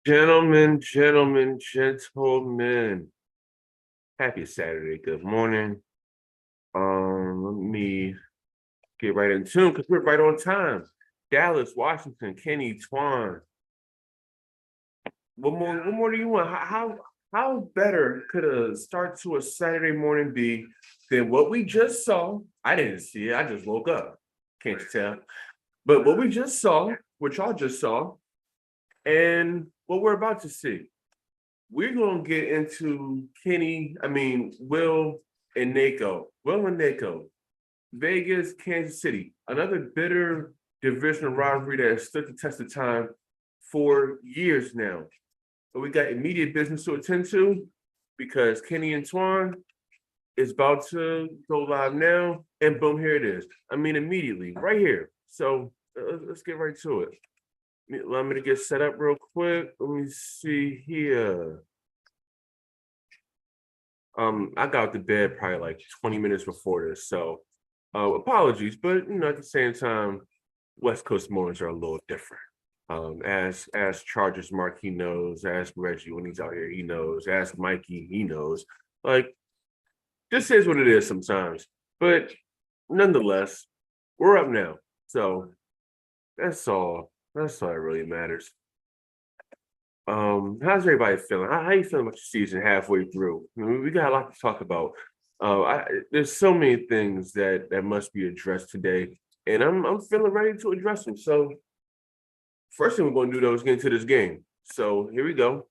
Gentlemen. Happy Saturday. Good morning. Let me get right in tune because we're right on time. Dallas, Washington, Kenny, Twan. What more do you want? How better could a start to a Saturday morning be than what we just saw? I didn't see it. I just woke up. Can't you tell? But what we just saw, what y'all just saw, and what we're about to see. We're gonna get into Will and Nako, Vegas, Kansas City, another bitter divisional rivalry that has stood the test of time for years now. But we got immediate business to attend to because Kenny and Twan is about to go live now, and boom, here it is. I mean, immediately, right here. So let's get right to it. Allow me to get set up real quick. Let me see here. I got out to bed probably like 20 minutes before this, so apologies, but at the same time, West Coast mornings are a little different. As Chargers Mark, he knows. Ask Reggie when he's out here, he knows. Ask Mikey, he knows. Like, this is what it is sometimes. But nonetheless, we're up now. So that's all. That's all that really matters. How's everybody feeling? How you feeling about your season halfway through? I mean, we got a lot to talk about. There's so many things that must be addressed today, and I'm feeling ready to address them. So first thing we're going to do though is get into this game. So here we go.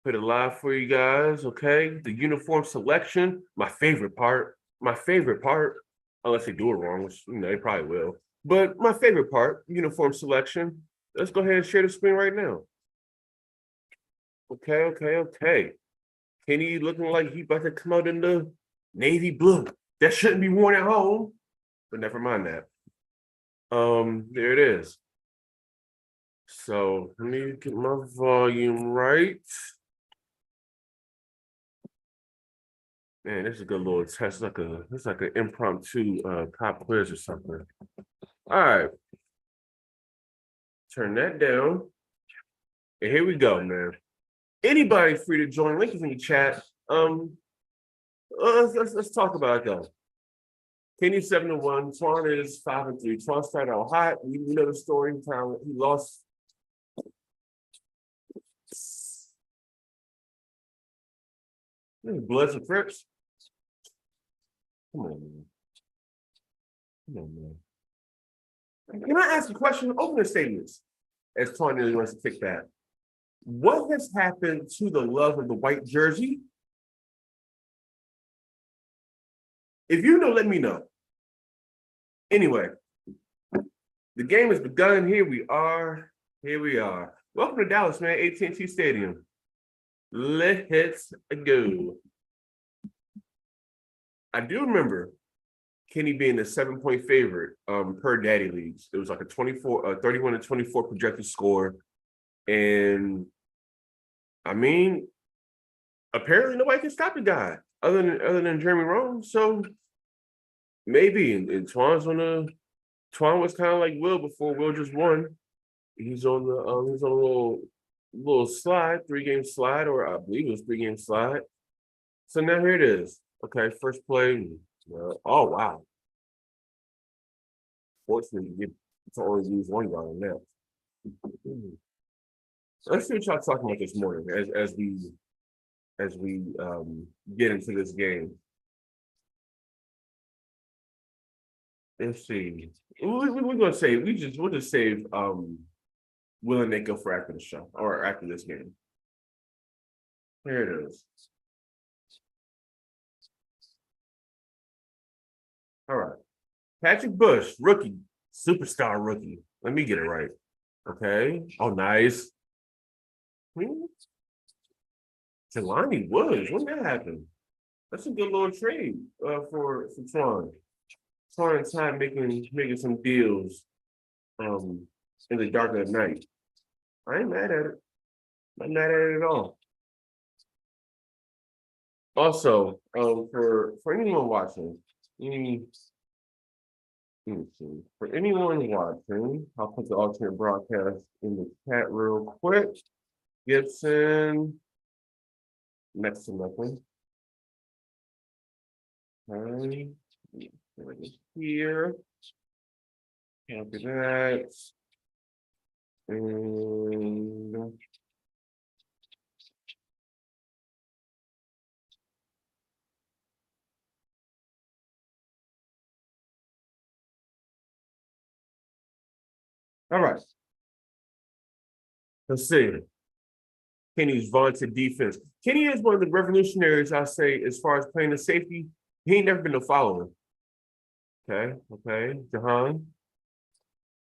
Put it live for you guys. Okay, the uniform selection, my favorite part. My favorite part, unless they do it wrong, which they probably will. But my favorite part, uniform selection. Let's go ahead and share the screen right now. Okay. Kenny looking like he about to come out in the navy blue. That shouldn't be worn at home, but never mind that. There it is. So let me get my volume right. Man, this is a good little test. It's like an impromptu pop quiz or something. All right. Turn that down. And here we go, man. Anybody free to join. Link is in the chat. Let's talk about it though. Kenny 7-1. Twan is 5-3. Twan started out hot. We know the story. He lost. Bloods and Crips. Come on, man. Can I ask a question? Opening statements, as Twan really wants to pick that. What has happened to the love of the white jersey? If you know, let me know. Anyway, the game has begun. Here we are. Welcome to Dallas, man. AT&T Stadium. Let's go. I do remember Kenny being the 7-point favorite per Daddy Leagues. It was like a 31-24 projected score. And I mean, apparently nobody can stop the guy other than Jeremy Roan. So maybe. And Twan was kind of like Will before Will just won. He's on a little slide, 3-game slide, or I believe it was 3-game slide. So now here it is. Okay, first play. Oh wow. Fortunately, you get to only use one guy on that. Let's see what y'all talking about this morning as we get into this game. Let's see. We're gonna say we'll just save Will-Nako for after the show or after this game. Here it is. All right. Patrick Bush, rookie, superstar rookie. Let me get it right. Okay. Oh, nice. Jelani Woods. When that happened? That's a good little trade for Twan. Twan and Ty making some deals in the dark of the night. I ain't mad at it. I'm not mad at it at all. Also, for anyone watching, for anyone watching, I'll put the alternate broadcast in the chat real quick. Gibson. Next to nothing. Okay. Here. Copy that. And all right. Let's see. KenNY's vaunted defense. KenNY is one of the revolutionaries, I say, as far as playing the safety. He ain't never been a follower. Okay. Jahan.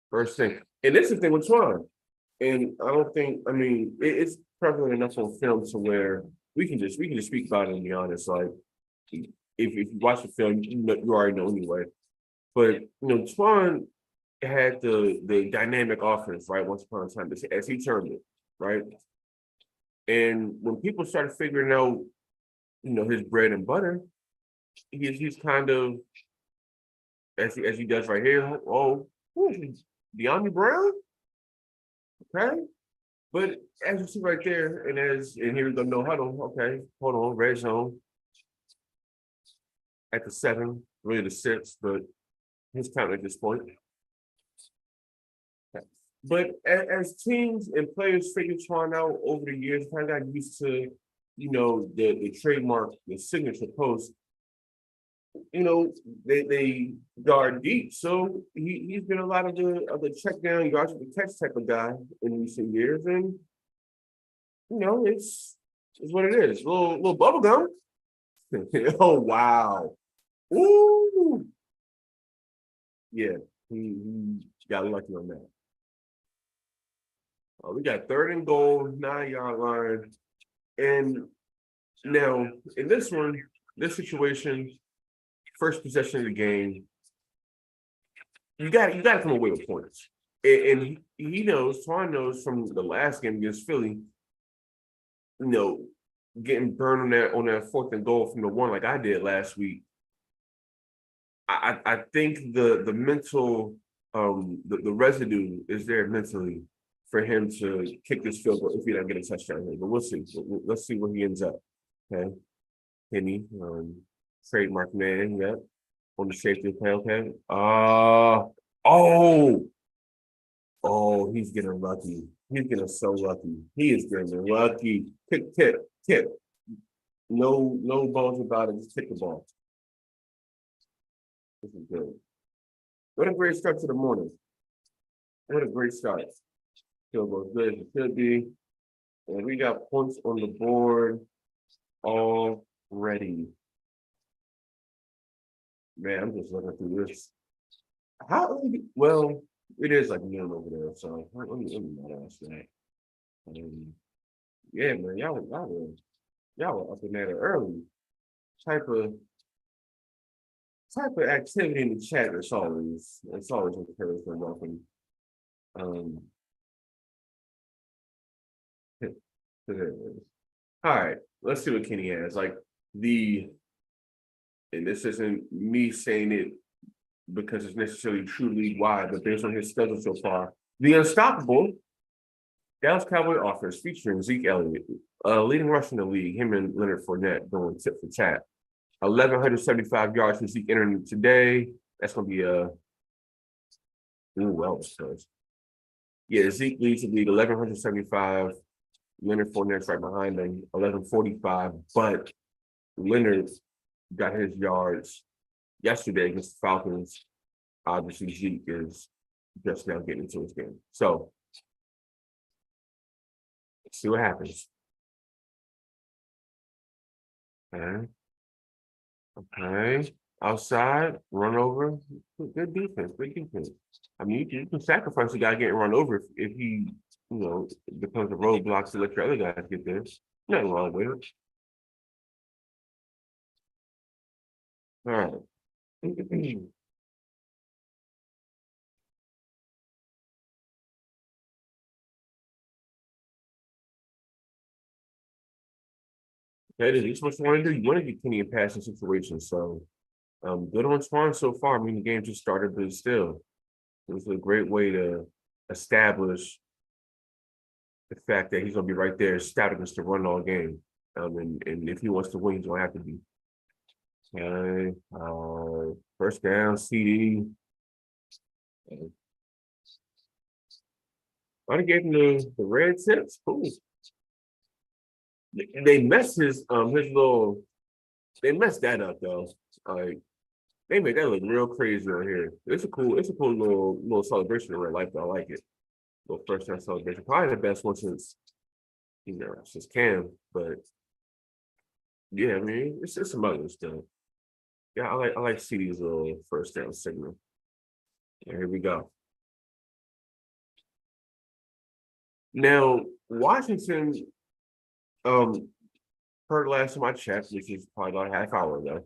First thing. And this is the thing with Twan. And I don't think, I mean, it's prevalent enough on film to where we can just speak about it and be honest. Like if you watch the film, you already know anyway. But Twan had the dynamic offense, right? Once upon a time, as he termed it, right? And when people started figuring out, his bread and butter, he's kind of as he does right here. Oh, De'Ami Brown, okay. But as you see right there, and here we go, no huddle. Okay, hold on, red zone at the 7, really the 6, but he's counting at this point. But as teams and players figure Twan out over the years, kind of got used to, the trademark, the signature post. They guard deep, so he's been a lot of the check down yards with the catch type of guy in recent years, and it's what it is. Little bubble gum. Oh wow. Ooh. Yeah, he got lucky on that. We got 3rd and goal, 9-yard line. And now in this situation, first possession of the game, you got to come away with points. And he knows, Twan knows from the last game against Philly, getting burned on that 4th and goal from the 1 like I did last week. I think the mental the residue is there mentally for him to kick this field goal if he doesn't get a touchdown here. But we'll see. Let's see where he ends up. Okay. KenNY, trademark man, yeah. On the safety play, okay. He's getting lucky. He's getting so lucky. He is getting lucky. Tip. No bones about it. Just kick the ball. This is good. What a great start to the morning. What a great start. Field goal good as it should be. And we got points on the board already. Man, I'm just looking through this. Well, it is like noon over there, so let me not ask that. Yeah, man, y'all were up in there early. Type of activity in the chat is always encouraging and welcome. All right, let's see what KenNY has. And this isn't me saying it because it's necessarily true league wide, but based on his schedule so far, the unstoppable Dallas Cowboy offense featuring Zeke Elliott, leading rusher in the league, him and Leonard Fournette going tip for tat. 1,175 yards for Zeke entering today. That's going to be Zeke leads the league 1,175. Leonard Fournette's right behind him, 1,145. But Leonard got his yards yesterday against the Falcons. Obviously, Zeke is just now getting into his game. So, let's see what happens. Okay. Outside, run over. Good defense. I mean, you can sacrifice a guy getting run over if he, becomes a roadblock to let your other guys get there. Nothing wrong with it. All right. That is what you want to do. You want to get KenNY in passing situations. So, good on Twan so far. I mean, the game just started, but still, it was a great way to establish the fact that he's gonna be right there scouting us to run all game. And if he wants to win, he's gonna have to be. Okay. First down, CD. I gave him the red tips. Cool. They messed his little. They messed that up though. Like they made that look real crazy on here. It's a cool little celebration in real life. Though. I like it. Little first down celebration. Probably the best one since Cam. But yeah, I mean it's some other stuff. Yeah, I like CD's little first down signal. Here we go. Now Washington, per last time I checked, which is probably about a half hour ago,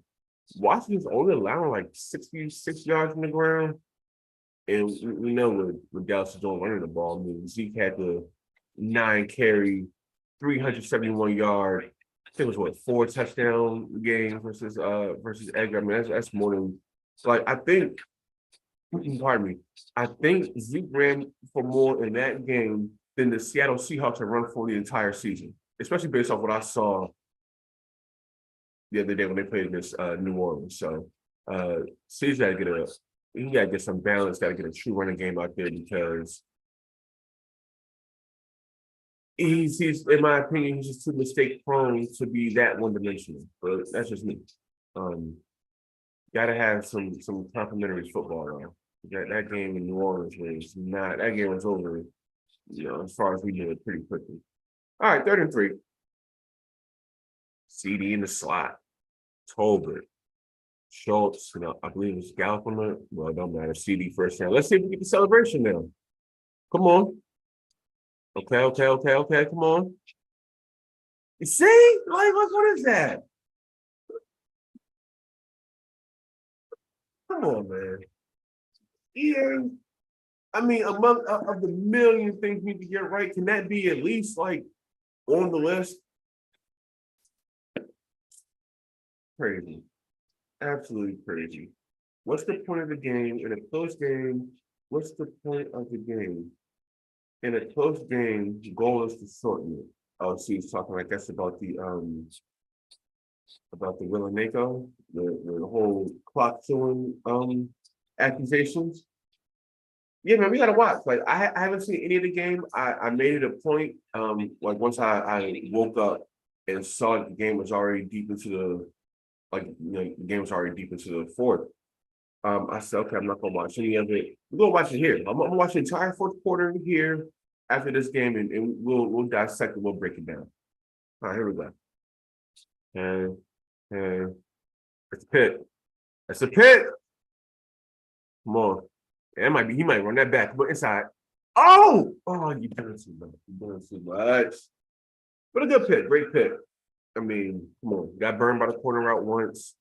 Washington's only allowing like 66 yards from the ground. And we know what Dallas is doing running the ball. I mean, Zeke had the 9-carry, 371 yard. I think it was what 4 touchdown game versus Edgar. I mean, that's more than like I think. Pardon me. I think Zeke ran for more in that game than the Seattle Seahawks have run for the entire season, especially based off what I saw the other day when they played against New Orleans. So Cee's got to get some balance, got to get a true running game out there because he's in my opinion, he's just too mistake prone to be that one dimensional. But that's just me. Got to have some complimentary football around. That game in New Orleans was not. That game was over. As far as we knew it pretty quickly. All right, 3rd and 3. CD in the slot. Tolbert. Schultz, I believe it's Gallup on the. Well, it don't matter. CD first down. Let's see if we get the celebration now. Come on. Okay. Come on. You see? Like, what is that? Come on, man. Yeah. I mean, among of the million things we need to get right, can that be at least like on the list? Crazy. Absolutely crazy. What's the point of the game in a close game? What's the point of the game? In a close game, the goal is to shorten it. Oh, see, he's talking like that's about the Will-Nako, the whole clock chewing accusations. Yeah, man, we gotta watch. Like I haven't seen any of the game. I made it a point. Like once I woke up and saw the game was already deep into the game was already deep into the fourth. I said, okay, I'm not gonna watch any of it. We're gonna watch it here. I'm gonna watch the entire fourth quarter here after this game, and we'll dissect it. We'll break it down. All right, here we go. And it's a pit. It's a pit. Come on. He might run that back, but inside. Oh, you're doing too much. You're doing too much. But a good pick, great pick. I mean, come on. Got burned by the corner route once.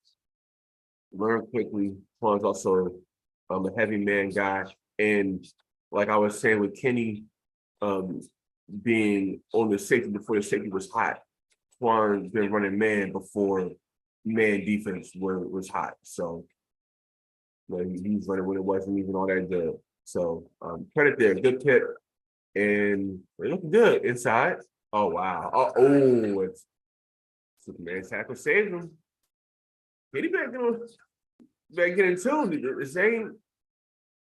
Learn quickly. Juan's also a heavy man guy. And like I was saying with Kenny being on the safety before the safety was hot, Juan's been running man before man defense was hot. So he's running when it wasn't even all that good. So credit there, good pick. And they're looking good inside. Oh wow. It's Superman tackle saved him. Get him back in tune. This ain't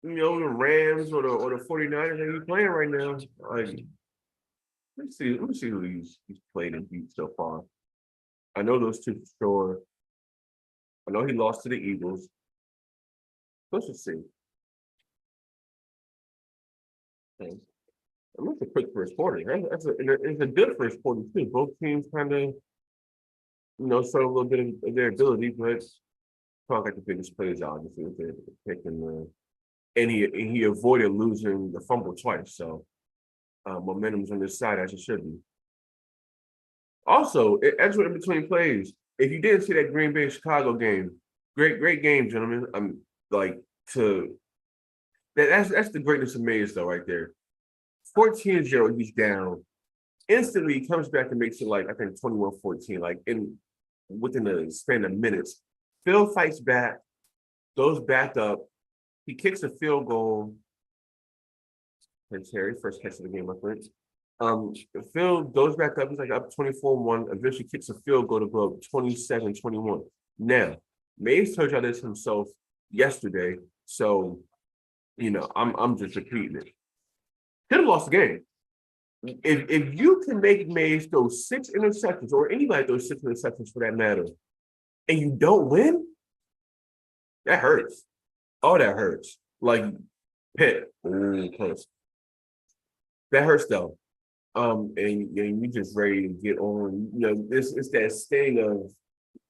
the Rams or the 49ers that he's playing right now. Like let me see who he's played and beat so far. I know those two for sure. I know he lost to the Eagles. Let's just see. Okay. I'm looking quick first quarter. It's a good first quarter too. Both teams kind of, show a little bit of their ability, but probably like the biggest plays obviously with the pick and he avoided losing the fumble twice. So momentum's on this side as it should be. Also, extra in between plays. If you didn't see that Green Bay Chicago game, great game, gentlemen. I'm like that's the greatness of Mays though, right there. 14-0, he's down. Instantly he comes back and makes it like I think 21-14, like within the span of minutes. Phil fights back, goes back up, he kicks a field goal. And Terry, first catch of the game, I think. Phil goes back up, he's like up 24-1, eventually kicks a field goal to go up 27-21. Now, Mays told y'all this himself yesterday, so I'm just repeating it. Could have lost the game. If you can make Mays throw 6 interceptions, or anybody throw 6 interceptions for that matter, and you don't win, that hurts. Oh, that hurts. Like Pitt, close. That hurts though. And you just ready to get on. It's that sting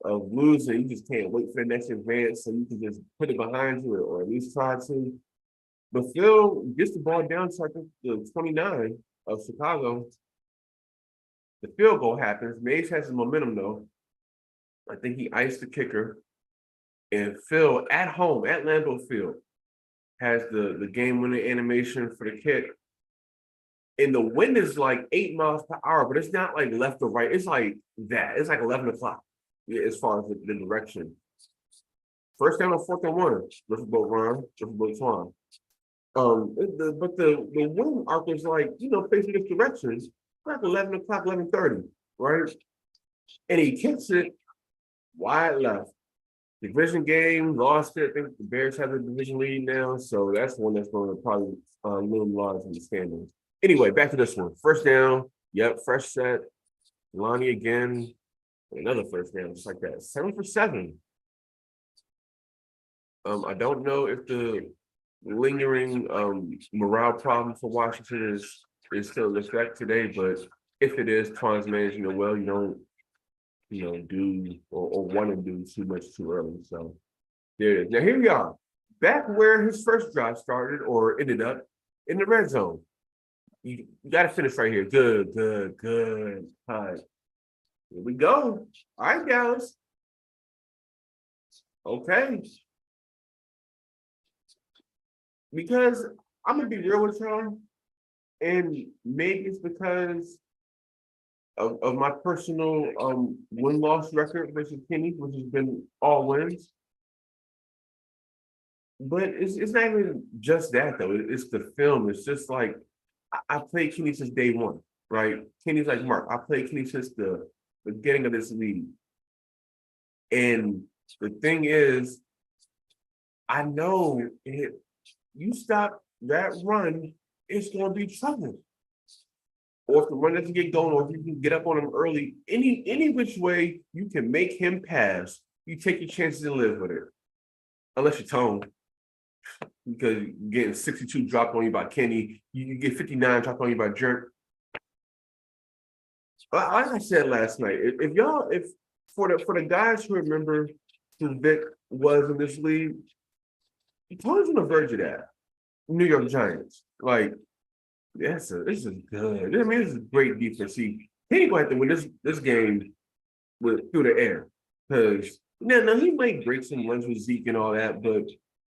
of losing. You just can't wait for the next advance, so you can just put it behind you, or at least try to. But Phil gets the ball down to, I think, the 29 of Chicago. The field goal happens. Mays has the momentum though. I think he iced the kicker. And Phil at home at Lambeau Field has the game-winning animation for the kick. And the wind is like 8 miles per hour, but it's not like left or right. It's like that. It's like 11 o'clock as far as the direction. First down on 4th and 1. Lift boat Ron, lift boat Swan. But the wind arc is like, facing this direction. It's like 11 o'clock, 11:30, right? And he kicks it wide left. Division game, lost it. I think the Bears have the division lead now, so that's one that's going to probably loom large in the standings. Anyway, back to this one. First down. Yep, fresh set. Lonnie again. Another first down, just like that. 7 for 7. I don't know if the lingering morale problem for Washington is still in effect today, but if it is, Twan's managing it well. You don't do or want to do too much too early. So there it is. Now here we are, back where his first drive started or ended up, in the red zone. You got to finish right here. Good. All right. Here we go. All right, Dallas. Okay. Because I'm going to be real with y'all, and maybe it's because of my personal win-loss record versus Kenny, which has been all wins. But it's not even just that though. It's the film. It's just like I played Kenny since day one, right? Kenny's like, Mark, I played Kenny since the beginning of this league. And the thing is, I know you stop that run, it's gonna be trouble. Or if the run doesn't get going, or if you can get up on him early, any which way you can make him pass, you take your chances and live with it. Unless you're Tone, because you're getting 62 dropped on you by Kenny, you get 59 dropped on you by Jerk. Like I said last night, if for the guys who remember who Vic was in this league, Tone's on the verge of that. New York Giants, like. This is good. I mean, this is great defense. See, Kenny going to have to win this game through the air, because now he might break some runs with Zeke and all that, but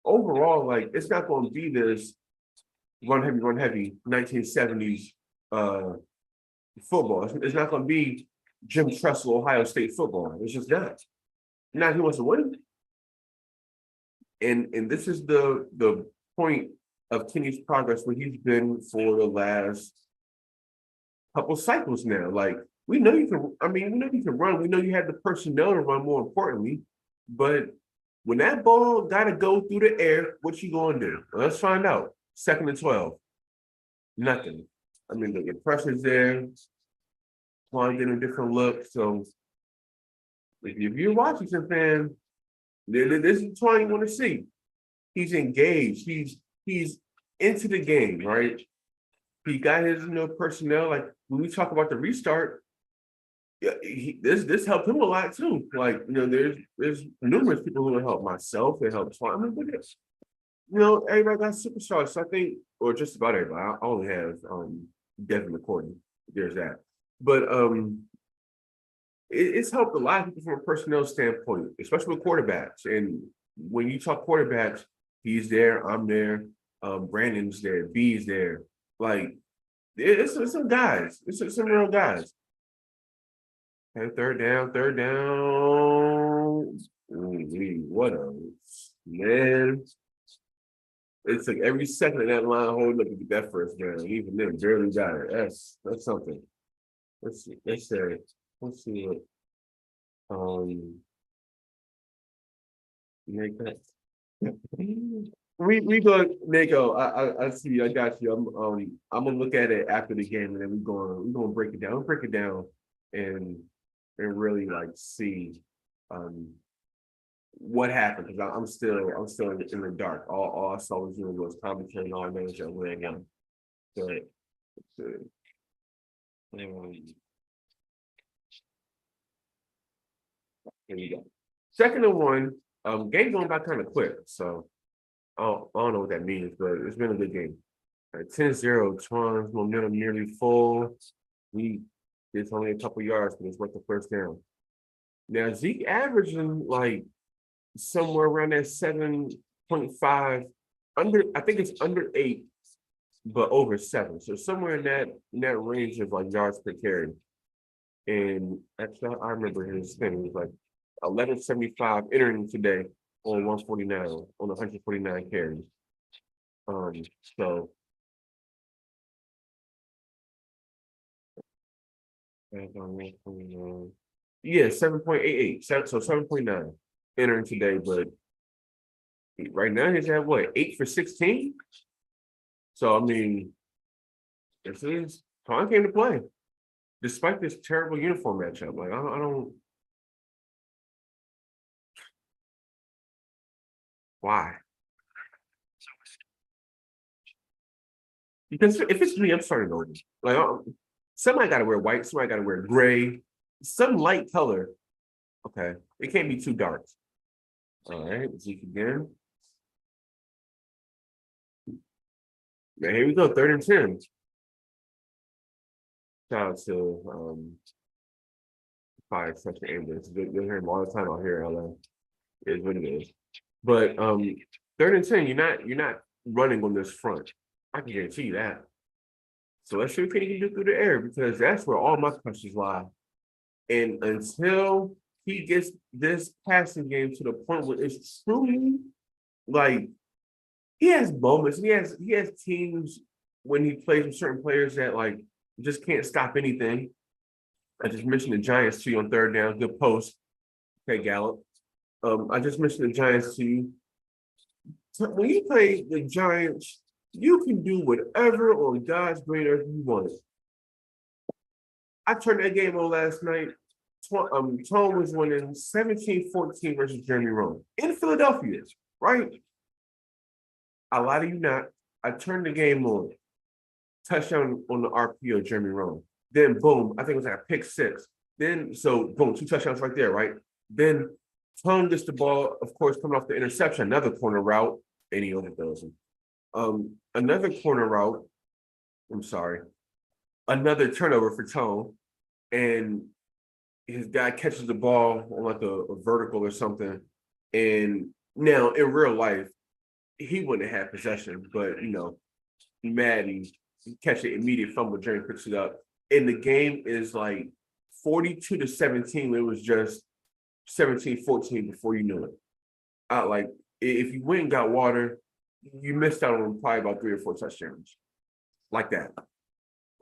overall, like, it's not going to be this run heavy 1970s football. It's not going to be Jim Tressel Ohio State football. It's just not. Now he wants to win, and this is the point of Kenny's progress where he's been for the last couple cycles now. Like, we know you can run. We know you had the personnel to run, more importantly. But when that ball got to go through the air, what you going to do? Let's find out. 2nd and 12. Nothing. I mean, the pressure's there. Trying to get a different look. So, if you're a Washington fan, this is Twan you want to see. He's engaged. He's into the game, right? He got his personnel. Like, when we talk about the restart, yeah, this helped him a lot too. Like, there's numerous people who will help myself. It helps. I mean, look at this. Everybody got superstars. So I think, or just about everybody. I only have Devin McCourty. There's that. But it's helped a lot of people from a personnel standpoint, especially with quarterbacks. And when you talk quarterbacks, he's there, I'm there, Brandon's there, B's there. Like, it's some guys. It's some real guys. And third down. Ooh, what a man. It's like every second of that line holding up to get that first down. Even them barely got it. That's something. Let's see. Let's see what make that. We go, Nako. I see. I got you. I'm gonna look at it after the game, and then we're gonna break it down. We'll break it down and really like see what happened because I'm still in the dark. All I saw was commentary and all manager winning them. So, so here we go. Second and one. Game going by kind of quick, so I don't know what that means, but it's been a good game. All right, 10-0, Twins, momentum nearly full. It's only a couple yards, but it's worth the first down. Now Zeke averaging like somewhere around that 7.5, I think it's under 8, but over 7. So somewhere in that range of like yards per carry. And actually, I remember his thing. It was like 1175 entering today on 149 on 149 carries. So yeah, 7.88. So 7.9 entering today, but right now he's at what 8 for 16. So I mean, this is Tom came to play, despite this terrible uniform matchup. Like I don't. Why? Because if it's me, I'm starting over. Like somebody got to wear white, somebody got to wear gray, some light color. Okay, it can't be too dark. All right, Zeke again. Now here we go, 3rd and 10. Shout out to fire such an ambulance. You'll hear him all the time out here in LA. Is what it is. But 3rd and 10, you're not running on this front. I can guarantee you that. So let's see what Kenny can do through the air because that's where all my questions lie. And until he gets this passing game to the point where it's truly like he has moments, he has teams when he plays with certain players that like just can't stop anything. I just mentioned the Giants to you on 3rd down, good post. Okay, Gallup. I just mentioned the Giants to you. When you play the Giants, you can do whatever on God's green earth you want. I turned that game on last night. Tone was winning 17-14 versus Jeremy Roman in Philadelphia, right? I lie to you not. I turned the game on. Touchdown on the RPO, Jeremy Roman. Then boom, I think it was like a pick 6. Then so boom, 2 touchdowns right there, right? Then Tone gets the ball, of course, coming off the interception, another corner route, and he overthrows him. Another corner route. I'm sorry. Another turnover for Tone, and his guy catches the ball on like a vertical or something. And now in real life, he wouldn't have had possession, but mad he catch an immediate fumble, Jerry picks it up. And the game is like 42-17. It was just 17-14 before you knew it. Like if you went and got water, you missed out on probably about 3 or 4 touchdowns. Like that.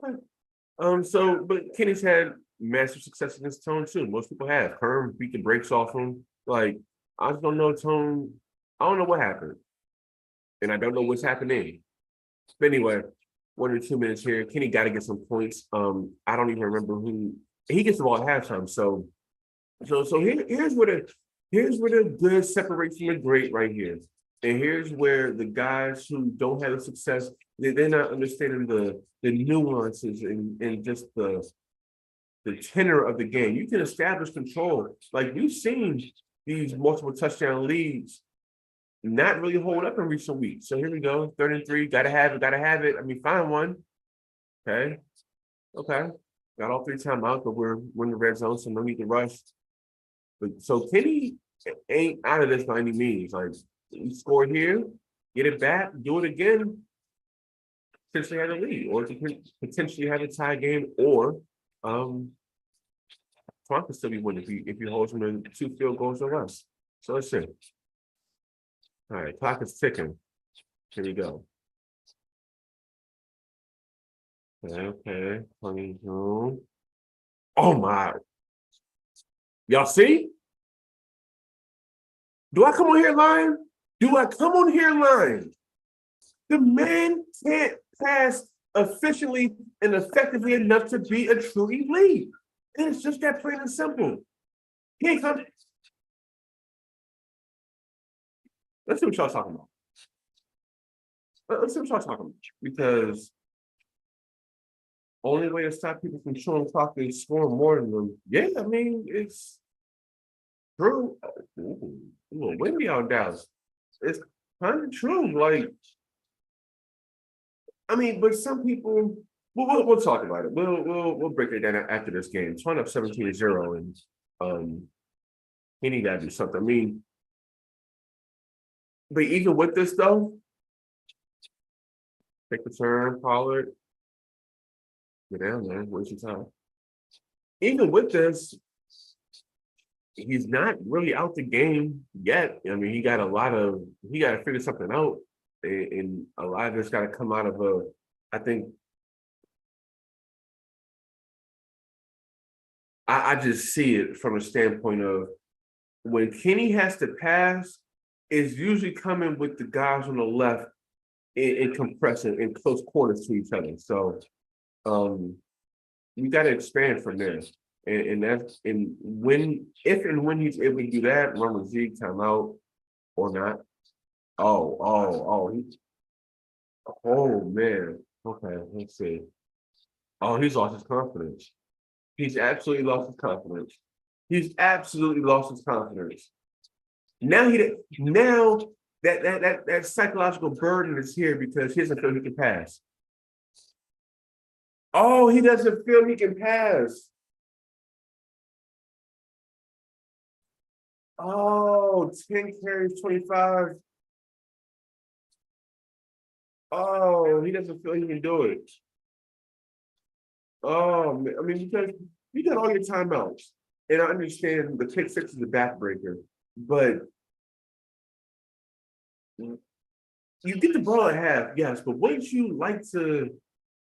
But Kenny's had massive success against Tone too. Most people have. Herm beat the brakes off him. Like, I just don't know Tone. I don't know what happened. And I don't know what's happening. But anyway, 1 or 2 minutes here. Kenny got to get some points. I don't even remember who he gets the ball at halftime. So here's where the good separates from the great right here. And here's where the guys who don't have the success, they're not understanding the nuances and just the tenor of the game. You can establish control. Like you've seen these multiple touchdown leads not really hold up in recent weeks. So here we go, 3rd and 3, gotta have it. I mean, find one. Okay. Got all 3 timeouts, but we're in the red zone, so no need to rush. But so Kenny ain't out of this by any means. Like you score here, get it back, do it again, potentially have a lead, or potentially have a tie game, or Trump could still be winning if you hold him to 2 field goals or less. So let's see. All right, clock is ticking. Here we go. Okay. Oh my. Y'all see? Do I come on here lying? Do I come on here lying? The man can't pass efficiently and effectively enough to be a true elite. And it's just that plain and simple. He ain't come. Let's see what y'all talking about. Let's see what y'all talking about. Because only way to stop people from showing clock is scoring more than them. Yeah, I mean, it's true. Ooh, a little windy out Dallas. It's kind of true. Like, I mean, but some people, we'll talk about it. We'll break it down after this game. It's up 17-0, and KenNY got to do something. I mean, but even with this though, take the turn, Pollard. Get down there, waste your time. Even with this, he's not really out the game yet. I mean, he got to figure something out. And a lot of this got to come out of I think, I just see it from a standpoint of when KenNY has to pass, it's usually coming with the guys on the left in compressing in close quarters to each other. So you got to expand from there. And that's if and when he's able to do that, run with Zeke, timeout or not. Oh, man. Okay, let's see. Oh, he's lost his confidence. He's absolutely lost his confidence. He's absolutely lost his confidence. Now that psychological burden is here because he doesn't feel he can pass. Oh, he doesn't feel he can pass. Oh, 10 carries, 25. Oh, he doesn't feel he can do it. Oh, I mean, because you got all your timeouts. And I understand the pick six is a backbreaker, but you get the ball at half, yes, but wouldn't you like to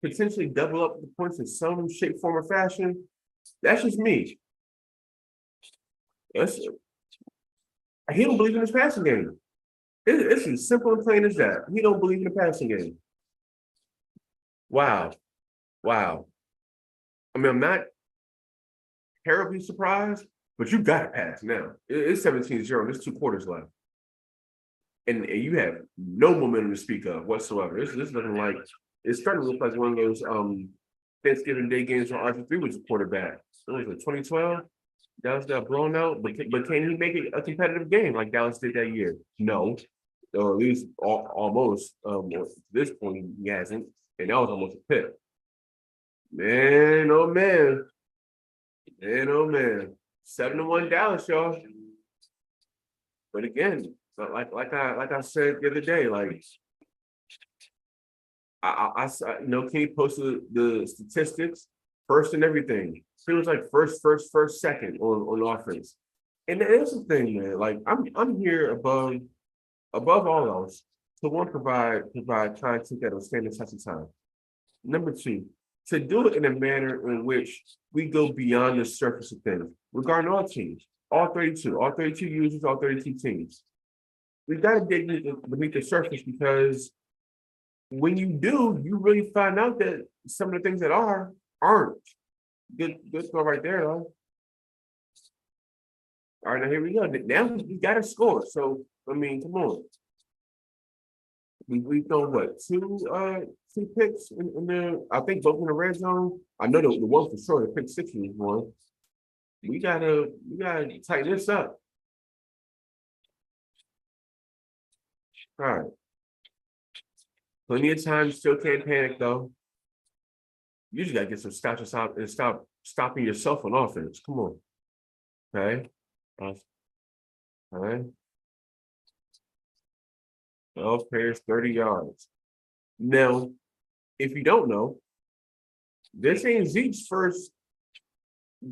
potentially double up the points in some shape, form, or fashion? That's just me. He don't believe in his passing game. It's as simple and plain as that. He don't believe in the passing game. Wow. I mean, I'm not terribly surprised, but you got to pass now. It's 17-0. There's 2 quarters left. And you have no momentum to speak of whatsoever. This looking like, it's starting to look like one of those Thanksgiving Day games where RG3 was a quarterback. It was like 2012. Dallas got blown out, but can he make it a competitive game like Dallas did that year? No, or at least almost. At this point, he hasn't, and that was almost a pick. Man, oh man, 7-1 Dallas, y'all. But again, like I said the other day, like I KenNY posted the statistics first and everything. It was like first, second on offense. And that's the thing, man. Like I'm here above all else to provide content that will stand the test of time. Number 2, to do it in a manner in which we go beyond the surface of things, regarding all teams, all 32 users, all 32 teams. We got to dig beneath the surface because when you do, you really find out that some of the things that aren't. Good score right there, though. All right, now here we go. Now we got to score. So I mean, come on. We throw what 2 picks in there. I think both in the red zone. I know the one for sure. The pick 6 was one. We gotta tighten this up. All right. Plenty of time. Still can't panic though. You just gotta get some stops and stop stopping yourself on offense. Come on. Okay. All right. 12 pairs, 30 yards. Now, if you don't know, this ain't Zeke's first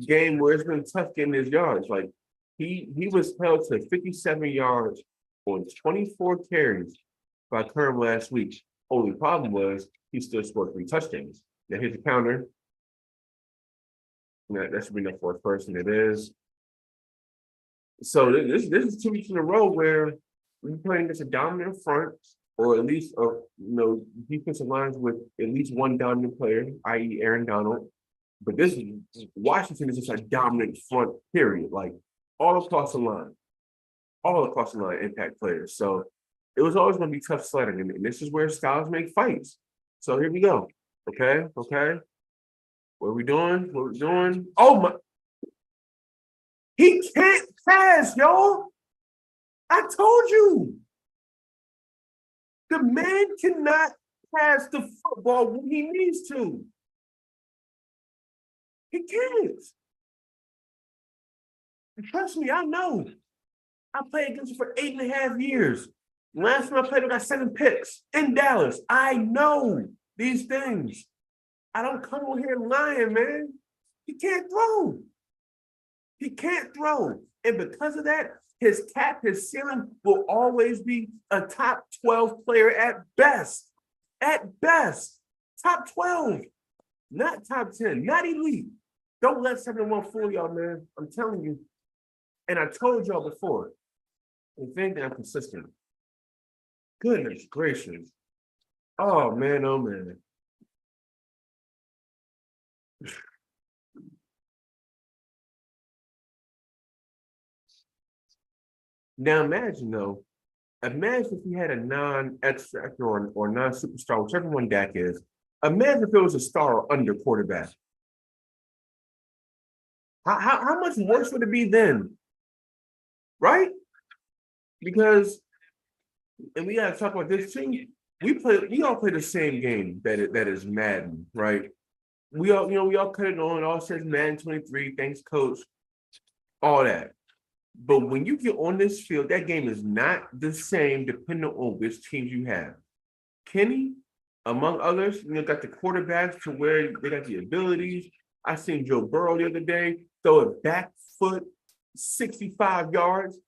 game where it's been tough getting his yards. Like he was held to 57 yards on 24 carries by Kerm last week. Only problem was he still scored 3 touchdowns. Now here's the counter. That should be enough for a first, and it is. So this is 2 weeks in a row where we're playing against a dominant front, or at least defensive lines with at least one dominant player, i.e. Aaron Donald. But this is Washington is just a dominant front, period. Like all across the line, impact players. So it was always going to be tough sledding, and this is where styles make fights. So here we go. Okay. What are we doing? Oh my! He can't pass, yo. I told you. The man cannot pass the football when he needs to. He can't. Trust me, I know. I played against him for 8.5 years. Last time I played, I got 7 picks in Dallas. I know these things. I don't come on here lying, man. He can't throw. And because of that, his ceiling will always be a top 12 player at best. Top 12. Not top 10, not elite. Don't let 7-1 fool y'all, man. I'm telling you. And I told y'all before, the thing that I'm consistent. Goodness gracious. Oh, man. Now imagine if he had a non-X factor or non-superstar, whichever one Dak is. Imagine if it was a star or under quarterback. How much worse would it be then? Right? Because, and we gotta talk about this too. We all play the same game that is Madden, right? We all cut it on. It all says Madden 23. Thanks, coach. All that. But when you get on this field, that game is not the same depending on which teams you have. KenNY, among others, got the quarterbacks to where they got the abilities. I seen Joe Burrow the other day throw a back foot 65 yards,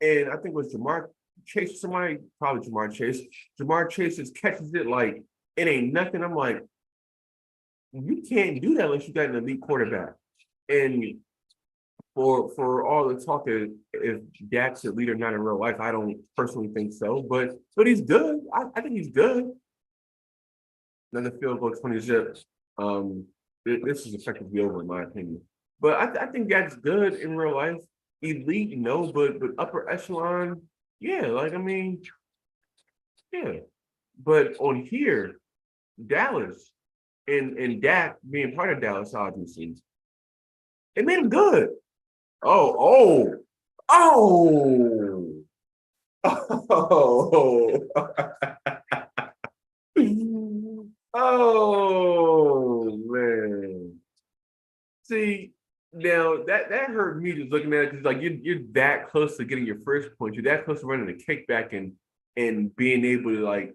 and I think it was Jamar Chase, probably Jamar Chase. Jamar Chase just catches it like it ain't nothing. I'm like, you can't do that unless you got an elite quarterback. And for all the talk of if Dak's a leader not in real life, I don't personally think so. But he's good. I think he's good. Another field goal, 20 zips. This is effectively over in my opinion. But I think Dak's good in real life. Elite, no, but upper echelon, yeah. Yeah. But on here, Dallas and Dak being part of Dallas, obviously, it made him good. Oh. Oh, man. See, now that hurt me just looking at it because like you're that close to getting your first point. You're that close to running a kickback and being able to like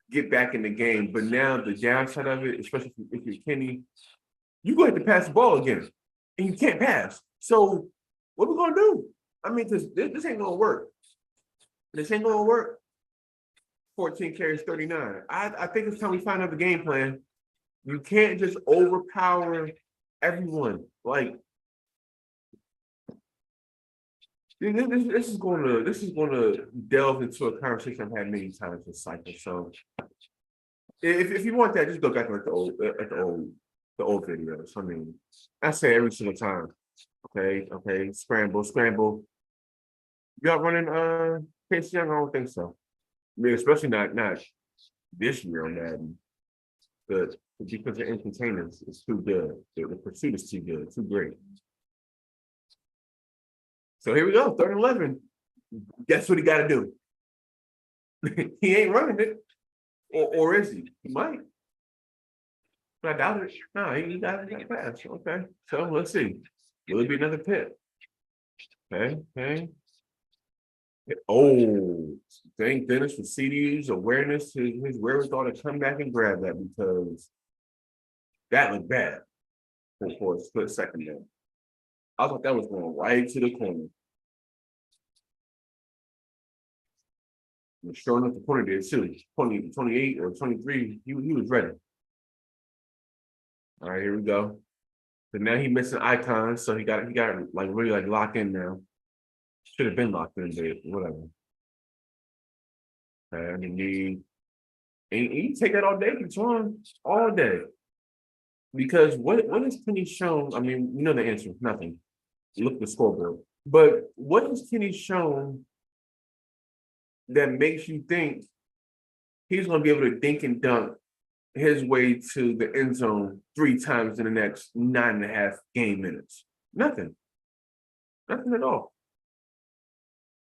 get back in the game. But now the downside of it, especially if you're KenNY, you go ahead to pass the ball again, and you can't pass. So what we gonna do? I mean, this ain't gonna work. 14 carries, 39. I think it's time we find out the game plan. You can't just overpower everyone. Like this is going to delve into a conversation I've had many times this cycle. So if you want that, just go back to like the old videos. I mean, I say every single time. Okay, scramble. You out running Casey Young? I don't think so. I mean, especially not this year on Madden. The defensive end containers is too good. The pursuit is too good, too great. So here we go, 3rd and 11. Guess what he got to do? He ain't running it, or is he? He might. But I doubt it. No, he got to pass. Okay, so let's see. Will it be another pit? Okay. Oh, thank goodness for CD's awareness, his wherewithal to come back and grab that because that looked bad for a split second there. I thought that was going right to the corner. Sure enough, the corner did too. 20, 28 or 23. He was ready. All right, here we go. So now he missing icons, so he got like really like locked in now. Should have been locked in, but whatever. And you take that all day, John, all day. Because what has Kenny shown? I mean, you know the answer, nothing. Look at the scoreboard. But what has Kenny shown that makes you think he's gonna be able to dink and dunk his way to the end zone 3 times in the next 9.5 game minutes? Nothing. Nothing at all.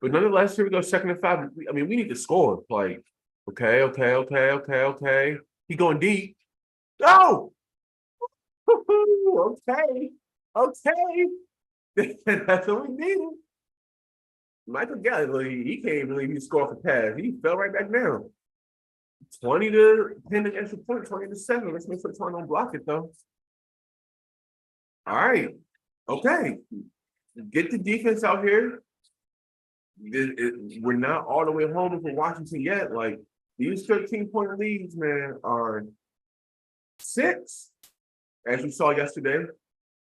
But nonetheless, here we go, 2nd and 5. I mean, we need to score. Like, okay. He going deep. Oh! Okay. That's what we needed. Michael Gallup, he can't believe he scored for pass. He fell right back down. 20 to 10 the extra point, 20 to 7. Let's make sure Tony don't block it though. All right. Okay. Get the defense out here. We're not all the way home for Washington yet. Like these 13-point leads, man, are 6, as you saw yesterday,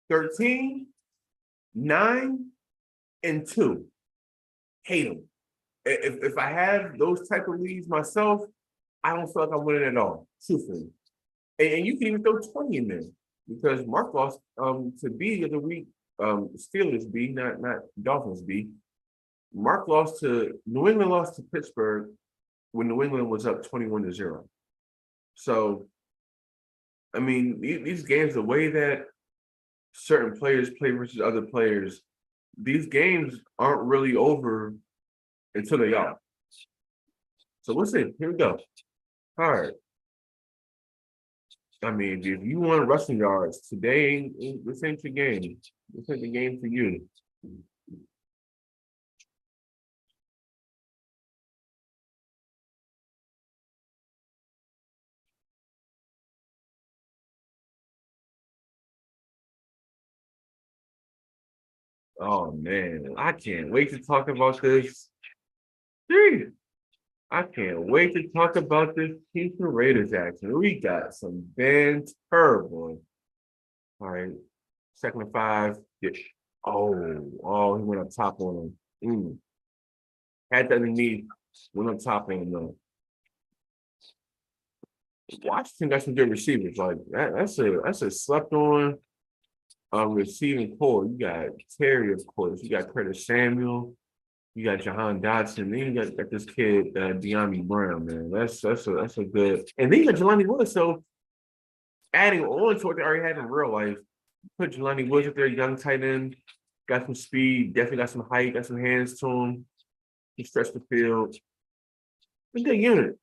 13, 9, and 2. Hate them. If I have those type of leads myself, I don't feel like I'm winning at all, truthfully. And you can even throw 20 in there because Mark lost to B of the week, Steelers B, not Dolphins B. Mark lost to New England, lost to Pittsburgh when New England was up 21-0. So, I mean, these games, the way that certain players play versus other players, these games aren't really over until they are. So we'll see. Here we go. All right. I mean, if you want rushing yards today, this ain't your game. This ain't the game for you. Oh man, I can't wait to talk about this. Jeez. I can't wait to talk about this Chiefs and Raiders action. We got some banter, boy. All right, 2nd and 5. Yeah. Oh, he went up top on him. Had that underneath, went up top on him though. Washington got some good receivers. Like that's a slept on receiving core. You got Terry, of course. You got Curtis Samuel. You got Jahan Dotson. Then you got this kid, De'Ami Brown, man. That's a good. And then you got Jelani Woods. So adding on to what they already had in real life, put Jelani Woods up there, young tight end, got some speed, definitely got some height, got some hands to him. He stretched the field. A good unit.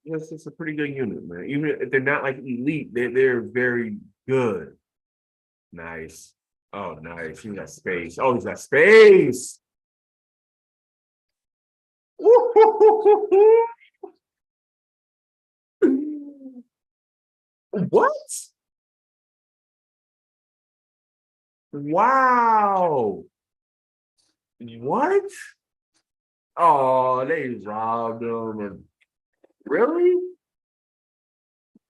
Yes, it's a pretty good unit, man. Even if they're not like elite, they're very good. Nice. Oh, nice. He's got space. Oh, he's got space. What? Wow. What? Oh, they robbed him. Really?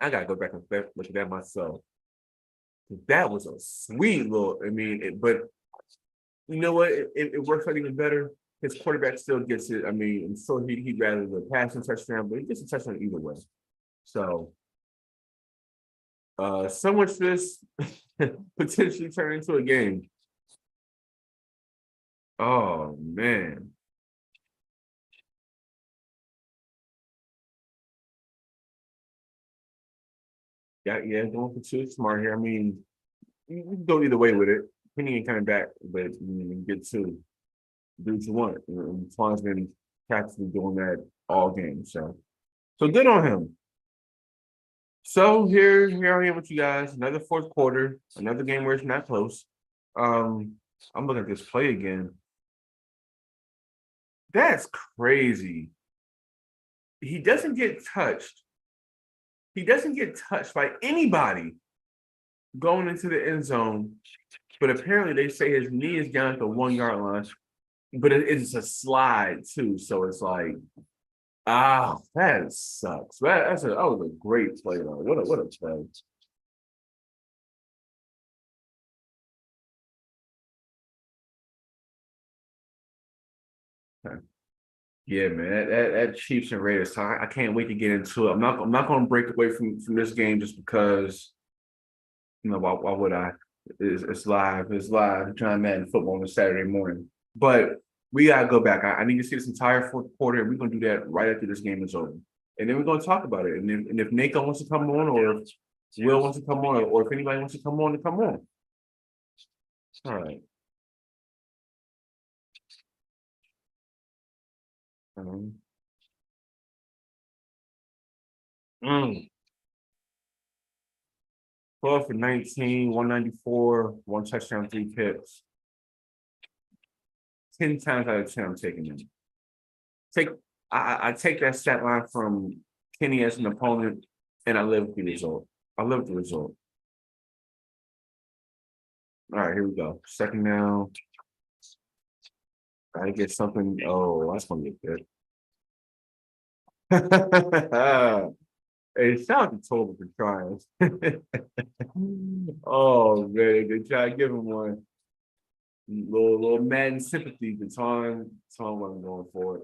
I gotta go back and look at that myself. That was a sweet little. I mean, but you know what? It works out even better. His quarterback still gets it. I mean, I'm sure he'd rather the passing touchdown, but he gets a touchdown either way. So, so much this potentially turn into a game. Oh man. Yeah, going for 2 smart here. I mean, you can go either way with it. Penny ain't coming back, but you can get 2. Do what you want. Twan's been practically doing that all game. So good on him. So here I am with you guys. Another 4th quarter, another game where it's not close. I'm looking at this play again. That's crazy. He doesn't get touched. He doesn't get touched by anybody going into the end zone. But apparently they say his knee is down at the 1-yard line. but it's a slide too. So it's like, that sucks. That was a great play though. What a play. Yeah, man, that Chiefs and Raiders. So I can't wait to get into it. I'm not going to break away from this game just because why would I? It's live. It's live. John Madden football on a Saturday morning. But we gotta go back. I need to see this entire fourth quarter, and we're gonna do that right after this game is over. And then we're gonna talk about it. And if Nako wants to come on, or if Will wants to come on, or if anybody wants to come on, to come on. All right. Um, mm, 12 for 19, 194, one touchdown, 3 picks. 10 times out of 10, I'm taking him. Take I take that stat line from KenNY as an opponent, and I live with the result. I live with the result. All right, here we go. Second down. Gotta get something. Oh, that's gonna get good. Hey, shout out to Total for trying. Oh man, they try to give him one. Little Madden sympathy, but Tom wasn't going for it.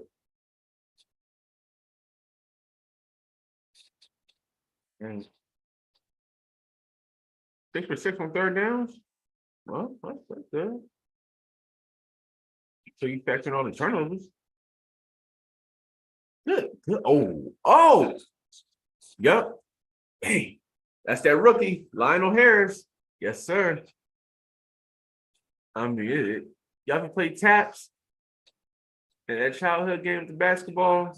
And 6 for 6 on third downs. Well, that's good. So you factor in all the turnovers. Good. Oh. Yep. Hey, that's that rookie, Lionel Harris. Yes, sir. I mean, y'all ever play taps in that childhood game with the basketball?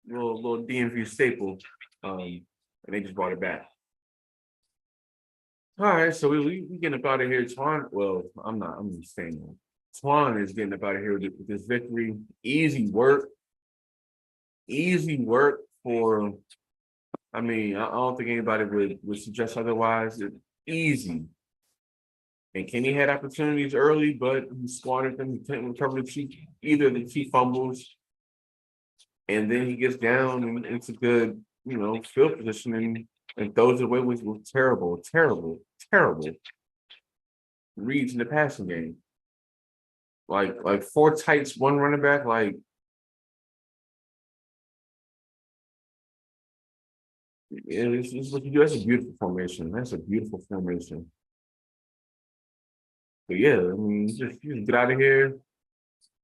Little DMV staple. And they just brought it back. All right, so we getting up out of here. Twan, well, I'm not. I'm just staying. Twan is getting up out of here with this victory. Easy work. Easy work for. I mean, I don't think anybody would suggest otherwise. It's easy. And KenNY had opportunities early, but he squandered them. He couldn't recover either the key fumbles, and then he gets down and it's a good, field position and throws it away with terrible reads in the passing game. Like 4 tights, one running back, like it's what you do. That's a beautiful formation. That's a beautiful formation. But yeah, I mean, you just get out of here,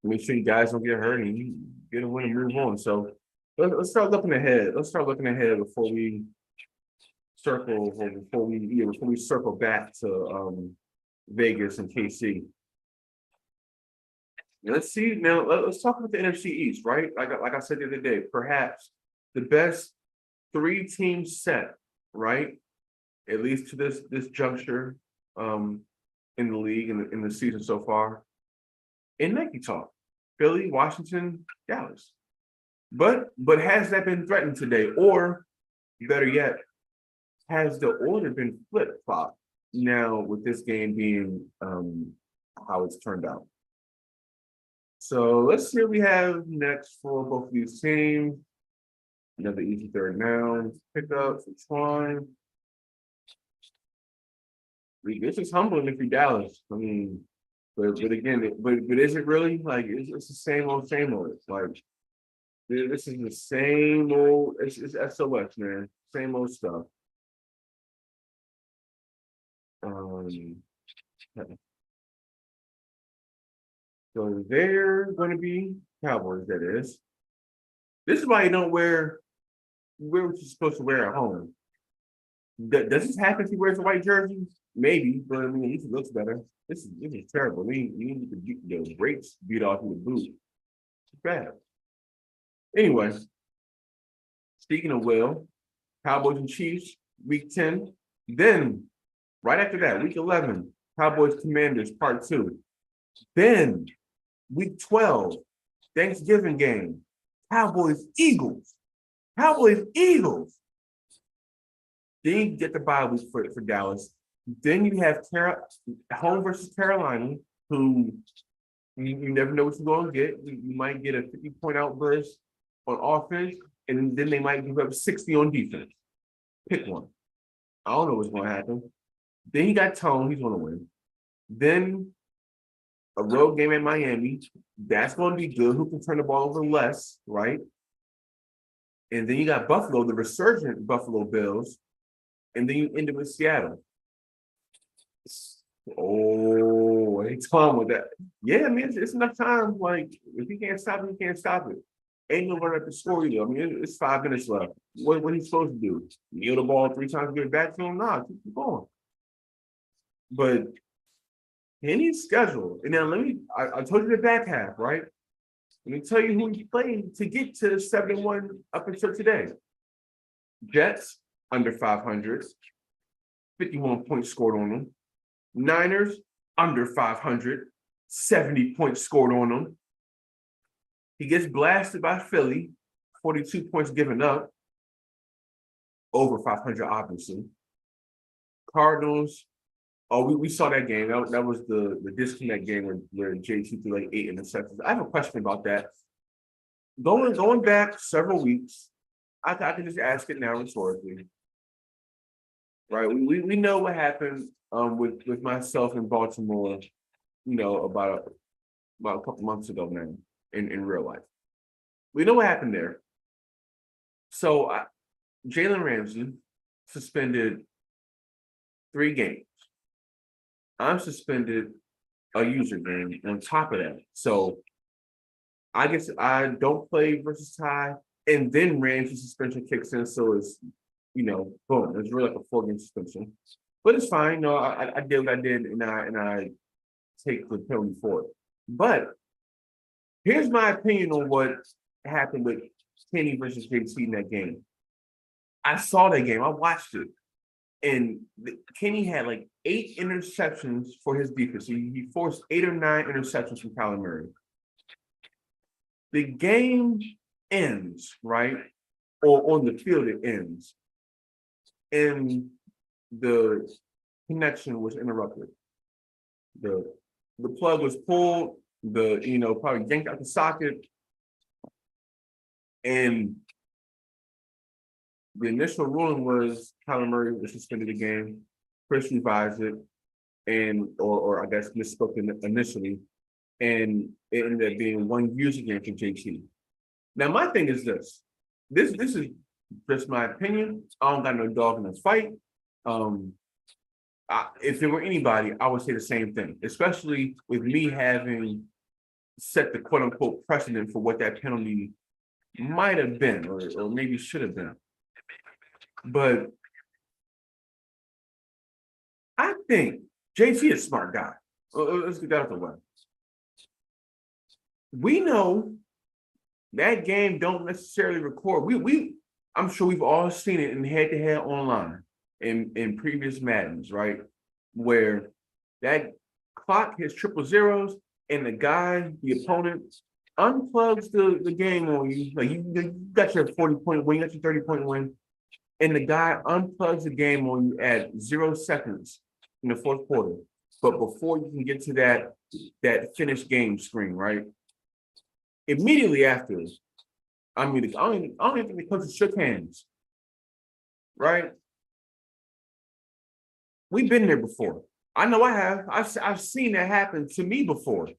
make sure you guys don't get hurt, and you get a win and move on. So let's start looking ahead. Let's start looking ahead before we circle back to Vegas and KC. Let's see now. Let's talk about the NFC East, right? Like I said the other day, perhaps the best 3-team set, right? At least to this juncture, in the league in the season so far. In Nike talk, Philly, Washington, Dallas. But has that been threatened today, or better yet, has the order been flip flop now with this game being how it's turned out? So let's see what we have next for both of these teams. Another easy third down pickup for Twan. This is humbling if you're Dallas. I mean, but again, but is it really like it's the same old same old? It's like this is the same old. It's SOS, man. Same old stuff. So they're going to be Cowboys. That is. This is why you don't wear what you're supposed to wear at home. Does this happen if he wears a white jersey? Maybe, but I mean, at least it looks better. This is terrible. You need the brakes beat off in the boot. It's bad. Anyway, speaking of Will, Cowboys and Chiefs, week 10. Then, right after that, week 11, Cowboys Commanders, part 2. Then, week 12, Thanksgiving game, Cowboys Eagles. Cowboys Eagles. Then you get the bye week for Dallas. Then you have home versus Carolina, who You never know what you're going to get. You might get a 50-point outburst on offense, and then they might give up 60 on defense. Pick one. I don't know what's going to happen. Then he got Tone. He's going to win. Then a road game in Miami. That's going to be good. Who can turn the ball over less, right? And then you got Buffalo, the resurgent Buffalo Bills. And then you end it with Seattle. Oh, hey, Tom with that. Yeah, I mean, it's enough time. Like, if he can't stop it, he can't stop it. Ain't no run up the score either. I mean, it's 5 minutes left. What he's supposed to do? Kneel the ball 3 times, get it back to him? Nah, keep going. But KenNY's schedule, and now I told you the back half, right? Let me tell you who he played to get to 71 up until today. Jets, under 500, 51 points scored on them. Niners, under 500, 70 points scored on them. He gets blasted by Philly, 42 points given up, over 500, obviously. Cardinals, we saw that game. That was the disconnect game where JT threw like 8 interceptions. I have a question about that. Going back several weeks, I can just ask it now rhetorically. Right, we know what happened with myself in Baltimore, about a couple months ago now in real life. We know what happened there. So Jalen Ramsey suspended 3 games. I'm suspended a user game on top of that. So I guess I don't play versus Ty, and then Ramsey's suspension kicks in. So it's, boom. It's really like a 4-game suspension. But it's fine. No, I did what I did, and I take the penalty for it. But here's my opinion on what happened with KenNY versus JT in that game. I saw that game. I watched it. And KenNY had like 8 interceptions for his defense. He forced 8 or 9 interceptions from Kyler Murray. The game ends, right? Or on the field it ends. And the connection was interrupted. The plug was pulled, probably yanked out the socket. And the initial ruling was Kyler Murray was suspended the game. Chris revised it, or I guess misspoke initially, and it ended up being 1 user game for JT. Now my thing is this. This is just my opinion. I don't got no dog in this fight. If it were anybody, I would say the same thing, especially with me having set the quote unquote precedent for what that penalty might have been, or maybe should have been. But I think JT is a smart guy. Let's get that out the way. We know that game don't necessarily record. I'm sure we've all seen it in head-to-head online in previous Maddens, right? Where that clock hits triple zeros and the opponent, unplugs the game on you. Like you got your 40-point win, you got your 30-point win, and the guy unplugs the game on you at 0 seconds in the 4th quarter. But before you can get to that finished game screen, right? Immediately after, I don't even think the coaches shook hands, right? We've been there before. I know I have. I've seen that happen to me before.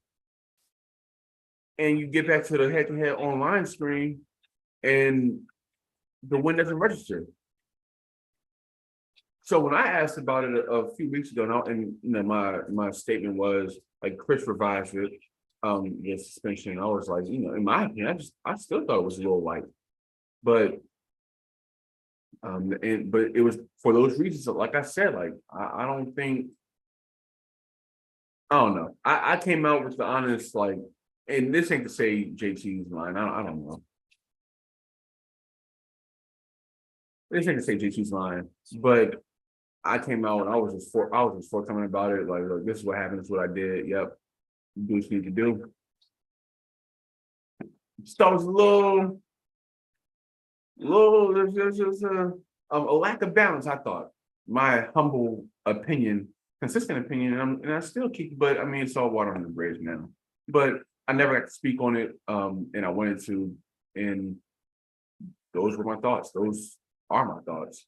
And you get back to the head-to-head online screen, and the win doesn't register. So when I asked about it a few weeks ago, and my statement was like Chris revised it, the suspension. I was like, in my opinion, I still thought it was a little light, but it was for those reasons. Like I said, like I don't think, I don't know. I came out with the honest, like, and this ain't to say JT's lying. I don't know. This ain't to say JT's lying, but I came out and I was just forthcoming about it. Like, look, this is what happened. This is what I did. Yep. Do what you need to do. Just thought it was there's a lack of balance, I thought. My humble opinion, consistent opinion, and I still keep, but I mean, it's all water on the bridge now. but I never got to speak on it. And I wanted to, and those were my thoughts. Those are my thoughts.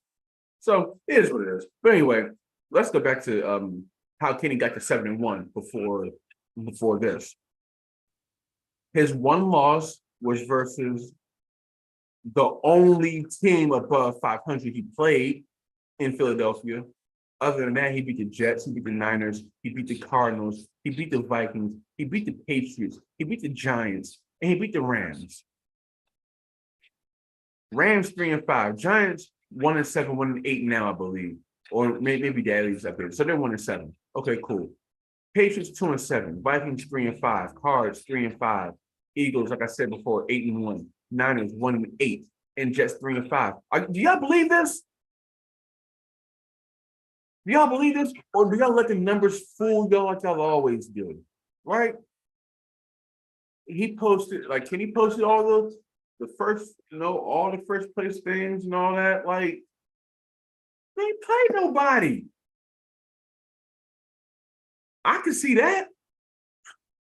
So it is what it is. But anyway, let's go back to how KenNY got to 7-1 before this. His one loss was versus the only team above 500 he played in Philadelphia. Other than that, he beat the Jets, he beat the Niners, he beat the Cardinals, he beat the Vikings, he beat the Patriots, he beat the Giants, and he beat the Rams. Rams 3-5, Giants 1-7, 1-8 now, I believe, or maybe Daddy's up there. So they're 1-7. Okay, cool. Patriots 2-7, Vikings 3-5, Cards 3-5, Eagles, like I said before, 8-1, Niners 1-8, and Jets 3-5. Do y'all believe this? Do y'all believe this? Or do y'all let the numbers fool y'all like y'all always do? Right? He posted, like, KenNY posted all the first, all the first place things and all that. Like, they ain't played nobody. I can see that.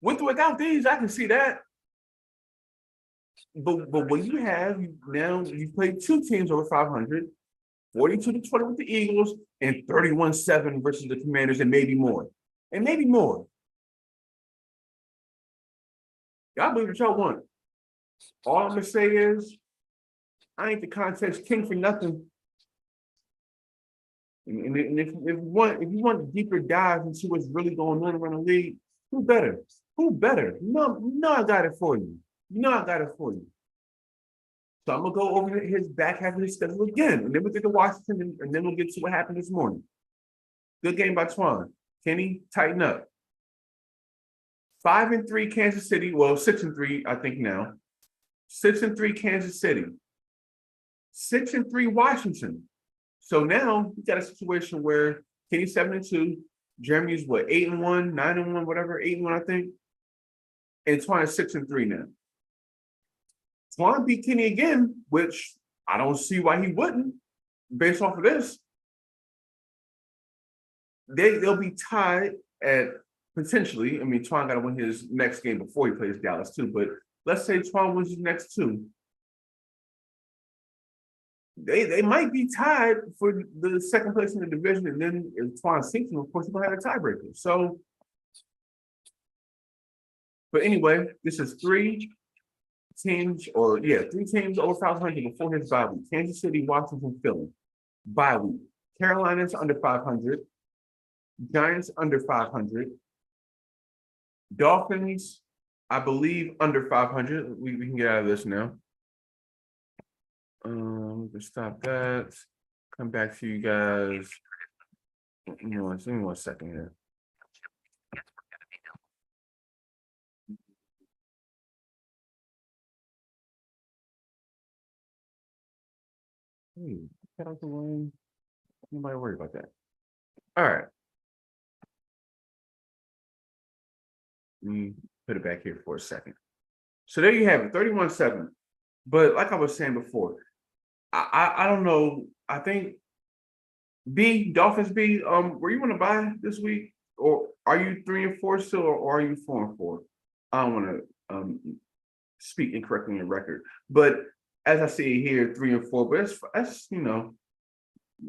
With or without these, I can see that. But what you have now, you played two teams over 500. 42-20 with the Eagles, and 31-7 versus the Commanders, and maybe more. And maybe more. Y'all believe what y'all want. All I'm gonna say is, I ain't the context king for nothing. And if you want deeper dives into what's really going on around the league, who better? Who better? No, I got it for you. I got it for you. So I'm gonna go over his back half of his schedule again, and then we'll get to Washington, and then we'll get to what happened this morning. Good game by Twan. KenNY, tighten up. 5-3 Kansas City. Well, 6-3, I think now. 6-3 Kansas City. 6-3 Washington. So now we got a situation where KenNY 7-2, Jeremy's what, 8-1, 9-1, whatever, 8-1, I think. And Twan is 6-3 now. Twan beat KenNY again, which I don't see why he wouldn't, based off of this. They'll be tied at potentially. I mean, Twan got to win his next game before he plays Dallas too. But let's say Twan wins his next two. They might be tied for the second place in the division, and then if Twan sinks him, of course, he's gonna have a tiebreaker. So, but anyway, this is three teams over 500 before his bye week. Kansas City, Washington, Philly. Bye week. Carolina's under 500. Giants under 500. Dolphins, I believe, under 500. We can get out of this now. We can stop that. Come back to you guys. Give me 1 second here. Hey, get out the way. Nobody worry about that. All right. Let me put it back here for a second. So there you have it, 31-7. But like I was saying before, I don't know. I think Dolphins B, were you gonna buy this week? Or are you 3-4 still, or are you 4-4? I don't want to speak incorrectly in the record. But as I see it here, 3-4, but that's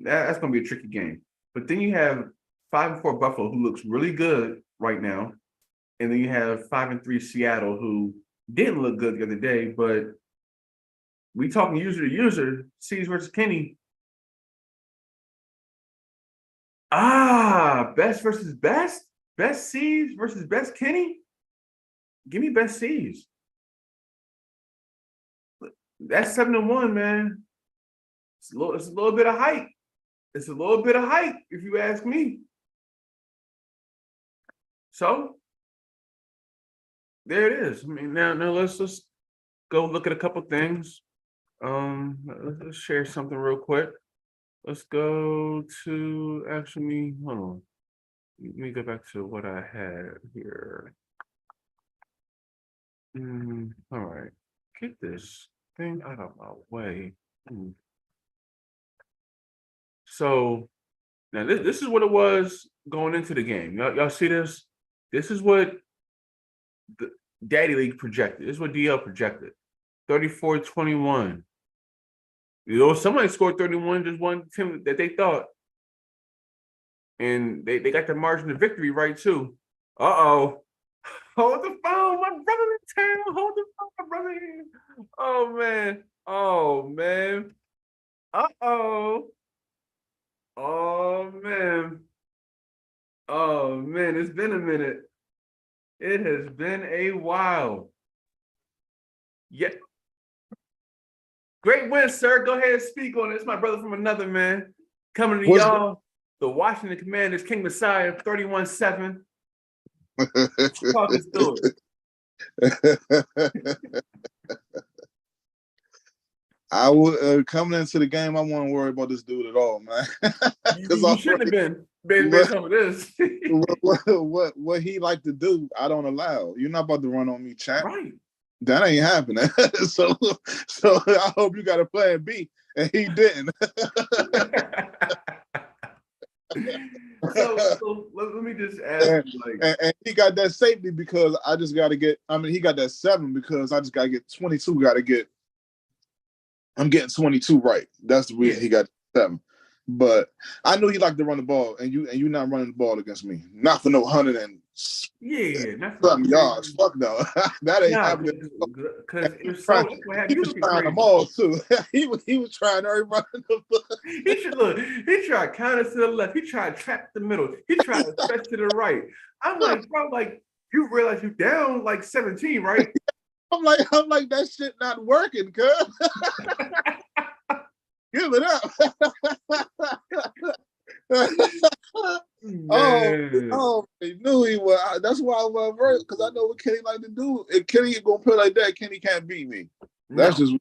that's gonna be a tricky game. But then you have 5-4 Buffalo, who looks really good right now. And then you have 5-3 Seattle, who didn't look good the other day, but we talking user to user, C's versus KenNY. Best versus best? Best C's versus best KenNY? Give me best C's. That's 7-1, man. It's a little bit of hype. It's a little bit of hype, if you ask me. So there it is. I mean, now let's just go look at a couple things. Let's share something real quick. Let's go to actually, hold on. Let me go back to what I had here. All right, get this thing out of my way. So now this is what it was going into the game. Y'all see this? This is what the Daddy League projected. This is what DL projected. 34-21. You know, somebody scored 31, just one team that they thought. And they got the margin of victory right, too. Uh-oh. Hold the phone, my brother in town. Hold the phone, my brother here. Oh, man. Oh, man. Uh-oh. Oh, man. Oh, man. It's been a minute. It has been a while. Yeah. Great win, sir. Go ahead and speak on it. It's my brother from another, man. Coming to y'all, the Washington Commanders, King Messiah, 31-7. Talk us through it. I would coming into the game. I wouldn't worry about this dude at all, man. You shouldn't have been some of this. what he like to do, I don't allow. You're not about to run on me, champ. Right. That ain't happening. so I hope you got a plan B, and he didn't. So let me just ask you, and he got that safety because I just got to get. I mean, he got that 7 because I just got to get 22. Got to get. I'm getting 22 right. That's the reason he got 7. But I knew he liked to run the ball, and you not running the ball against me. Not for no 100 and something yards. Fuck no, that ain't happening. Because if so, he was trying them all too. he was trying every run. He should look. He tried counter to the left. He tried trap the middle. He tried to stretch to the right. I'm like, bro, like you realize you down like 17, right? I'm like that shit not working, cuz. Give it up. He knew he was. That's why I was worried, because I know what Kenny like to do. If Kenny gonna play like that, Kenny can't beat me. That's just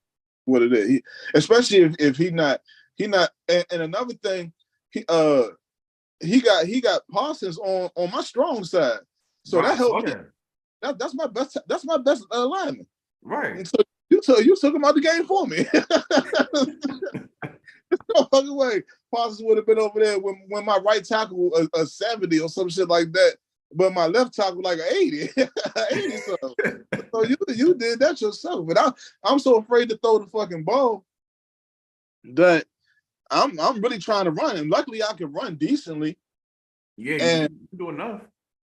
what it is. Especially if he not. And another thing, he got Parsons on my strong side, so that helped me. That's my best. That's my best lineman. Right. And so you took him out the game for me. There's no fucking way Parsons would have been over there when my right tackle was a 70 or some shit like that, but my left tackle like an 80. 80 something. So you did that yourself. But I'm so afraid to throw the fucking ball that I'm really trying to run, and luckily I can run decently. Yeah, and you do enough.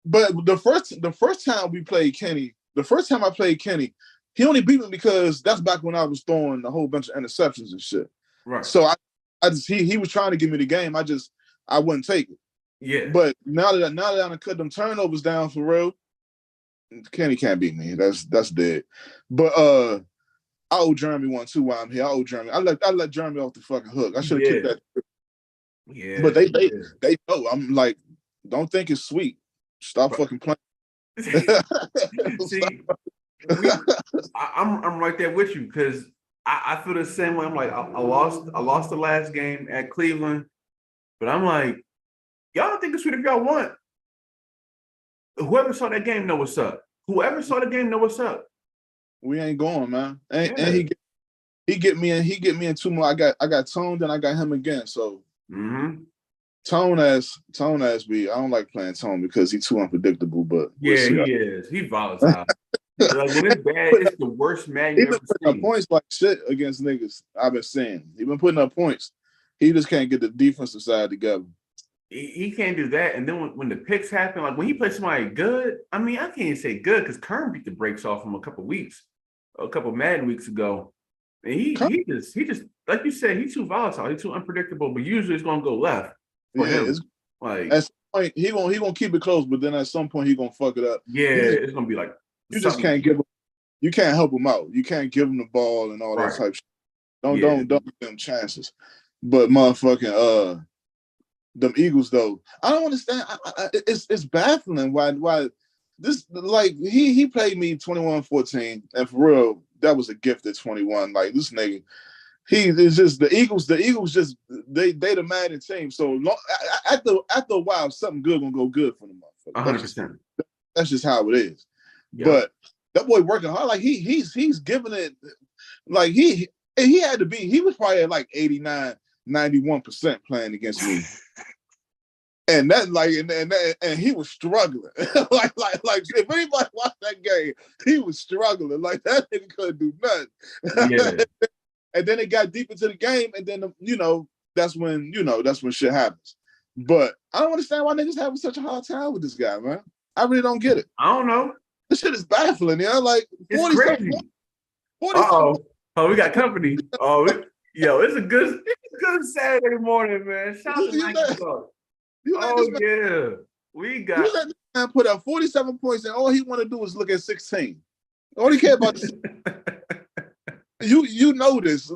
But the first time we played Kenny, the first time I played Kenny, he only beat me because that's back when I was throwing a whole bunch of interceptions and shit. Right. So he was trying to give me the game. I wouldn't take it. Yeah. But now that I cut them turnovers down for real, Kenny can't beat me. That's dead. But I owe Jeremy one too while I'm here. I owe Jeremy. I let Jeremy off the fucking hook. I should have kicked that. Yeah. But they know. I'm like, don't think it's sweet. Stop fucking playing. See, I'm right there with you, because I feel the same way. I'm like, I lost the last game at Cleveland, but I'm like, y'all don't think it's sweet if y'all want. Whoever saw that game know what's up. Whoever saw the game know what's up. We ain't going, man. And he get me in 2 more. I got Tone, then I got him again. So Tone as me. I don't like playing Tone because he's too unpredictable. But he is. He's volatile. Like when it's bad, it's the worst man you ever seen. Putting up points like shit against niggas. I've been saying he been putting up points. He just can't get the defensive side together. He can't do that. And then when the picks happen, like when he plays somebody good, I mean, I can't say good because Kern beat the brakes off him a couple Madden weeks ago. And he just like you said, he's too volatile, he's too unpredictable, but usually it's gonna go left for him. Like at some point he gonna keep it close, but then at some point he gonna fuck it up. Yeah, it's gonna be like you just can't give him, you can't help him out. You can't give him the ball and all that type of shit. Don't give them chances. But motherfucking them Eagles though, I don't understand. It's baffling why this, like, he played me 21-14, and for real, that was a gift at 21. Like, this nigga, he is just the Eagles just they the Madden team. So long, after a while, something good gonna go good for the motherfucker. 100%. That's just how it is. Yeah. But that boy working hard. Like he's giving it. Like he had to be. He was probably at like 89, 91% playing against me. And that and he was struggling. like if anybody watched that game, he was struggling. Like that nigga couldn't do nothing. Yeah. And then it got deep into the game, and then that's when shit happens. But I don't understand why niggas having such a hard time with this guy, man. I really don't get it. I don't know. This shit is baffling, like 40 crazy. 40 Oh, we got company. It's a good Saturday morning, man. Shout out to Nike Talk. Yeah. We got. You let this man put up 47 points, and all he want to do is look at 16. All he care about is you know this,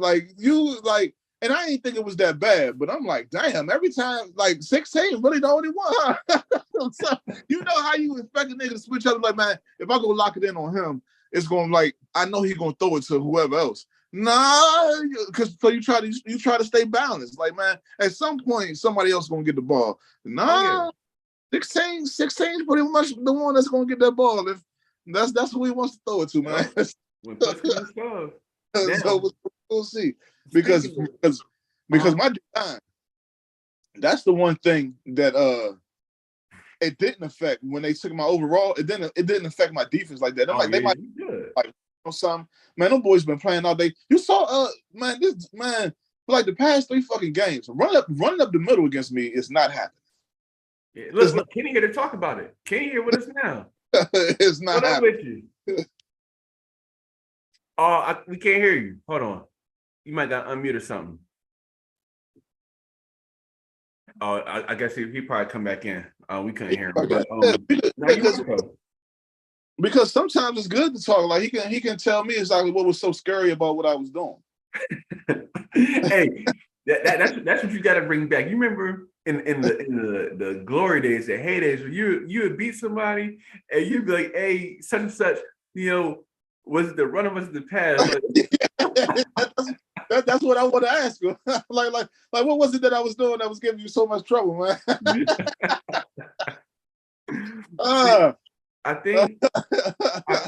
and I ain't think it was that bad, but I'm like, damn, every time, 16 really the only one, huh? So, you know how you expect a nigga to switch up, like, man, if I go lock it in on him, it's going I know he's gonna throw it to whoever else. Nah, because so you try to stay balanced. Like, man, at some point somebody else gonna get the ball. Nah, 16 is pretty much the one that's gonna get that ball. If that's who he wants to throw it to, man. When push comes to shove. So we'll see. Because my design, that's the one thing that it didn't affect when they took my overall. It didn't affect my defense like that. I'm they might something. Man, them boys been playing all day. You saw for like the past 3 fucking games, running up the middle against me is not happening. Yeah, look, Kenny here to talk about it. Kenny here with us now. It's not happening. With you? We can't hear you. Hold on. You might got unmute or something. Oh, I guess he probably come back in. We couldn't hear him. Because sometimes it's good to talk. Like he can tell me exactly what was so scary about what I was doing. Hey, that's what you got to bring back. You remember in the glory days, the heydays, when you would beat somebody and you'd be like, hey, such and such, was it the run of us in the past? That's what I want to ask you. like what was it that I was doing that was giving you so much trouble, man? I think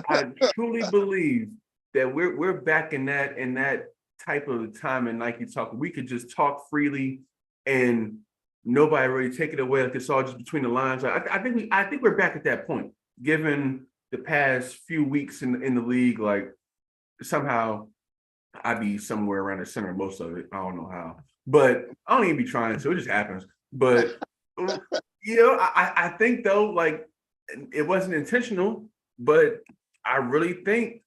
I truly believe that we're back in that type of time in Nike Talk. We could just talk freely and nobody really take it away. Like it's all just between the lines. I think we're back at that point, given the past few weeks in the league. Like somehow I'd be somewhere around the center of most of it. I don't know how, but I don't even be trying to. It just happens. But I think though, like it wasn't intentional, but I really think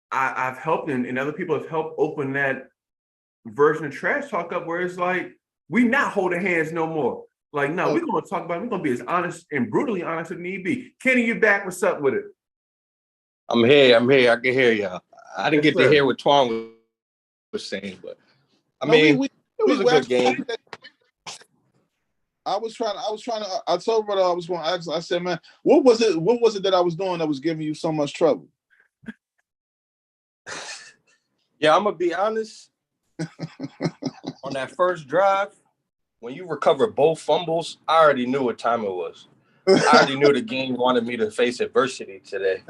I've helped and other people have helped open that version of trash talk up where it's like we not holding hands no more. Like, no, we're gonna talk about it. We're gonna be as honest and brutally honest as need be. Kenny, you back? What's up with it? I'm here. I can hear y'all. I didn't get to hear what Twan was saying, but it was a good game. I told brother I was going to ask. I said, man, what was it that I was doing that was giving you so much trouble? Yeah, I'm gonna be honest. On that first drive, when you recovered both fumbles, I already knew what time it was. I already knew the game wanted me to face adversity today.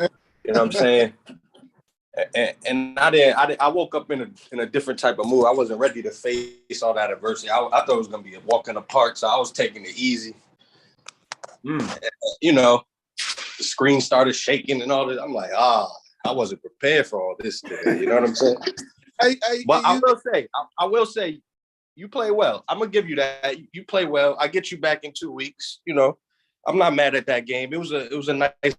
You know what I'm saying? And I woke up in a different type of mood. I wasn't ready to face all that adversity. I thought it was gonna be a walk in the park, so I was taking it easy. The screen started shaking and all this. I'm like, I wasn't prepared for all this today. You know what I'm saying? But I will say, you play well. I'm gonna give you that. You play well. I get you back in 2 weeks. I'm not mad at that game. It was a nice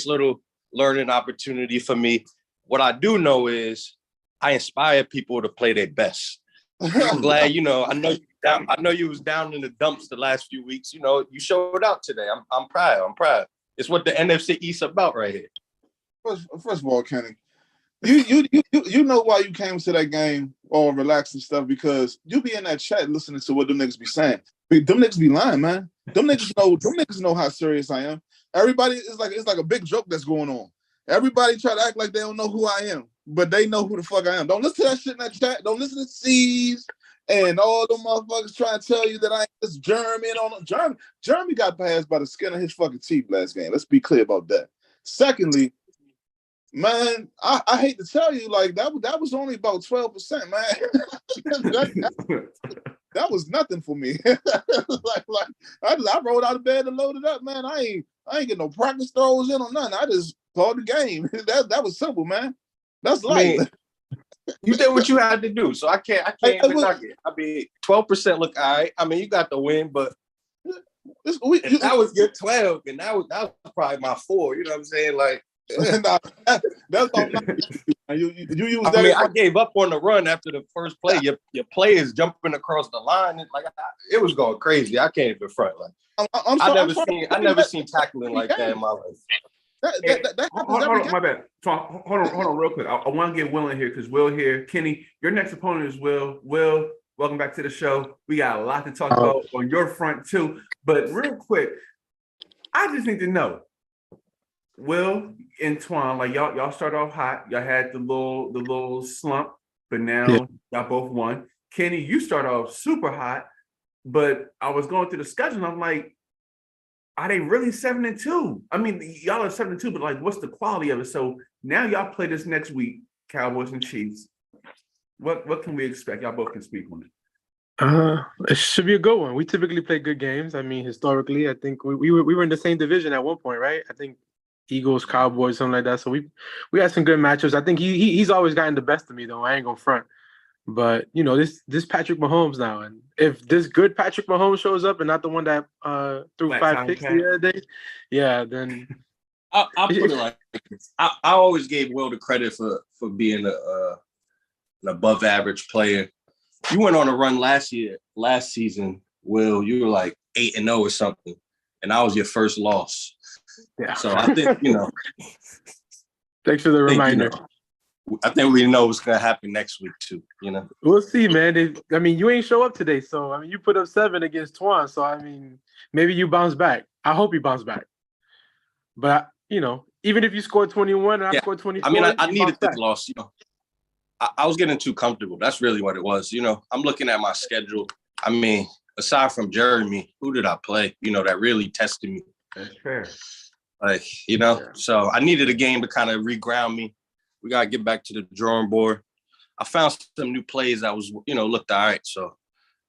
little learning opportunity for me. What I do know is I inspire people to play their best. I'm glad, I know you was down in the dumps the last few weeks. You showed out today. I'm proud. It's what the NFC East about right here. First of all, Kenny, you know why you came to that game all relaxed and stuff, because you be in that chat listening to what them niggas be saying. Them niggas be lying, man. Them niggas know how serious I am. Everybody it's like a big joke that's going on. Everybody try to act like they don't know who I am, but they know who the fuck I am. Don't listen to that shit in that chat. Don't listen to C's and all them motherfuckers trying to tell you that I ain't this Jeremy and all them. Jeremy got passed by the skin of his fucking teeth last game. Let's be clear about that. Secondly, man, I hate to tell you, like that was only about 12%, man. that was nothing for me. like I rolled out of bed and loaded up, man. I ain't get no practice throws in or nothing. I just called the game. That was simple, man. That's light. You did what you had to do, so I can't even knock it. I mean, 12% look all right. I mean, you got the win, but that was your 12, and that was probably my 4. You know what I'm saying? Like, that's all. You use that. I mean, I gave up on the run after the first play. Your players jumping across the line, and like it was going crazy. I can't even front. Like, I never seen tackling like that in my life. Hold on, my bad. Hold on, real quick. I want to get Will in here because Will here. Kenny, your next opponent is Will. Will, welcome back to the show. We got a lot to talk about on your front too. But real quick, I just need to know, Will and Twan, like y'all start off hot. Y'all had the little slump, but now y'all both won. Kenny, you start off super hot, but I was going through the schedule and I'm like, are they really 7-2? I mean, y'all are 7-2, but like, what's the quality of it? So now y'all play this next week, Cowboys and Chiefs. What can we expect? Y'all both can speak on it. It should be a good one. We typically play good games. I mean, historically, I think we were in the same division at one point, right? I think Eagles, Cowboys, something like that. So we had some good matchups. I think he's always gotten the best of me, though. I ain't gonna front. But you know, this Patrick Mahomes now, and if this good Patrick Mahomes shows up and not the one that threw 5 picks the other day, then I'll put it like this. I always gave Will the credit for being an above average player. You went on a run last season, Will. You were like 8-0 or something, and I was your first loss. Yeah. So I think Thanks for the reminder. I think we know what's gonna happen next week too. You know, we'll see, man. I mean, you ain't show up today, so I mean, you put up 7 against Twan, so I mean, maybe you bounce back. I hope you bounce back. But you know, even if you scored 21 and I scored 24, I mean, I needed this loss. You know, I was getting too comfortable. That's really what it was. You know, I'm looking at my schedule. I mean, aside from Jeremy, who did I play? You know, that really tested me. That's fair. Like, you know, so I needed a game to kind of reground me. We got to get back to the drawing board. I found some new plays that was, you know, looked all right. So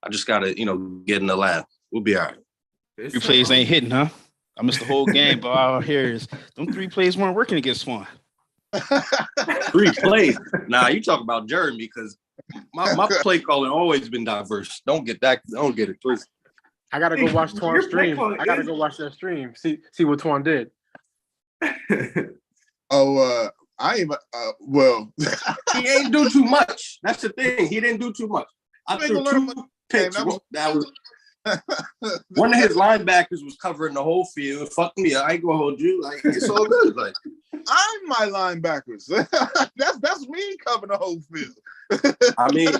I just got to, you know, get in the lab. We'll be all right. 3 plays ain't hitting, huh? I missed the whole game, but all I hear is them 3 plays weren't working against Swan. 3 plays. Nah, you talk about Jeremy because my play calling always been diverse. Don't get it twisted. I gotta go watch Twan's stream. I gotta go watch that stream. See what Twan did. I ain't well. He ain't do too much. That's the thing. He didn't do too much. I threw 2 picks. That was one of his linebackers was covering the whole field. Fuck me. I ain't gonna hold you. Like, it's all good. Like, I'm my linebackers. that's me covering the whole field. I mean,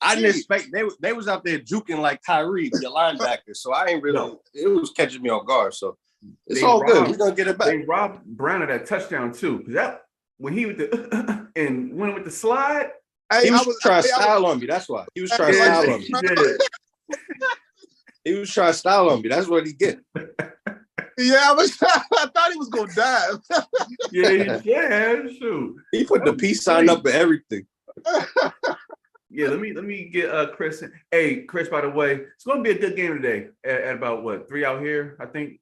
I didn't expect they was out there juking like Kyrie, your linebacker. So I ain't really. It was catching me off guard. So it's all good. We're gonna get it back. They robbed Brown of that touchdown too. That when he with the and went with the slide, he was trying to style on me. That's why he was trying to style on me. He was trying to style on me. That's what he get. Yeah, I thought he was gonna dive. yeah, shoot. He put the peace sign up and everything. Yeah, let me get Chris. Hey, Chris, by the way, it's gonna be a good game today at about what 3 out here, I think.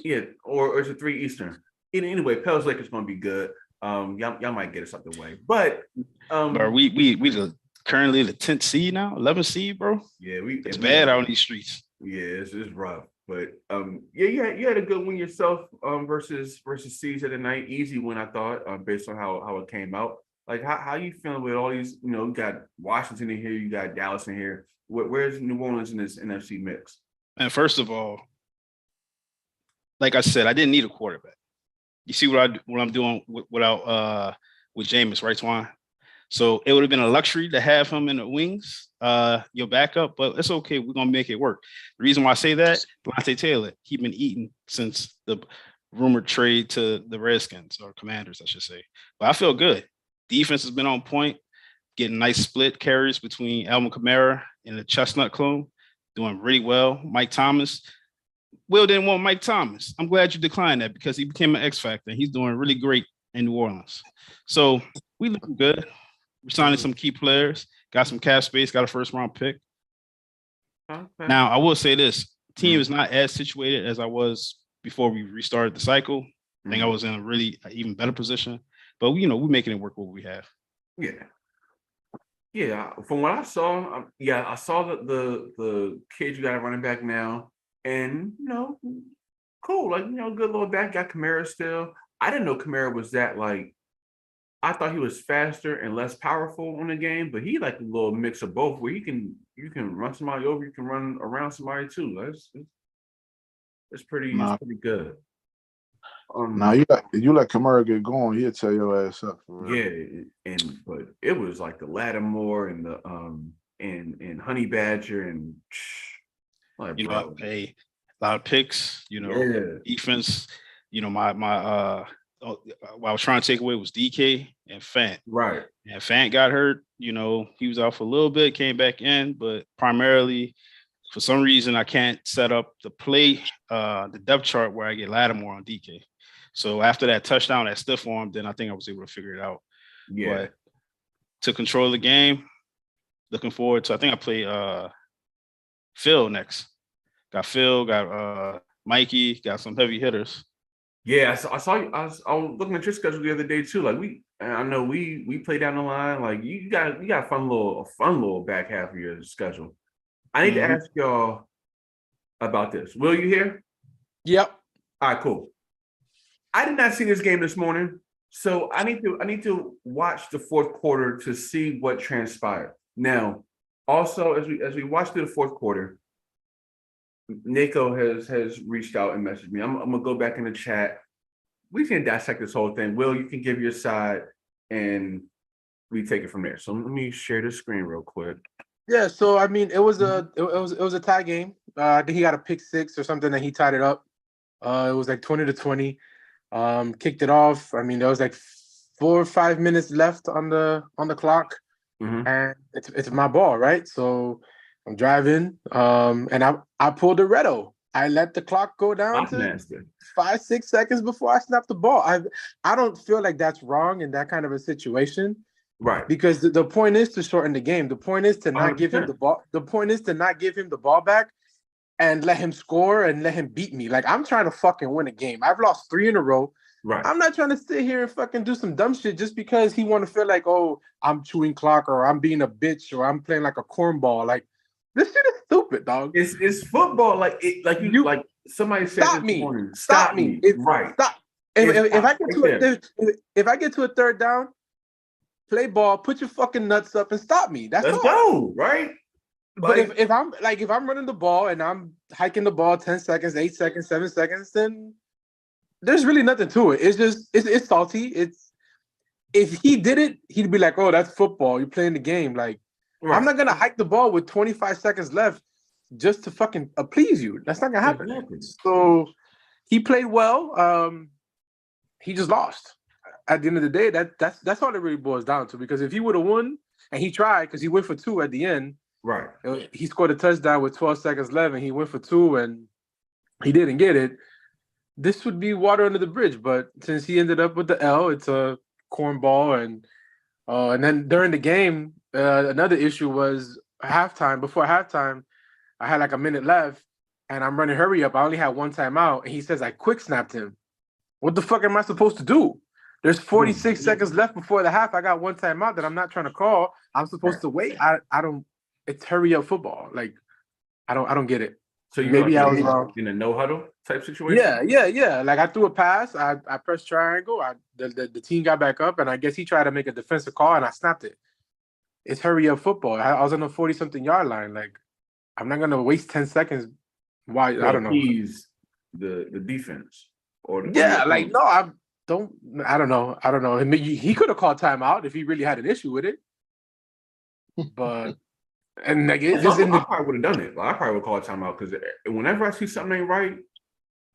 Yeah, or is it 3 Eastern? Anyway, Pels Lakers gonna be good. Y'all might get us out the way, but bro, we currently the 10th seed now, 11th seed, bro. Yeah, it's bad out in these streets. Yeah, it's rough, but you had a good win yourself versus Seas of the night. Easy win, I thought, based on how it came out. Like, how you feeling with all these? You know, you got Washington in here, you got Dallas in here. Where's New Orleans in this NFC mix? And first of all, like I said, I didn't need a quarterback. You see what I'm doing with Jameis, right, Twan? So it would have been a luxury to have him in the wings, your backup, but it's okay. We're gonna make it work. The reason why I say that, Lante Taylor, he's been eating since the rumored trade to the Redskins or Commanders, I should say. But I feel good. Defense has been on point, getting nice split carries between Alvin Kamara and the Chestnut clone, doing really well. Mike Thomas. Will didn't want Mike Thomas. I'm glad you declined that because he became an X factor. He's doing really great in New Orleans. So we looking good. We're signing some key players, got some cap space, got a 1st-round pick. Okay. Now, I will say this: team is not as situated as I was before we restarted the cycle. I think I was in a really even better position, but we're making it work what we have. Yeah. Yeah, from what I saw, I saw that the kid you got a running back now, and cool, like good little back. Got Kamara still. I didn't know Kamara was that like. I thought he was faster and less powerful in the game, but he like a little mix of both, where you can run somebody over, you can run around somebody too. It's pretty good. Now you let Kamara get going, he'll tear your ass up. For real. Yeah, but it was like the Lattimore and the and Honey Badger and like bro. A lot of picks. Defense. What I was trying to take away was DK and Fant. Right. And Fant got hurt. He was out for a little bit, came back in, but primarily for some reason I can't set up the depth chart where I get Lattimore on DK. So after that touchdown, that stiff arm, then I think I was able to figure it out. Yeah. But to control the game, looking forward to. I think I play Phil next. Got Phil, got Mikey, got some heavy hitters. Yeah, I saw you. I was looking at your schedule the other day too. Like I know we play down the line. Like you got a fun little back half of your schedule. I need to ask y'all about this. Will, you here? Yep. All right, cool. I did not see this game this morning, so I need to watch the fourth quarter to see what transpired. Now, also as we watch through the fourth quarter, Nico has reached out and messaged me. I'm gonna go back in the chat. We can dissect this whole thing. Will, you can give your side and we take it from there. So let me share the screen real quick. Yeah, so I mean, it was a tie game. I think he got a pick six or something, and he tied it up. It was like 20-20. Kicked it off. I mean, there was like 4 or 5 minutes left on the clock, and it's my ball, right? So I'm driving, and I pulled a Redo. I let the clock go down to 5-6 seconds before I snapped the ball. I don't feel like that's wrong in that kind of a situation. Right. Because the point is to shorten the game. The point is to not 100%. Give him the ball. The point is to not give him the ball back and let him score and let him beat me. Like, I'm trying to fucking win a game. I've lost 3 in a row. Right. I'm not trying to sit here and fucking do some dumb shit just because he want to feel like, oh, I'm chewing clock or I'm being a bitch or I'm playing like a cornball. Like, this shit is stupid, dog. It's football. Like somebody said stop this me. morning. Stop me. Right. Stop. If I get to a third down, play ball, put your fucking nuts up and stop me. That's Let's go, right? But if I'm running the ball and I'm hiking the ball 10 seconds, 8 seconds, 7 seconds, then there's really nothing to it. It's just it's salty. If he did it, he'd be like, oh, that's football. You're playing the game. Like, I'm not gonna hike the ball with 25 seconds left just to fucking please you. That's not gonna happen. Exactly. So he played well. He just lost. At the end of the day, that's all it really boils down to. Because if he would have won, and he tried, because he went for 2 at the end, right? He scored a touchdown with 12 seconds left, and he went for 2, and he didn't get it. This would be water under the bridge. But since he ended up with the L, it's a cornball, and then during the game, another issue was halftime. Before halftime, I had like a minute left, and I'm running hurry up. I only had 1 timeout, and he says I quick snapped him. What the fuck am I supposed to do? There's 46 seconds left before the half. I got 1 timeout that I'm not trying to call. I'm supposed to wait. I don't. It's hurry up football. Like, I don't get it. So maybe I was wrong in a no huddle type situation. Yeah. Like, I threw a pass. I pressed triangle. The team got back up, and I guess he tried to make a defensive call, and I snapped it. It's hurry up football. I was on the 40-something yard line. Like, I'm not gonna waste 10 seconds. Why? I don't know. He's the defense or like no, I don't know. I mean, he could have called timeout if he really had an issue with it. But and like I probably would have done it. I probably would call timeout because whenever I see something ain't right,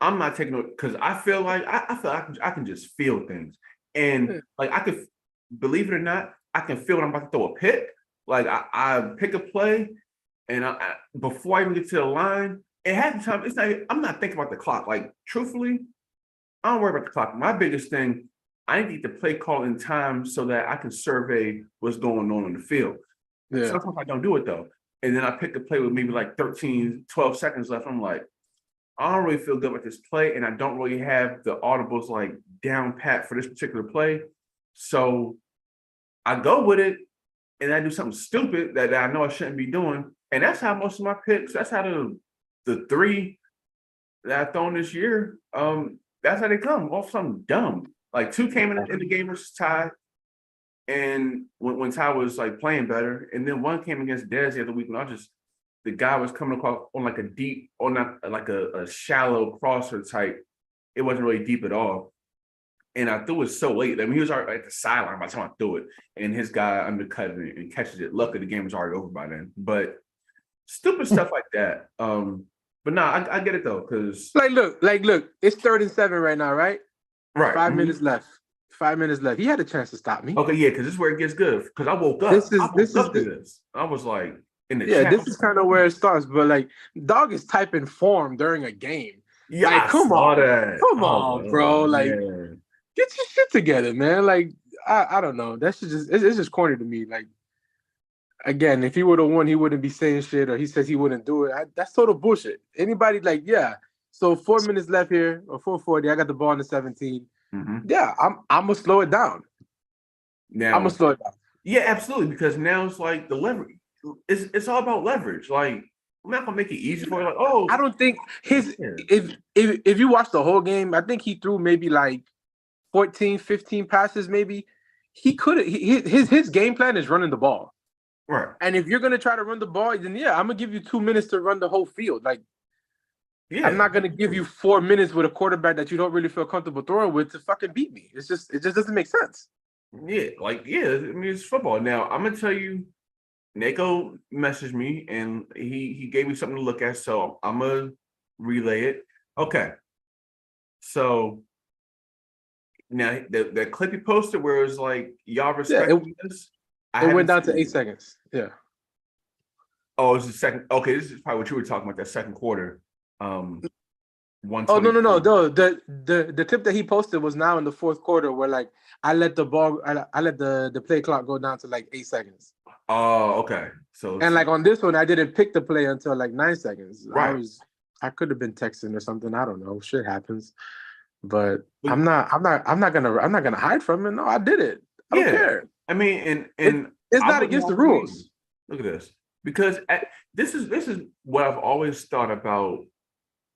I'm not taking it because I feel like I can just feel things, and like I could, believe it or not, I can feel when I'm about to throw a pick. Like I pick a play, and before I even get to the line, and half the time it's not. I'm not thinking about the clock. Like, truthfully, I don't worry about the clock. My biggest thing, I need to play call in time so that I can survey what's going on the field. Yeah. Sometimes I don't do it though. And then I picked a play with maybe like 13, 12 seconds left. I'm like, I don't really feel good with this play, and I don't really have the audibles like down pat for this particular play. So I go with it, and I do something stupid that I know I shouldn't be doing. And that's how most of my picks, that's how the 3 that I've thrown this year, that's how they come off something dumb. Like 2 came in the game versus Ty, and when Ty was like playing better, and then 1 came against Dez the other week when the guy was coming across on like a deep, or not like a shallow crosser type. It wasn't really deep at all. And I threw it so late. I mean, he was already at the sideline by the time I threw it. And his guy undercut it and catches it. Luckily, the game was already over by then. But stupid stuff like that. But nah, I get it though, because look, it's 3rd and 7 right now, right? Right. 5 minutes left. 5 minutes left. He had a chance to stop me. Okay, yeah, because this is where it gets good. Because I woke up. I was like, in the chat. This is kind of where it starts. But like, dog is typing form during a game. Yeah, like, come on, bro. Like, man. Get your shit together, man. Like, I don't know. That's just it's just corny to me. Like, again, if he would have won, he wouldn't be saying shit, or he says he wouldn't do it. That's total bullshit. Anybody like, yeah. So 4 minutes left here, or 4:40. I got the ball in the 17. Mm-hmm. Yeah, I'm gonna slow it down. Now I'm gonna slow it down. Yeah, absolutely. Because now it's like the leverage. It's all about leverage. Like, I'm not gonna make it easy for you. Like, oh, I don't think if you watch the whole game, I think he threw maybe like 14, 15 passes, maybe. He could have his game plan is running the ball. Right. And if you're gonna try to run the ball, then yeah, I'm gonna give you 2 minutes to run the whole field. Like, yeah, I'm not gonna give you 4 minutes with a quarterback that you don't really feel comfortable throwing with to fucking beat me. It just doesn't make sense. Yeah, I mean, it's football. Now I'm gonna tell you, Nako messaged me and he gave me something to look at, so I'm gonna relay it. Okay. So now the clip he posted where it was like, y'all respect this. It went down to 8 seconds. Yeah. Oh, it's the second. Okay, this is probably what you were talking about, that second quarter. Oh, no. The tip that he posted was now in the 4th quarter, where like I let the play clock go down to like 8 seconds. Oh, okay. So and like on this one, I didn't pick the play until like 9 seconds. Right. I could have been texting or something. I don't know. Shit happens. But I'm not gonna hide from it. No, I did it. I don't care. I mean, and it's not against the rules. Look at this. Because this is what I've always thought about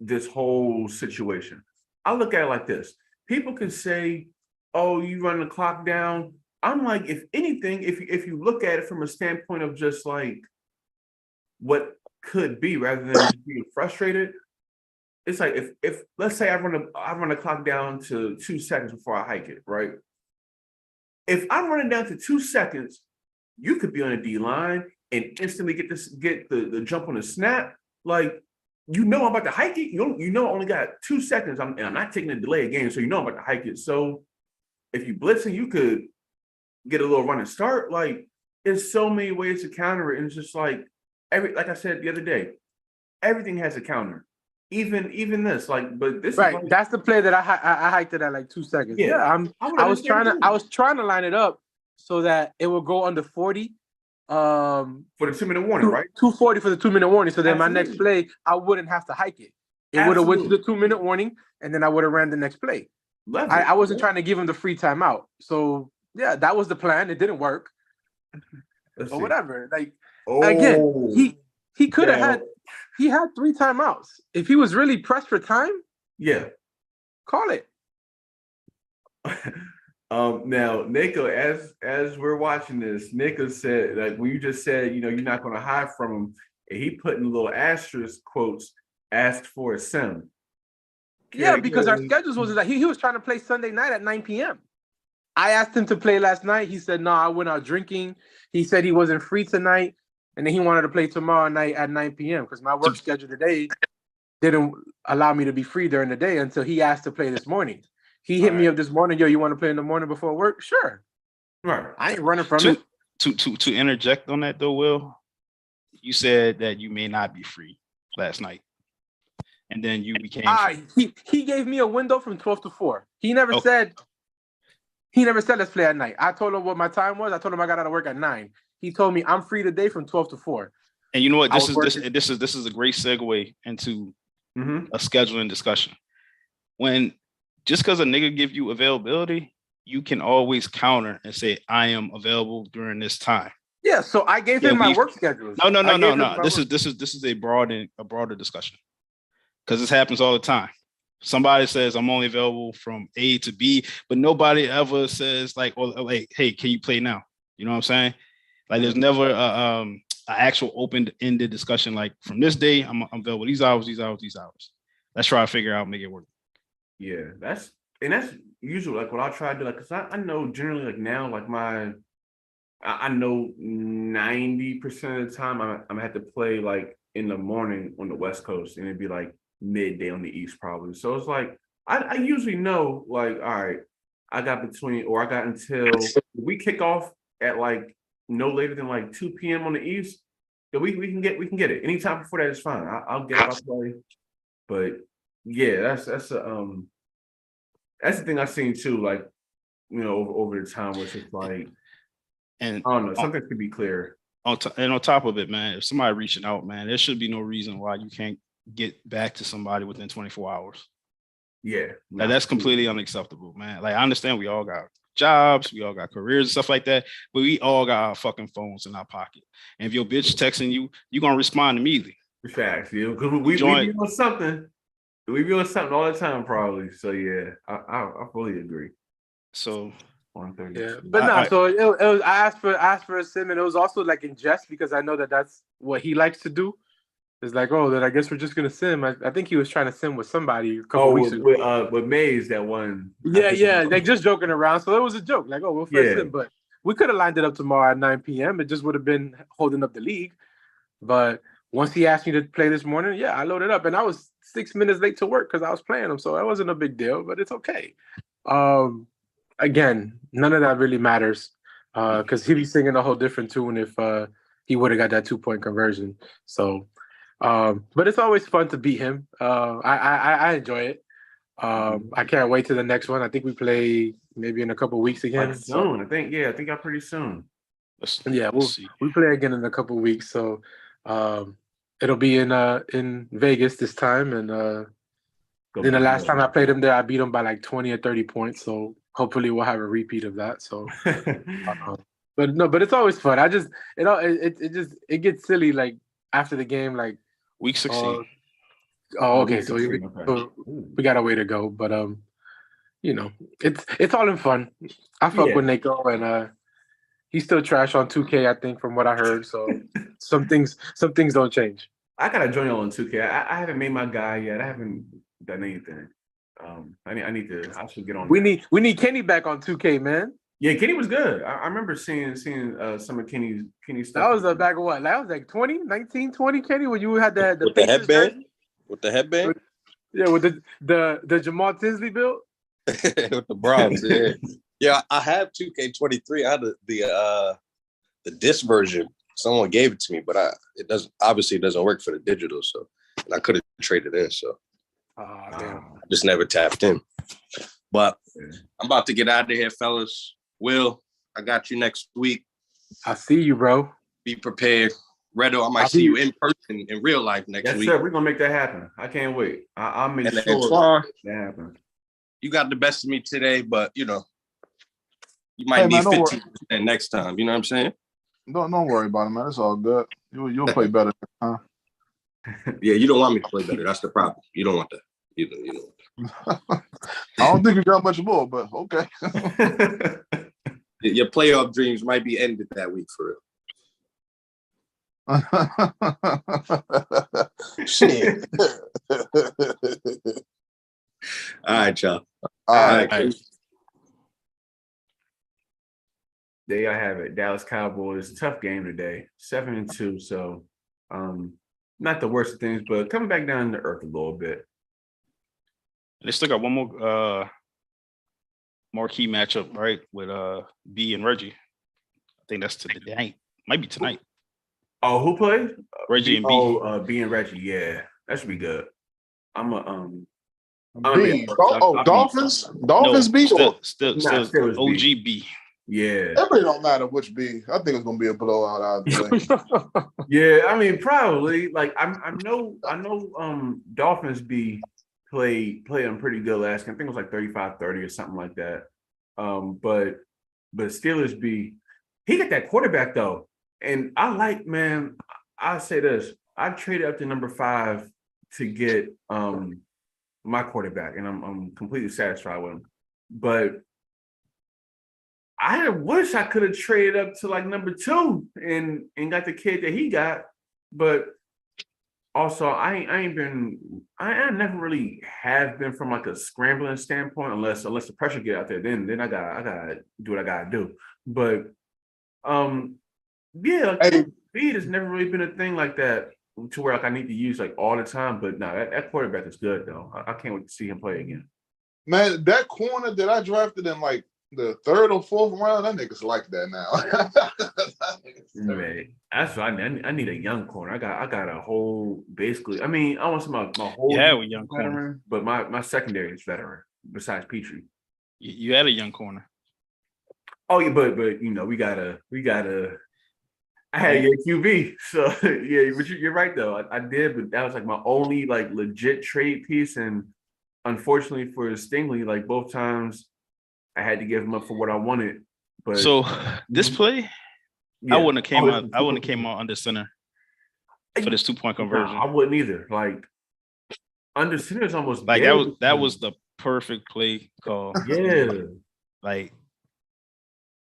this whole situation. I look at it like this. People can say, oh, you run the clock down. I'm like, if anything, if you look at it from a standpoint of just like what could be rather than being frustrated, it's like if let's say I run the clock down to 2 seconds before I hike it, right? If I'm running down to 2 seconds, you could be on a D line and instantly get the jump on the snap. Like, you know I'm about to hike it. You know I only got 2 seconds. I'm not taking a delay again, so you know I'm about to hike it. So if you blitzing, you could get a little running start. Like, there's so many ways to counter it, and it's just like like I said the other day, everything has a counter. Even this, like, but this right. Is like, that's the play that I hiked it at like 2 seconds. Yeah, I was trying to line it up so that it would go under 40. For the 2-minute warning, right? 2:40 for the 2-minute warning. So then my next play, I wouldn't have to hike it. It would have went to the 2-minute warning, and then I would have ran the next play. I wasn't trying to give him the free timeout. So yeah, that was the plan. It didn't work. Or whatever. Like, again, he could have had. He had 3 timeouts. If he was really pressed for time, call it. Now, Nako, as we're watching this, Nako said, like, when you just said, you're not going to hide from him, and he put in little asterisk quotes, asked for a sim. Yeah, because our schedules was like he was trying to play Sunday night at 9 p.m. I asked him to play last night. He said, no, I went out drinking. He said he wasn't free tonight. And then he wanted to play tomorrow night at 9 p.m. because my work schedule today didn't allow me to be free during the day until he asked to play this morning. He hit me up this morning. Yo, you want to play in the morning before work? Sure. Right. I ain't running from it. To interject on that though, Will, you said that you may not be free last night. And then you became he gave me a window from 12 to 4. He never said let's play at night. I told him what my time was. I told him I got out of work at 9. He told me I'm free today from 12 to 4. And you know what? This is a great segue into a scheduling discussion. When just because a nigga give you availability, you can always counter and say, I am available during this time. Yeah, so I gave him my work schedule. No. This is a broader discussion. Because this happens all the time. Somebody says I'm only available from A to B, but nobody ever says like, hey, can you play now? You know what I'm saying? Like there's never an actual open-ended discussion like from this day, I'm available these hours. Let's try to figure out, make it work. Yeah, that's usually like what I try to do, like, cause I know generally like now, like I know 90% of the time I'm gonna have to play like in the morning on the West Coast, and it'd be like midday on the East probably. So it's like I usually know like, all right, I got until we kick off at like no later than like 2 p.m. on the East. Then we can get it. Anytime before that is fine. I'll get up, I'll play. But yeah, that's the thing I've seen too, like, you know, over the time, which is like, and I don't know, something could be clear. And on top of it, man, if somebody reaching out, man, there should be no reason why you can't get back to somebody within 24 hours. Yeah. Like, that's completely unacceptable, man. Like, I understand we all got jobs, we all got careers and stuff like that, but we all got our fucking phones in our pocket. And if your bitch texting you, you're going to respond immediately. Facts, yeah. Because we be on something. We be on something all the time, probably. So, yeah, I fully agree. So... Yeah, but so it was. I asked for a sim, and it was also like in jest because I know that's what he likes to do. It's like, oh, then I guess we're just gonna sim. I think he was trying to sim with somebody a couple weeks ago. With Maze, that one. Yeah, like just joking around. So it was a joke, like, oh, we'll first sim, but we could have lined it up tomorrow at 9 p.m. It just would have been holding up the league. But once he asked me to play this morning, yeah, I loaded up, and I was 6 minutes late to work because I was playing him, so that wasn't a big deal. But it's okay. Again, none of that really matters because he'd be singing a whole different tune if he would have got that 2-point conversion. So, but it's always fun to beat him. I enjoy it. I can't wait to the next one. I think we play maybe in a couple of weeks again. Like soon, I think I'm pretty soon. Yeah, we play again in a couple of weeks. So it'll be in Vegas this time, and then the last time I played him there, I beat him by like 20 or 30 points. So hopefully we'll have a repeat of that. So, but it's always fun. It gets silly like after the game, like week 16. Okay. So we got a way to go, but you know, it's all in fun. I fuck with Nako, and he's still trash on 2K, I think, from what I heard. So some things don't change. I gotta join you on 2K. I haven't made my guy yet. I haven't done anything. I should get on. We need KenNY back on 2K, man. Yeah, KenNY was good. I remember seeing some of KenNY's stuff. That was back of what? That was like 19, 20 KenNY when you had the headband. Jersey? With the headband? With the Jamal Tinsley build. With the Browns, yeah. Yeah, I have 2K23. I had the disc version. Someone gave it to me, but it doesn't work for the digital, so and I could have traded in, so I just never tapped in. But I'm about to get out of here, fellas. Will, I got you next week. I see you, bro. Be prepared. Redo, I might see you in person in real life next week. Yes, sir. We're gonna make that happen. I can't wait. I'll make sure that happens. You got the best of me today, but you know, you might need 15% next time. You know what I'm saying? Don't worry about it, man. It's all good. You'll play better, huh? Yeah, you don't want me to play better. That's the problem. You don't want that. You don't. I don't think you got much more, but okay. Your playoff dreams might be ended that week for real. Shit. All right, y'all. All right. There y'all have it. Dallas Cowboys, tough game today. 7-2. So not the worst of things, but coming back down to earth a little bit. They still got one more key matchup, right? With B and Reggie. I think that's today. Might be tonight. Oh, who played? Reggie and B. Oh, B and Reggie. Yeah, that should be good. Dolphins? Dolphins no, B? Still OG B. Yeah. It really don't matter which B. I think it's gonna be a blowout out of the way. Yeah, I mean, probably. Like I know Dolphins play them pretty good last game. I think it was like 35-30 or something like that. But Steelers he got that quarterback though. And I like, man, I'll say this. I traded up to number 5 to get my quarterback, and I'm completely satisfied with him. But I wish I could have traded up to like number 2 and got the kid that he got, but also I never really have been from like a scrambling standpoint unless the pressure get out there. Then I gotta do what I gotta do. But yeah, speed has never really been a thing like that to where like I need to use like all the time. But no, that quarterback is good though. I can't wait to see him play again. Man, that corner that I drafted in like the 3rd or 4th round, that niggas like that now. Man, that's what I need a young corner. I got a whole basically. I mean, I want my whole young corner, veteran, but my secondary is veteran besides Petrie. You had a young corner. Oh yeah, but we gotta. I had a QB, so yeah. But you're right though. I did, but that was like my only like legit trade piece, and unfortunately for Stingley, like both times, I had to give him up for what I wanted. But so this play, yeah. I wouldn't have came out under center for this 2-point conversion. I wouldn't either. Like under center is almost like that was the perfect play call. Yeah, like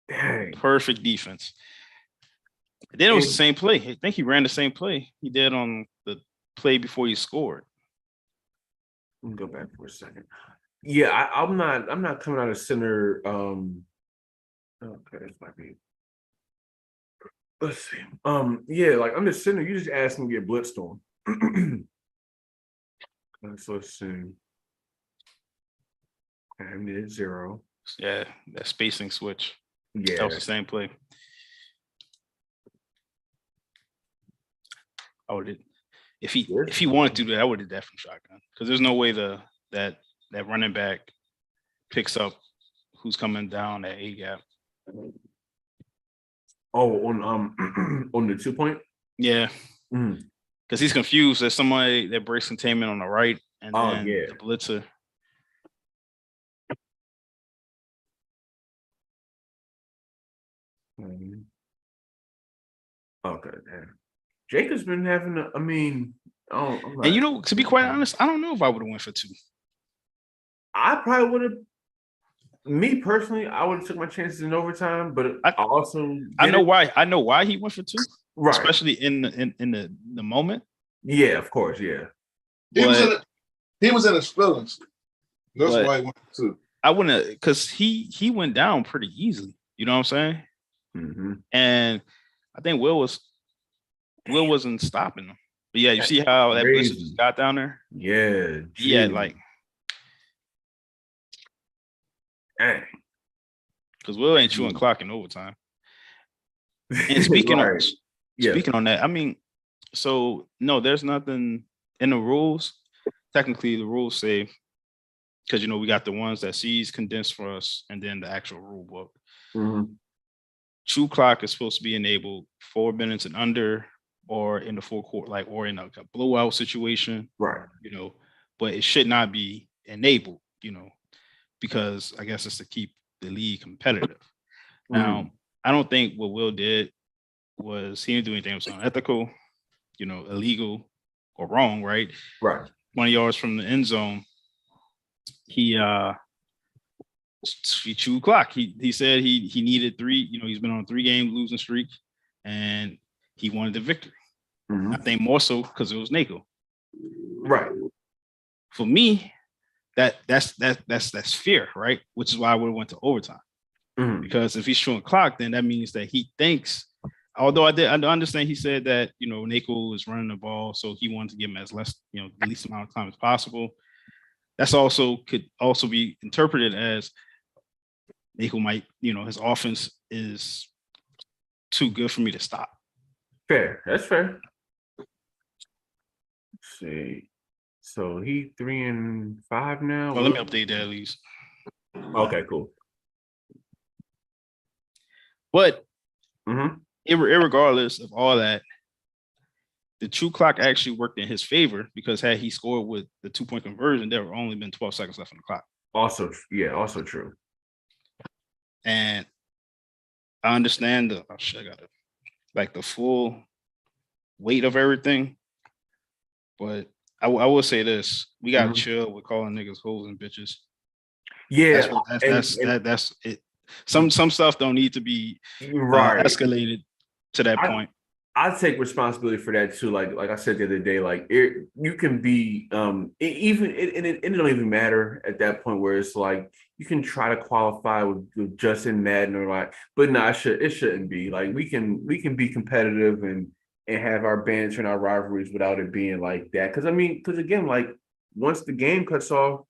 dang. Perfect defense. And then it was the same play. I think he ran the same play he did on the play before he scored. Let me go back for a second. Yeah, I'm not coming out of center. Okay, this might be. Let's see. Yeah, like I'm the center. You just asked him to get blitzed on. So let's see. I needed 0. Yeah, that spacing switch. Yeah, that was the same play. I would if he wanted to do that, I would have did that from shotgun because there's no way that running back picks up who's coming down that A gap. Oh, on on the 2-point. Yeah, because he's confused. There's somebody that breaks containment on the right, and then the blitzer. Okay, man. Jacob's been having a. I mean, and to be quite honest, I don't know if I would have went for 2. I probably would have. Me personally, I would have took my chances in overtime, but I know why. I know why he went for 2, right? Especially in the moment. Yeah, of course, yeah. He was in his feelings. That's why he went for 2. I wouldn't, because he went down pretty easily. You know what I'm saying? Mm-hmm. And I think Will wasn't stopping him. But yeah, you see how that blitzer just got down there? Yeah. Yeah, like. Because Will ain't chewing clock in overtime. And speaking on that, I mean, so no, there's nothing in the rules. Technically, the rules say, because we got the ones that C's condensed for us, and then the actual rule book. Mm-hmm. True clock is supposed to be enabled 4 minutes and under, or in the full court, like, or in a blowout situation, right? But it should not be enabled, because I guess it's to keep the league competitive. Mm-hmm. Now, I don't think what Will did was he didn't do anything that was unethical, illegal or wrong, right? Right. 20 yards from the end zone, he chewed clock. He said he needed 3. He's been on a 3-game losing streak, and he wanted the victory. Mm-hmm. I think more so because it was Nako. Right. For me, that's fear, right? Which is why I would have went to overtime. Mm-hmm. Because if he's chewing clock, then that means that he thinks. Although I understand he said that Nako was running the ball, so he wanted to give him the least amount of time as possible. That's could also be interpreted as Nako might, his offense is too good for me to stop. Fair. That's fair. Let's see. So he 3-5 now. Well, let me update that at least. Okay, cool. But Mm-hmm. irregardless of all that, the true clock actually worked in his favor because had he scored with the 2-point conversion, there would only been 12 seconds left on the clock. Also true. And I understand I got it, like the full weight of everything. But I will say this: we got to chill with calling niggas hoes and bitches. Yeah, that's it. Some stuff don't need to be escalated to that point. I take responsibility for that too. Like I said the other day, like you can be it don't even matter at that point where it's like you can try to qualify with Justin Madden or like, but no, it shouldn't be. Like we can be competitive and have our banter and our rivalries without it being like that. Because again, like once the game cuts off,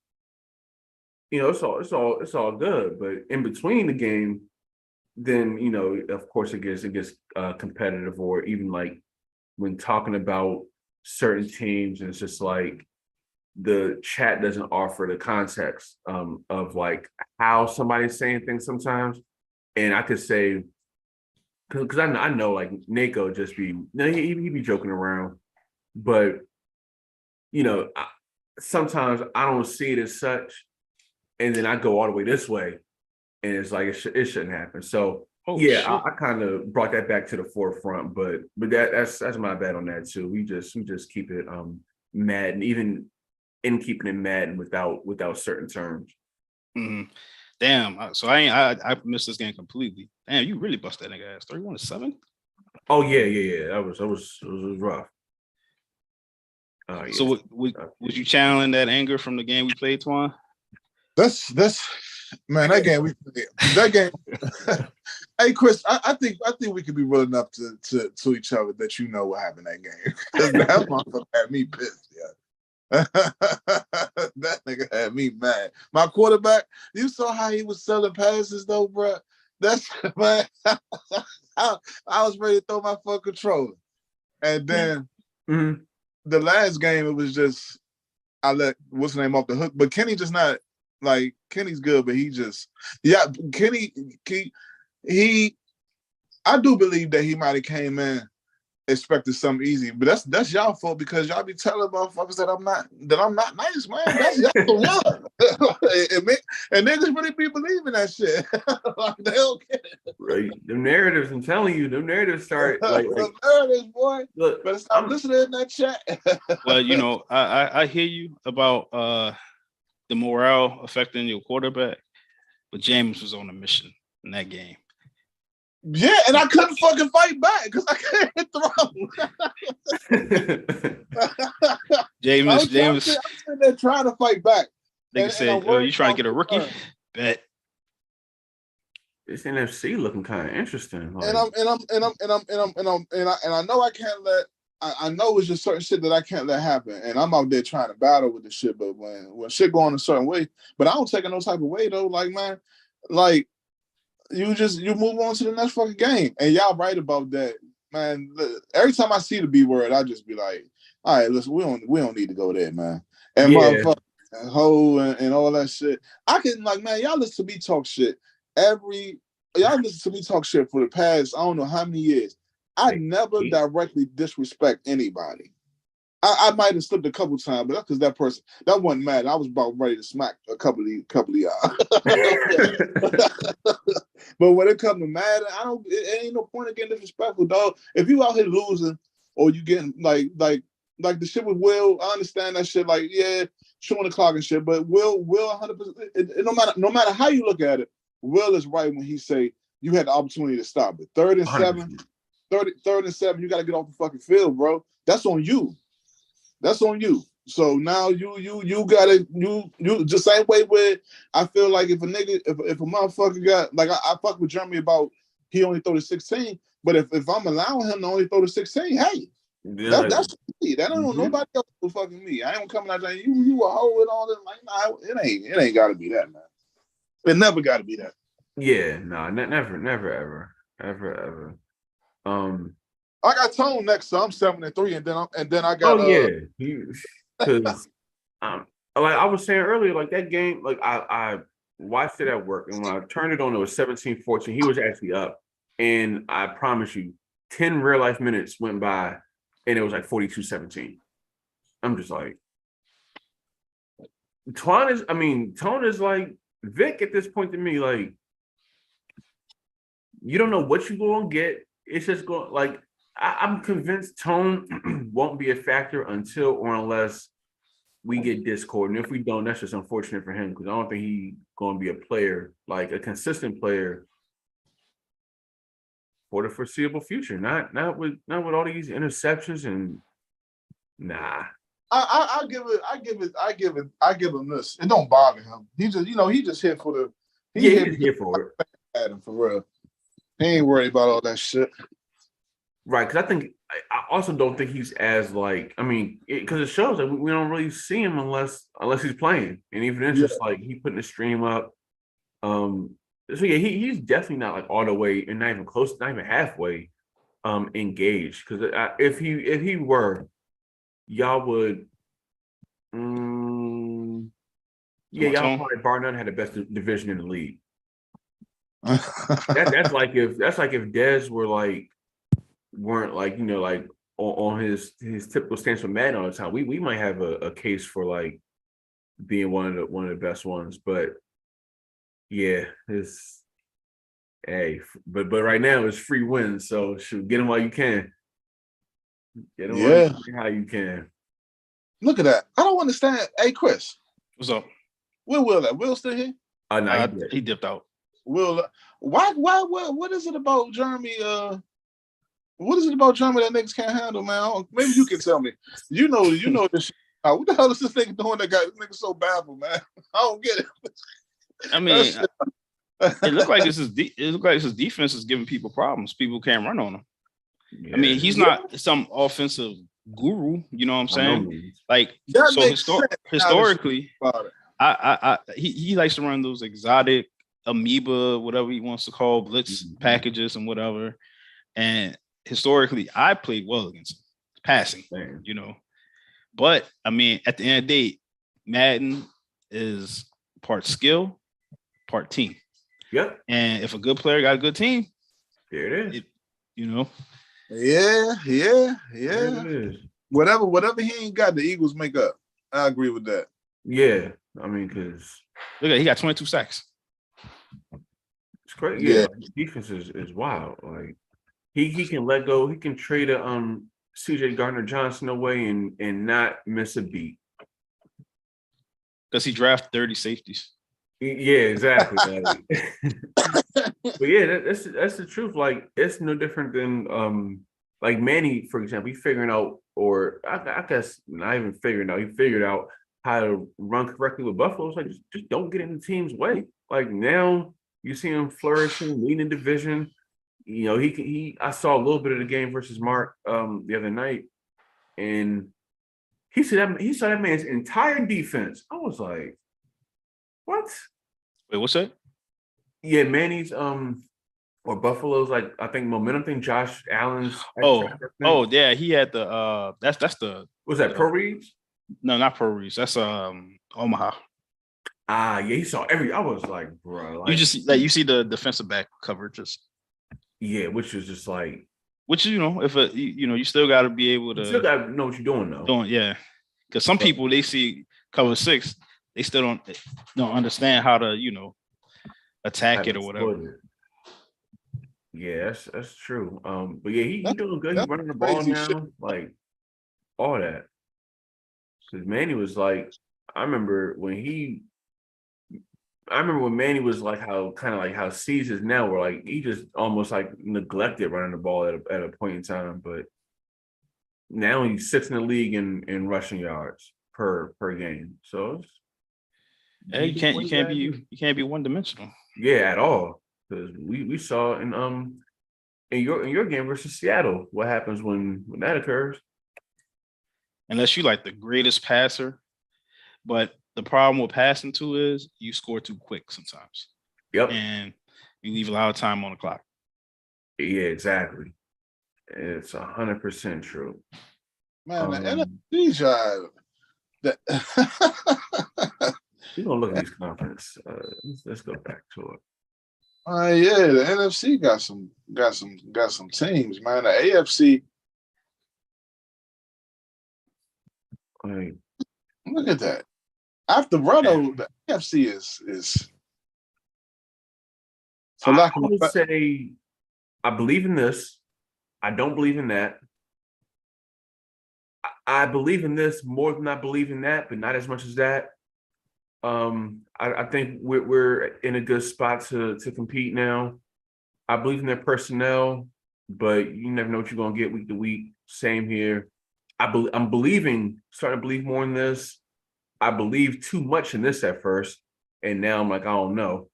it's all good. But in between the game, then of course it gets competitive, or even like when talking about certain teams, and it's just like the chat doesn't offer the context of like how somebody's saying things sometimes. And I could say, because I know like Nako just be he be joking around, but sometimes I don't see it as such, and then I go all the way this way, and it's like it shouldn't happen. So I kind of brought that back to the forefront, but that's my bad on that too. We just keep it Madden, even in keeping it Madden without certain terms. Mm-hmm. Damn. So I missed this game completely. Damn, you really bust that nigga ass. 31-7. Oh yeah. That was rough. So would you channeling that anger from the game we played, Twan? That's man, that game. Hey Chris, I think we could be real enough to each other that what happened that game. Because that motherfucker had me pissed, yeah. That nigga had me mad. My quarterback, you saw how he was selling passes though, bro. That's man. I was ready to throw my fucking controller. And then the last game, it was just I let what's the name off the hook, but Kenny just not. Like Kenny's good, but Kenny, I do believe that he might have came in expecting something easy, but that's y'all fault because y'all be telling motherfuckers that I'm not nice, man. That's y'all and niggas really be believing that shit. Like, they don't get it. Right, the narratives. I'm telling you, the narratives start like the narratives, boy. Look, better stop listening in that chat. Well, I hear you about the morale affecting your quarterback, but James was on a mission in that game. Yeah, and I couldn't fucking fight back because I couldn't throw. James, I'm sitting there trying to fight back. Nigga said, "Oh, you trying to get a rookie?" Bet. This NFC looking kind of interesting. Like, and I know I can't let. I know it's just certain shit that I can't let happen, and I'm out there trying to battle with the shit. But when shit going a certain way, but I don't take it no type of way though. Like man, like you move on to the next fucking game, and y'all right about that, man. Every time I see the B word, I just be like, all right, listen, we don't need to go there, man. And motherfucker, hoe and all that shit. I can like, man, y'all listen to me talk shit y'all listen to me talk shit for the past I don't know how many years. I never directly disrespect anybody. I might have slipped a couple times, but that's because that person that wasn't mad. I was about ready to smack a couple of y'all. But when it comes to mad, it ain't no point in getting disrespectful, dog. If you out here losing or you getting like the shit with Will, I understand that shit. Like, yeah, showing the clock and shit, but Will 100%. No matter how you look at it, Will is right when he say you had the opportunity to stop it. 3rd and 7. 3rd and 7, you got to get off the fucking field, bro. That's on you. So now you gotta just same way with I feel like if a motherfucker got like I fuck with Jeremy about he only throw the 16, but if I'm allowing him to only throw the 16, hey, that's me. That don't nobody else will fucking me. I ain't coming out there. You a hoe and all that. Like, nah, it ain't gotta be that, man. It never gotta be that. Yeah, no, never ever. I got Tone next, so I'm 7-3, and then I got. Oh yeah, because like I was saying earlier, like that game, like I watched it at work, and when I turned it on, it was 17-14. He was actually up, and I promise you, 10 real life minutes went by, and it was like 42-17. I'm just like, Tone is like Vic at this point to me. Like, you don't know what you're going to get. It's just going like I'm convinced Tone won't be a factor until or unless we get Discord. And if we don't, that's just unfortunate for him because I don't think he's going to be a player, like a consistent player for the foreseeable future. Not with all these interceptions and nah. I give him this. It don't bother him. He just here for the. He's here for it. At him for real. He ain't worried about all that shit. Right, because I also don't think he's as like because it shows that we don't really see him unless he's playing, and even it's just like he putting the stream up. So yeah, he's definitely not like all the way and not even close, not even halfway engaged. Because if he were, y'all would, y'all probably bar none had the best division in the league. that's like if Dez weren't like like on his typical stance for Madden all the time. We might have a case for like being one of the best ones, but yeah, but right now it's free wins, so shoot, get them while you can. Get them how you can. Look at that. I don't understand. Hey, Chris. What's up? Where Will at? Will still here? No, he dipped out. Will, why, what is it about Jeremy? What is it about Jeremy that niggas can't handle, man? Maybe you can tell me. You know this shit. What the hell is this nigga doing that got this nigga so baffled, man? I don't get it. I mean, it looked like his defense is giving people problems. People can't run on him. Yeah. I mean, he's not some offensive guru. You know what I'm saying? Like, so historically, he likes to run those exotic amoeba, whatever he wants to call blitz packages and whatever. And historically, I played well against him, passing. But I mean, at the end of the day, Madden is part skill, part team. Yep. And if a good player got a good team, there it is. Yeah. It is. Whatever he ain't got, the Eagles make up. I agree with that. Yeah, I mean, because look at he got 22 sacks. It's crazy. Yeah, his defense is wild. Like he can let go. He can trade a CJ Gardner-Johnson away and not miss a beat. Because he drafted 30 safeties. Yeah, exactly. But yeah, that's the truth. Like it's no different than like Manny, for example. He figuring out, or I guess not even figuring out. He figured out how to run correctly with Buffalo. It's like just don't get in the team's way. Like now you see him flourishing, leading the division. I saw a little bit of the game versus Mark the other night, and he saw that man's entire defense. I was like, what? Wait, what's that? Yeah, Manny's or Buffalo's like I think momentum thing. Josh Allen's. Yeah, he had the that's the. Was that Pro Reads? No, not Pro Reads. That's Omaha. Yeah, he saw I was like, bro, like, you see the defensive back coverages. Yeah, which is just like, if you still got to be able to. You still got to know what you're doing though. Because some people they see cover 6, they still don't understand how to attack it or whatever. Yeah, that's true. But yeah, he doing good. He's running the ball now, like all that. Because Manny was like, I remember when Manny was like how C's is now, where like he just almost like neglected running the ball at a point in time. But now he's 6th in the league in rushing yards per game. So you can't be one dimensional. Yeah, at all. Because we saw in your game versus Seattle what happens when that occurs. Unless you like the greatest passer, but the problem with passing too is you score too quick sometimes. Yep. And you leave a lot of time on the clock. Yeah, exactly. It's 100% true. Man, the NFC job. We're gonna look at these conference. Let's go back to it. Yeah, the NFC got some teams, man. The AFC. Like, Look at that. After Bruno, the AFC is for lack of I would say I believe in this. I don't believe in that. I believe in this more than I believe in that, but not as much as that. I think we're in a good spot to compete now. I believe in their personnel, but you never know what you're gonna get week to week. Same here. I'm starting to believe more in this. I believed too much in this at first, and now I'm like, I don't know.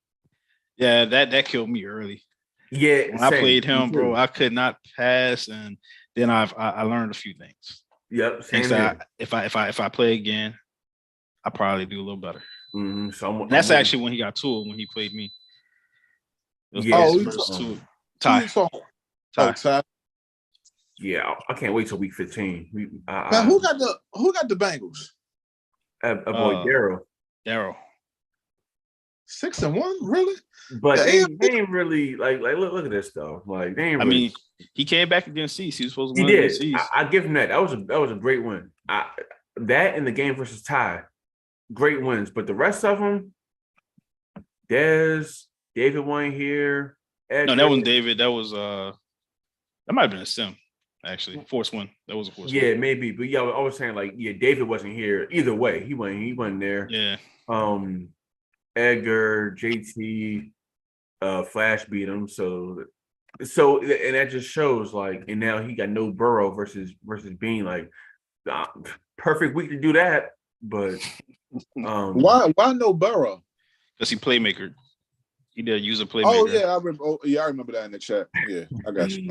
Yeah, that killed me early. Yeah, when I played him, bro, I could not pass, and then I learned a few things. Yep, same here. If I play again, I probably do a little better. Mm-hmm. So that's actually when he got to it when he played me. It was Ty. Yeah, I can't wait till week 15. Now, who got the Bengals? A boy Daryl. 6-1, really? But they ain't really like look at this though. Like they ain't. I mean, he came back against Cease. He was supposed to win. He did. I give him that. That was a great win. That in the game versus Ty, great wins. But the rest of them, David won here. Edgar. No, that wasn't David. That was that might have been a sim. Actually, force one. That was a force. Yeah, one. Maybe. But yeah, I was saying like, yeah, David wasn't here either way. He wasn't there. Yeah. Edgar, JT, Flash beat him. So and that just shows like, and now he got no Burrow versus being like perfect week to do that. But why no Burrow? Because he playmaker. He did use a playmaker. Oh yeah, I remember that in the chat. Yeah, I got you.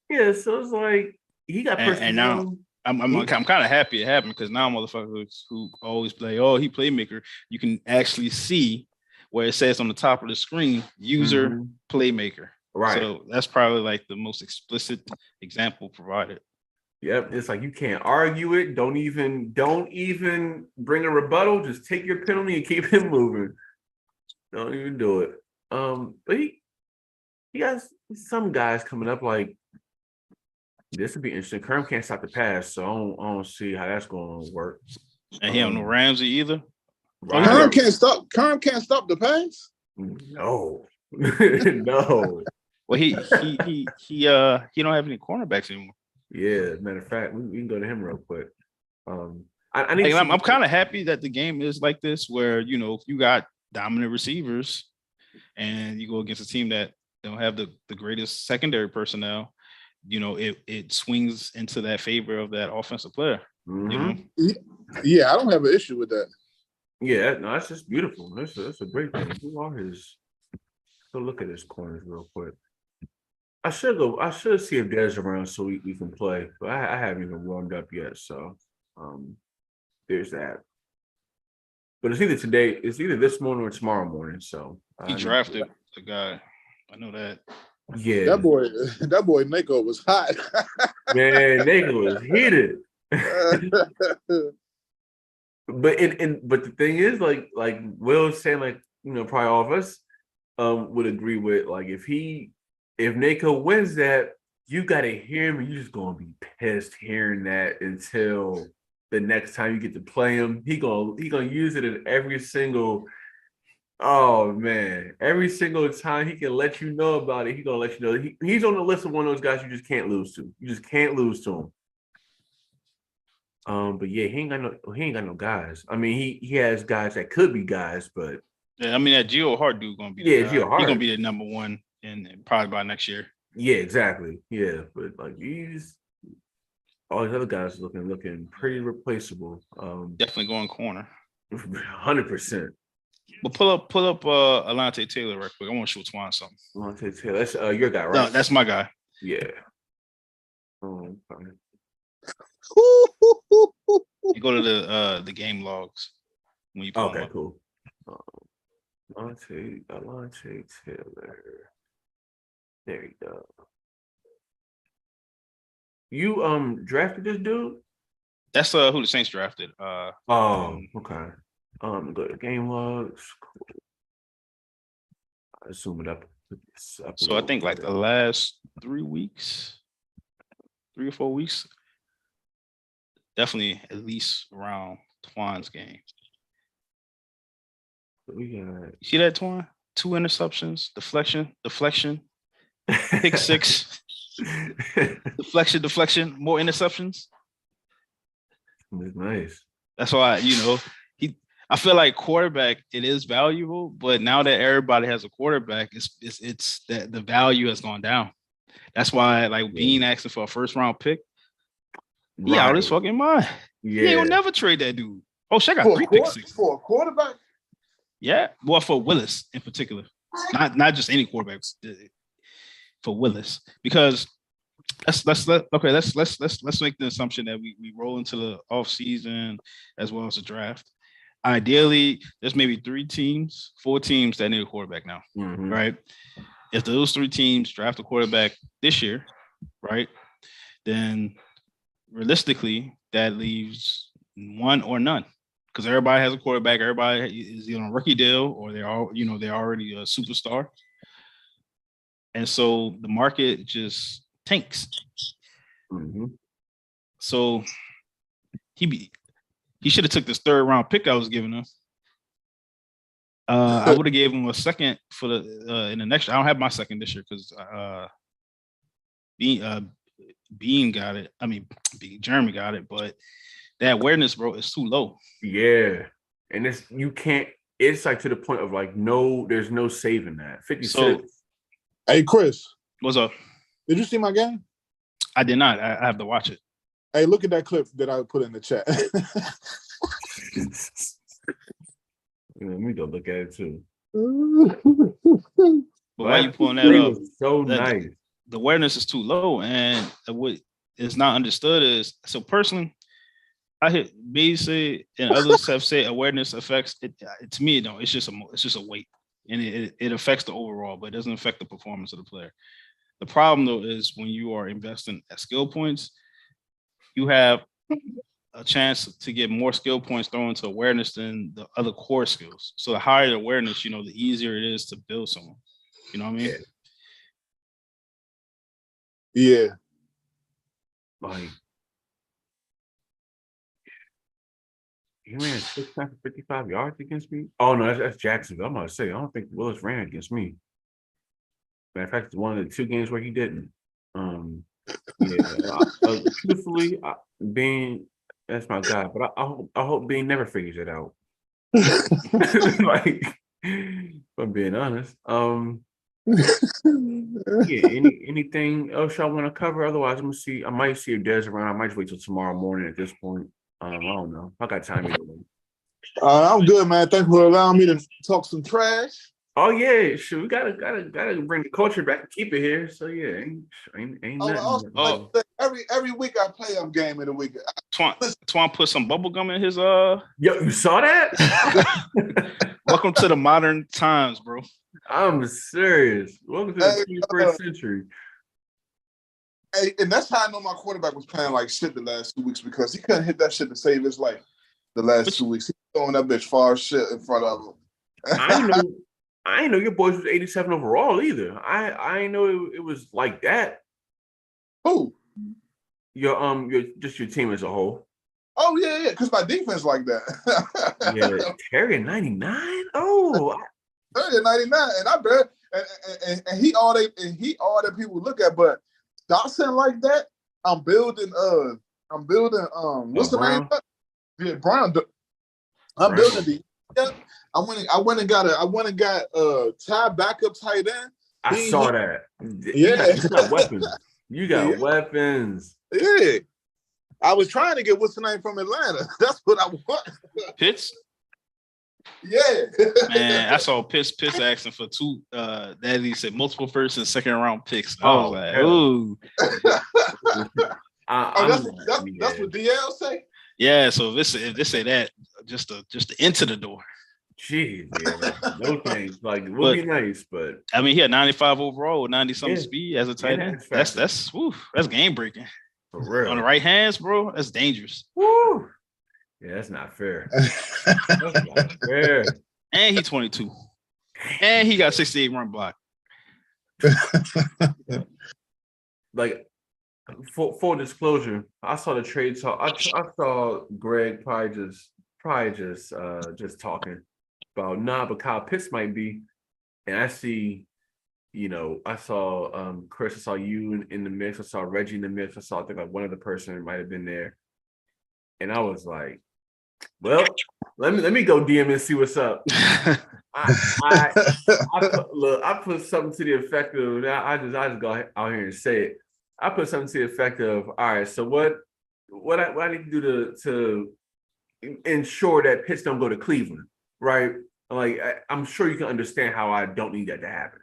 Yeah, so it's like he got and now I'm kind of happy it happened because now motherfuckers who always play, oh, he playmaker, you can actually see where it says on the top of the screen, user playmaker. Right. So that's probably like the most explicit example provided. Yep, it's like you can't argue it. Don't even bring a rebuttal. Just take your penalty and keep it moving. Don't even do it. But he has some guys coming up like. This would be interesting. Kerm can't stop the pass, so I don't see how that's going to work. And he don't know Ramsey either. Right. Kerm can't stop the pass. No, no. Well, he don't have any cornerbacks anymore. Yeah, matter of fact, we can go to him real quick. I'm kind of happy that the game is like this, where if you got dominant receivers, and you go against a team that don't have the greatest secondary personnel. It swings into that favor of that offensive player. Yeah, I don't have an issue with that. Yeah, no, that's just beautiful. That's a great thing. Who are his? Go look at his corners real quick. I should see if Dez around so we can play, but I haven't even warmed up yet. So there's that. But it's either this morning or tomorrow morning. So he drafted the guy. I know that. Yeah, that boy Nako was hot. Man, Nako was heated. But the thing is, like Will was saying, like probably all of us would agree with, like if Nako wins that, you gotta hear him, and you're just gonna be pissed hearing that until the next time you get to play him. He gonna use it in every single. Oh man! Every single time he can let you know about it, he's gonna let you know. He's on the list of one of those guys you just can't lose to. You just can't lose to him. But yeah, he ain't got no guys. I mean, he has guys that could be guys, but yeah, I mean that Gio Hart dude gonna be Gio Hart. He's gonna be the number one and probably by next year. Yeah, exactly. Yeah, but like all these other guys looking pretty replaceable. Definitely going corner. 100%. But pull up Alontae Taylor real quick. I want to show Twan something. Alontae Taylor, that's your guy, right? No, that's my guy. Yeah. You go to the game logs when you pull okay, cool. Alontae Taylor. There you go. You drafted this dude? That's who the Saints drafted. Okay. Go to game logs. Cool. I zoom it up. So I think like the last 3 or 4 weeks, definitely at least around Twan's game. You see that, Twan? 2 interceptions, deflection, pick 6, deflection, more interceptions. That's nice. That's why, I feel like quarterback, it is valuable, but now that everybody has a quarterback, it's that the value has gone down. That's why, like, Bean asking for a first round pick, he out his fucking mind. Yeah. He ain't gonna never trade that dude. Oh, shit, I got 3 pick 6 for a quarterback. Yeah, well, for Willis in particular, not just any quarterbacks. For Willis, because let's make the assumption that we roll into the off season as well as the draft. Ideally, there's maybe 4 teams that need a quarterback now, right? If those 3 teams draft a quarterback this year, right, then realistically that leaves one or none. Because everybody has a quarterback, everybody is on a rookie deal, or they're already a superstar, and so the market just tanks. So he should have took this 3rd round pick I was giving him. I would have gave him a second for the in the next year. I don't have my second this year because Bean got it. I mean, Jeremy got it, but that awareness, bro, is too low. Yeah. And it's like to the point of like, there's no saving that. 56. Hey, Chris. What's up? Did you see my game? I did not. I have to watch it. Hey, look at that clip that I put in the chat. Let me go look at it too. But why you pulling that up? So nice. The awareness is too low, and what is not understood is, so personally, I hear B say and others have said awareness affects it. To me, no, it's just a weight, and it affects the overall, but it doesn't affect the performance of the player. The problem though is when you are investing at skill points, you have a chance to get more skill points thrown into awareness than the other core skills. So the higher the awareness, the easier it is to build someone. You know what I mean? Yeah. Like, he ran 6 times for 55 yards against me. Oh no, that's Jacksonville. I'm gonna say I don't think Willis ran against me. Matter of fact, it's one of the 2 games where he didn't. Truthfully, Bean, that's my guy. But I hope Bean never figures it out. Like, if I'm being honest. Anything else y'all want to cover? Otherwise, I'm gonna see. I might see if Des around. I might just wait till tomorrow morning at this point. I don't know. I got time either way. I'm good, man. Thanks for allowing me to talk some trash. Oh yeah, sure. We gotta bring the culture back and keep it here. So yeah, ain't nothing. Every week I play game of the week. Twan put some bubble gum in his Yo, you saw that? Welcome to the modern times, bro. I'm serious. Welcome to the 21st century. Hey, and that's how I know my quarterback was playing like shit the last 2 weeks, because he couldn't hit that shit to save his life the last 2 weeks. He was throwing that bitch far shit in front of him. I didn't know your boys was 87 overall either. I didn't know it was like that. Who? Your team as a whole. Oh yeah, because my defense like that. Yeah, Terry at 99. Oh, Terry at 99, and I bet and he all that people look at, but Dotson like that. I'm building what's the name? Yeah, Brown. I'm building the. I went and got Ty backup tight end. I saw that. Yeah, you got weapons. You got weapons. Yeah, I was trying to get what's the name from Atlanta. That's what I want. Pitts. Yeah, man, I saw Pitts asking for 2. That he said multiple first and second round picks. I was like, ooh. That's what DL say. Yeah, so if they say that, just to enter the door. Jeez, yeah. No thanks. Like, it would be nice, but I mean, he had 95 overall with 90-something speed as a tight end. That's game breaking. For real. On the right hands, bro, that's dangerous. Woo. Yeah, that's not fair. That's not fair. And he's 22. And he got 68 run block. Like, full disclosure, I saw the trade talk. I saw Greg probably just talking about but Kyle Pitts might be, and I see, I saw Chris, I saw you in the mix, I saw Reggie in the mix, I think like one other person might have been there, and I was like, well, let me go DM and see what's up. I put something to the effect of, I just go out here and say it. I put something to the effect of, all right, so what I need to do to ensure that Pitts don't go to Cleveland, right? Like, I'm sure you can understand how I don't need that to happen.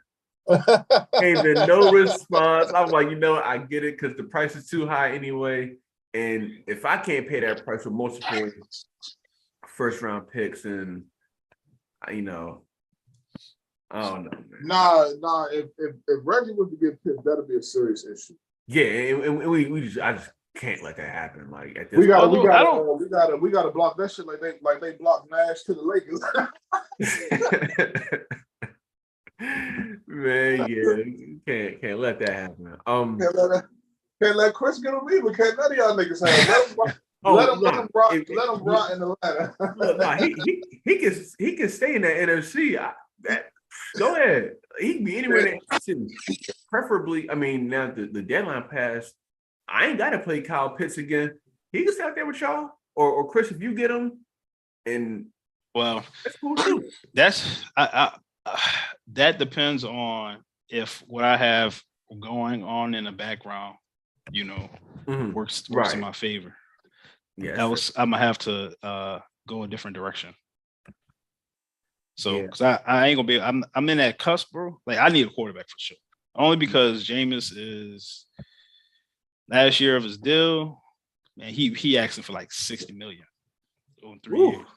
Ain't been no response. I'm like, I get it because the price is too high anyway. And if I can't pay that price for multiple first round picks, and I don't know. Man. Nah. If Reggie was to get picked, that'd be a serious issue. Yeah, and I just can't let that happen. Like, at this we gotta block that shit like they blocked Nash to the Lakers. Man, yeah, can't let that happen. Can't let Chris get him either. Can't none of y'all niggas have. Let him rot in Atlanta. He can stay in that NFC. Go ahead. He can be anywhere in the city. Preferably, I mean, now the deadline passed. I ain't got to play Kyle Pitts again. He can stay out there with y'all, or Chris, if you get him. And well, that's cool too. That's that depends on if what I have going on in the background, works right in my favor. Yeah, I'm gonna have to go a different direction. So, because I ain't gonna be, I'm in that cusp, bro. Like, I need a quarterback for sure. Only because Jameis is last year of his deal, man. He asking for like $60 million in 3 years.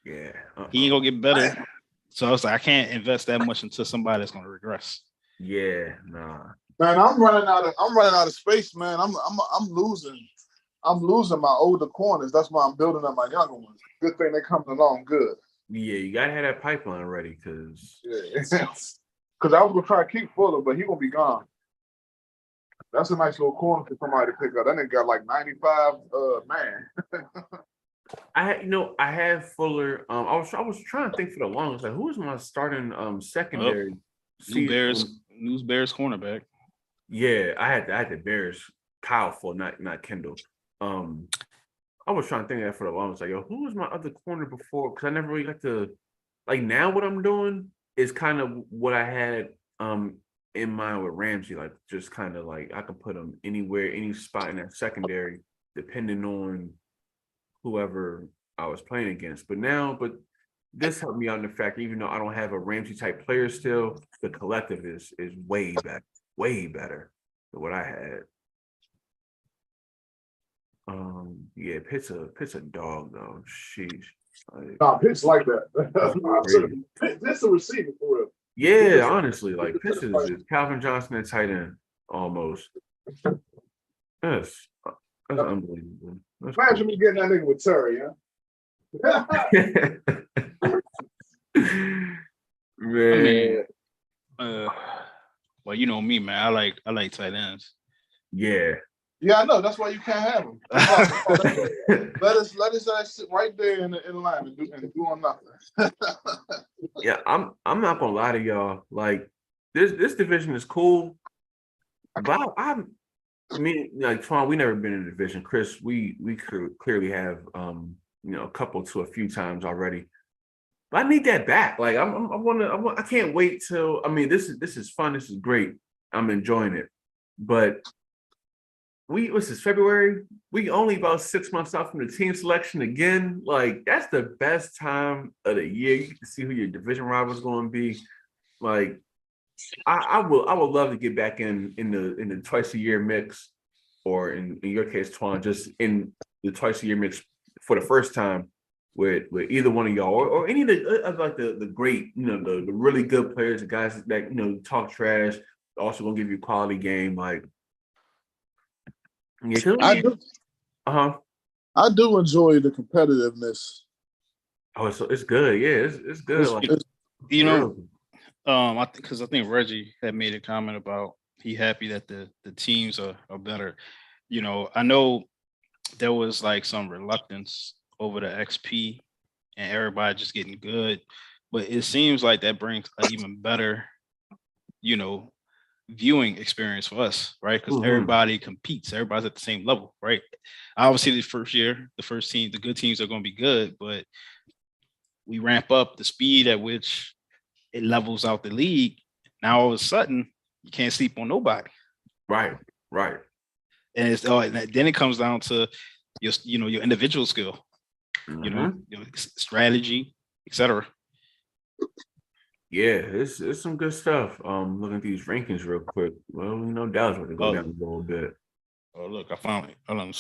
Yeah, he ain't gonna get better. So I was like, I can't invest that much into somebody that's gonna regress. Yeah, nah. Man, I'm running out of space, man. I'm losing my older corners. That's why I'm building up my younger ones. Good thing they coming along good. Yeah, you gotta have that pipeline ready, because I was gonna try to keep Fuller, but he gonna be gone. That's a nice little corner for somebody to pick up. That nigga got like 95 man. I have Fuller. I was trying to think for the longest, like, who was my starting secondary? New Bears cornerback. Yeah, I had the Bears, Kyle Fuller, not Kendall. I was trying to think of that for the longest. Like, yo, who was my other corner before? Because I never really got to, like, now what I'm doing is kind of what I had in mind with Ramsey. Like, just kind of like, I could put him anywhere, any spot in that secondary, depending on whoever I was playing against. But this helped me out in the fact, even though I don't have a Ramsey type player still, the collective is way better than what I had. Yeah, Pitt's a dog though. Sheesh. Nah, Pitt's like that. Pitt's a receiver for real. Yeah, honestly, like, Pitt's is Calvin Johnson at tight end almost. That's unbelievable. Imagine me getting that nigga with Terry, Man. Well, you know me, man. I like tight ends. Yeah. Yeah, I know. That's why you can't have him. let us sit right there in the line and do on nothing. Yeah, I'm not gonna lie to y'all. Like, this division is cool, but I mean, like, Twan, we never been in a division. Chris, we clearly have a couple to a few times already. But I need that back. Like, I can't wait till. I mean, this is fun. This is great. I'm enjoying it, but. This is February. We only about 6 months out from the team selection again. Like, that's the best time of the year. You can see who your division rival is going to be. Like, I would love to get back in the twice a year mix, or in your case, Twan, just in the twice a year mix for the first time with either one of y'all, or any of the great, the really good players, the guys that talk trash, also gonna give you a quality game, like. Yeah, I do enjoy the competitiveness. Oh, it's good. Yeah, it's good. Like, I think because I think Reggie had made a comment about he happy that the teams are better. You know, I know there was like some reluctance over the XP and everybody just getting good, but it seems like that brings an even better, you know, viewing experience for us, right? Because everybody competes, everybody's at the same level, right? Obviously, the first year, the first team, the good teams are going to be good, but we ramp up the speed at which it levels out the league. Now all of a sudden, you can't sleep on nobody. Right. And it's then it comes down to your, you know, your individual skill, you know, strategy, etc. Yeah, it's some good stuff. Looking at these rankings real quick. Well, you know, Dallas want to go down a little bit. Oh, look, I found it. Hold on,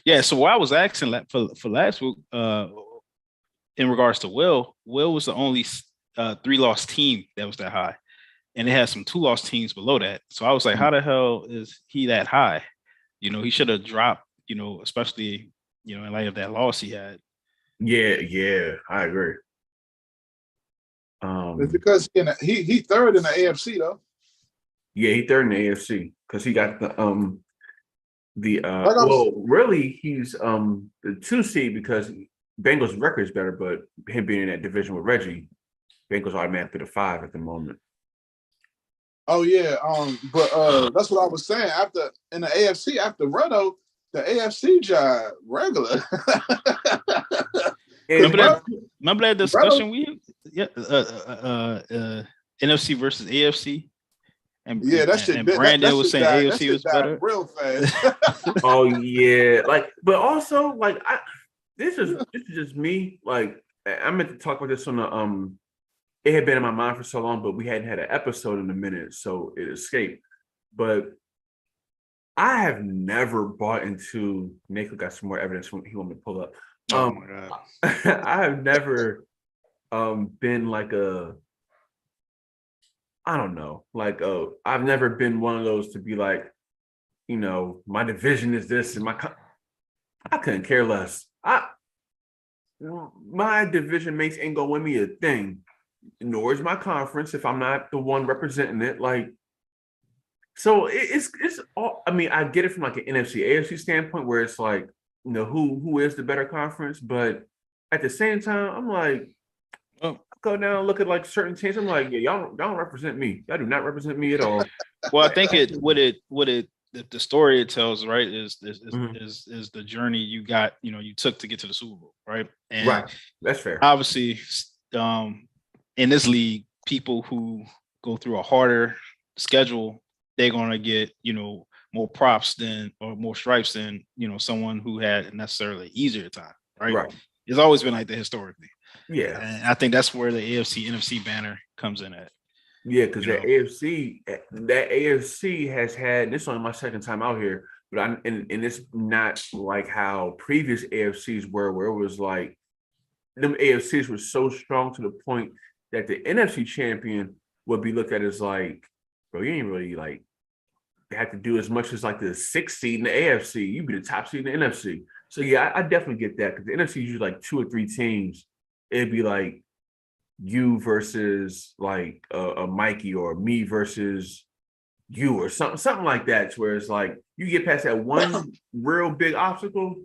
yeah. So what I was asking for last week, in regards to Will was the only 3-loss team that was that high, and it had some 2-loss teams below that. So I was like, how the hell is he that high? You know, he should have dropped. You know, especially in light of that loss he had. Yeah, I agree. It's because he third in the AFC though. Yeah, he third in the AFC because he got well, really he's the 2 seed because Bengals' record is better, but him being in that division with Reggie, Bengals automatically the 5 at the moment. Oh yeah, but that's what I was saying. After in the AFC, after Renault, the AFC job regular. Remember that discussion NFC versus AFC? And Brandon was saying AFC was better. Real fast. Oh yeah, but also this is just me. Like I meant to talk about this on the it had been in my mind for so long, but we hadn't had an episode in a minute, so it escaped. But I have never bought into Nako got some more evidence when he want me to pull up. Oh my God. I have never been like I don't know, I've never been one of those to be like, you know, my division is this and I couldn't care less. My division mates ain't gonna win me a thing, nor is my conference if I'm not the one representing it. So it's all. I mean, I get it from like an NFC AFC standpoint where it's like, you know, who is the better conference, but at the same time, I'm like, go down and look at like certain teams. I'm like, yeah, y'all don't represent me. Y'all do not represent me at all. Well, I think the story it tells, right, is the journey you took to get to the Super Bowl, right? And right, that's fair. Obviously, in this league, people who go through a harder schedule, they're gonna get more props or more stripes than someone who had necessarily easier time, right? Right. It's always been like that historically. Yeah, and I think that's where the AFC NFC banner comes in at. Yeah, because that AFC has had, this is only my second time out here, but and it's not like how previous AFCs were, where it was like them AFCs were so strong to the point that the NFC champion would be looked at as like, bro, you ain't really like have to do as much as like the 6th seed in the AFC. You be the top seed in the NFC. So yeah, I definitely get that because the NFC is usually like 2 or 3 teams. It'd be like you versus like a Mikey or me versus you or something like that, where it's like you get past that one real big obstacle,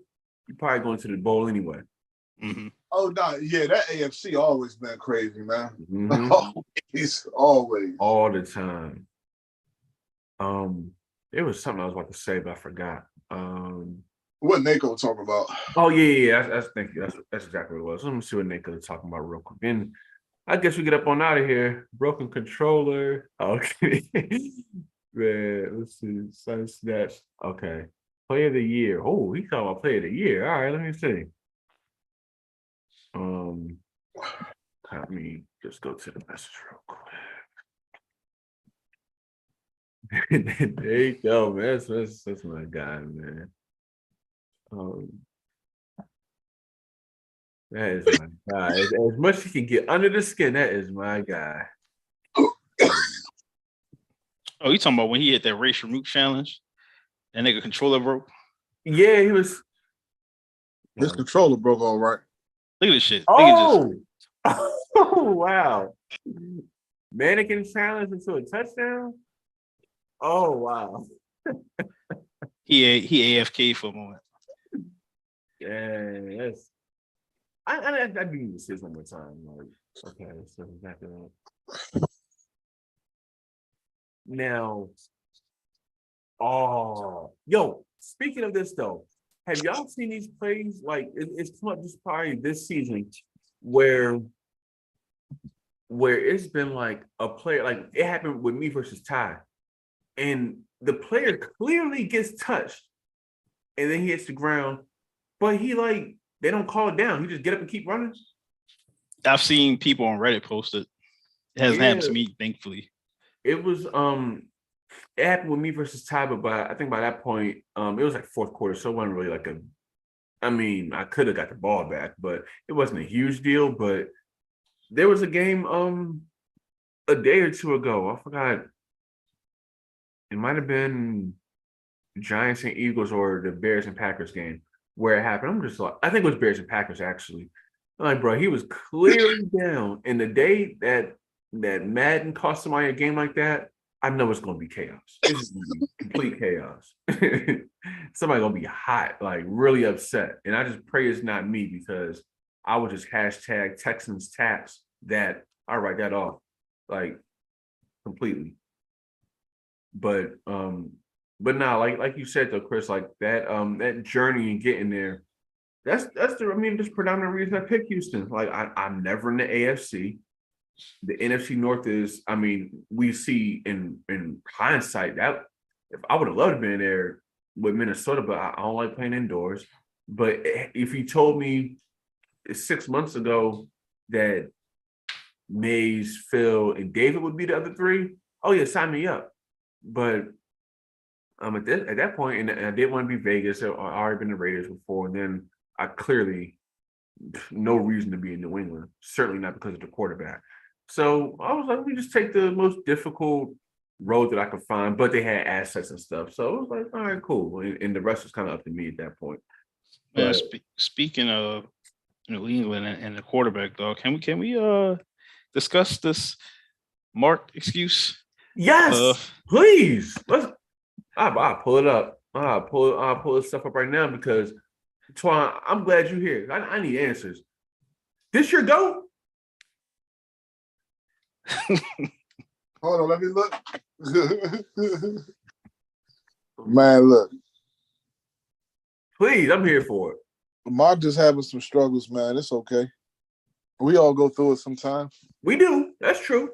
you're probably going to the bowl anyway. Mm-hmm. Oh no, yeah, that AFC always been crazy, man. Mm-hmm. always all the time. It was something I was about to say, but I forgot. What Nako was talking about? Oh yeah. Thank you. That's exactly what it was. Let me see what Nako was talking about real quick. And I guess we get up on out of here. Broken controller. Okay. Man, let's see. Sun Snatch. Okay. Player of the year. Oh, he talking about player of the year. All right, let me see. Let me just go to the message real quick. There you go, man. That's my guy, man. That is my guy. As much as he can get under the skin, that is my guy. Oh, you talking about when he hit that racial root challenge? That nigga controller broke? Yeah, he was. His controller broke all right. Look at this shit. Oh, wow. mannequin challenge into a touchdown. Oh wow. He AFK for a moment. Yeah, yes. I do need to see this one more time. Like, okay, so exactly that. Now, oh, yo, speaking of this though, have y'all seen these plays? Like, it's come up just probably this season where it's been like a player, like it happened with me versus Ty, and the player clearly gets touched, and then he hits the ground, but they don't call it down. He just get up and keep running. I've seen people on Reddit post it. It hasn't happened to me, thankfully. It was it happened with me versus Ty, but I think by that point, it was like fourth quarter, so it wasn't really like I could have got the ball back, but it wasn't a huge deal. But there was a game a day or two ago. I forgot. It might have been Giants and Eagles or the Bears and Packers game where it happened. I'm just like, I think it was Bears and Packers actually. I'm like, bro, he was clearly down. And the day that Madden cost somebody a game like that, I know it's gonna be chaos. It's gonna be complete chaos. Somebody gonna be hot, like really upset. And I just pray it's not me because I would just hashtag Texans tax that. I'll write that off, like completely. But now, like you said though, Chris, like that journey and getting there, that's the predominant reason I picked Houston. Like I'm never in the AFC. The NFC North is, we see in hindsight that if I would have loved to be there with Minnesota, but I don't like playing indoors. But if you told me 6 months ago that Mays, Phil, and David would be the other three, oh yeah, sign me up. But at that point, and I didn't want to be Vegas. I've already been the Raiders before, and then I clearly no reason to be in New England. Certainly not because of the quarterback. So I was like, let me just take the most difficult road that I could find, but they had assets and stuff. So I was like, all right, cool. And the rest was kind of up to me at that point. But, speaking of New England and the quarterback, though, can we discuss this Mark excuse? Yes, please. I'll pull it up. I'll pull this stuff up right now because Twan, I'm glad you're here. I need answers. This your GOAT? Hold on, let me look. Man, look. Please, I'm here for it. Mark just having some struggles, man. It's okay. We all go through it sometimes. We do. That's true.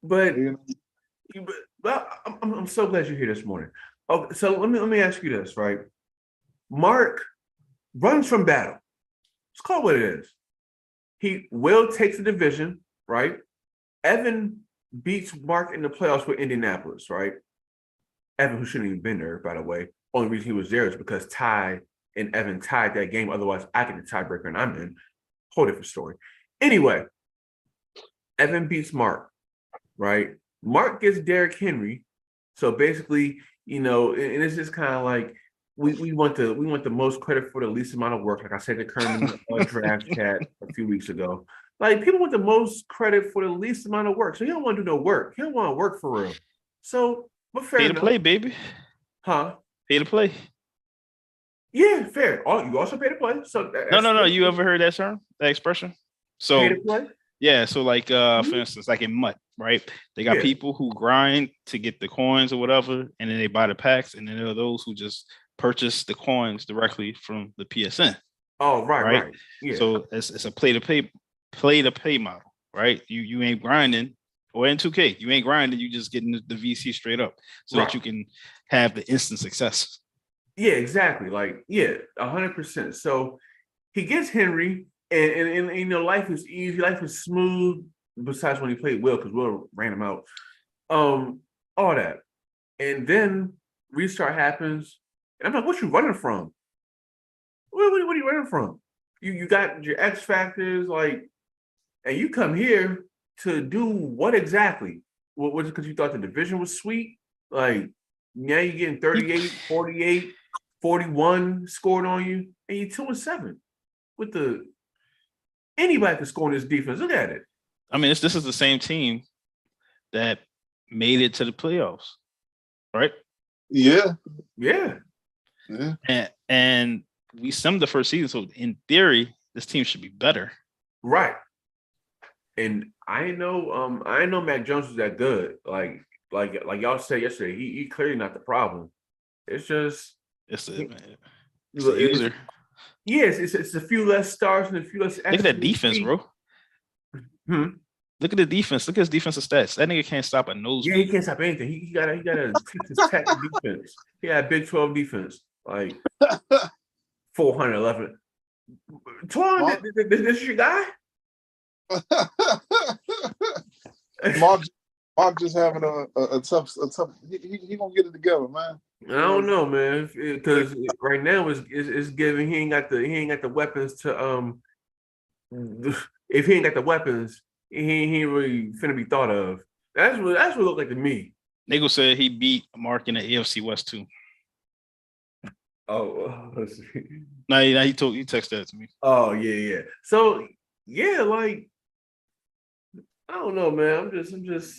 But I'm so glad you're here this morning. Okay, so let me ask you this, right? Mark runs from battle. Let's call it what it is. Will takes the division, right? Evan beats Mark in the playoffs with Indianapolis, right? Evan, who shouldn't even been there, by the way. Only reason he was there is because Ty and Evan tied that game. Otherwise, I get the tiebreaker and I'm in. Whole different story. Anyway, Evan beats Mark, right? Mark gets Derrick Henry. So basically, and it's just kind of like we want the most credit for the least amount of work. Like I said to Kerman draft chat a few weeks ago. Like people want the most credit for the least amount of work. So he don't want to do no work. He don't want to work for real. So, but fair enough. Pay to play, baby. Huh? Pay to play. Yeah, fair. You also pay to play. So no. You ever heard that term, that expression? So pay to play? Yeah. So like for instance, like in MUT, right? They got people who grind to get the coins or whatever, and then they buy the packs, and then there are those who just purchase the coins directly from the PSN. Oh, right. Yeah. So it's a play to pay model, right? You ain't grinding, or in 2K, you ain't grinding, you just getting the VC straight up so that you can have the instant success. Yeah, exactly. Like, 100%. So he gets Henry, and life is easy, life is smooth, besides when he played Will, because Will ran him out. All that. And then restart happens, and I'm like, what you running from? What are you running from? You got your X factors, like, and you come here to do what exactly? What was it because you thought the division was sweet? Like, now you're getting 38, 48, 41 scored on you, and you're 2-7 with anybody can score in this defense. Look at it. I mean, this is the same team that made it to the playoffs, right? Yeah. And we summed the first season, so in theory, this team should be better. Right. And I know Mac Jones is that good. Like y'all said yesterday, he clearly not the problem. It's just it's a user. Yes, it's a few less stars and a few less. Look at that defense, bro. Look at the defense. Look at his defensive stats. That nigga can't stop a nose. Yeah, he can't stop anything. He got a Texas Tech defense. He had Big 12 defense, like 411. Twan, this your guy? Mark just having a tough. He gonna get it together, man. I don't know, man, because right now it's giving he ain't got the weapons to if he ain't got the weapons, he ain't really finna be thought of. That's what it looked like to me. Nigel said he beat Mark in the AFC West too. Oh, no, he texted that to me. Oh yeah. So yeah, like I don't know, man. I'm just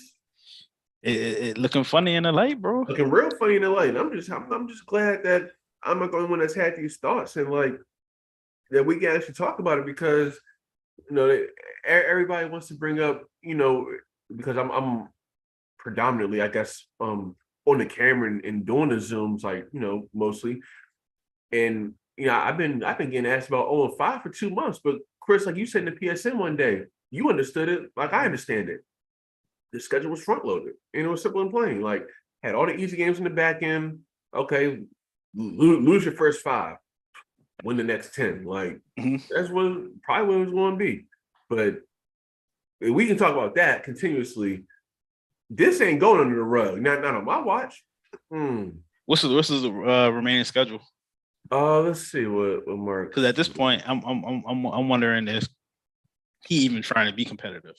it looking funny in the light, bro. Looking real funny in the light. I'm just glad that I'm not the only one that's had these thoughts and like that we can actually talk about it because everybody wants to bring up because I'm predominantly I guess on the camera and doing the Zooms like mostly, and I've been getting asked about 0-5 for 2 months, but Chris, like you said in the PSN one day, you understood it like I understand it. The schedule was front loaded and it was simple and plain. Like had all the easy games in the back end. Okay, lose your first 5, win the next 10. Like that's probably what it was going to be. But we can talk about that continuously. This ain't going under the rug. Not on my watch. What's the remaining schedule? Let's see what Mark. Because at this point, I'm wondering if he even trying to be competitive.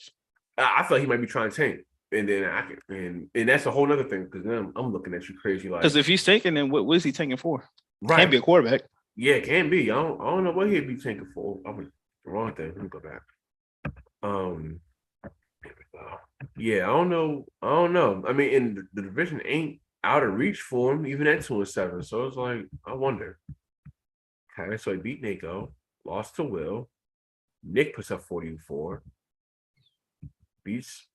I thought he might be trying to tank, and then and that's a whole other thing because then I'm looking at you crazy like. Because if he's tanking, then what is he tanking for? Right, can't be a quarterback. Yeah, it can be. I don't know what he'd be tanking for. I'm the wrong thing. Let me go back. Yeah, I don't know. I mean, and the division ain't out of reach for him, even at 2-7. So it's like, I wonder. Okay, so he beat Nako, lost to Will. Nick puts up 44. Beats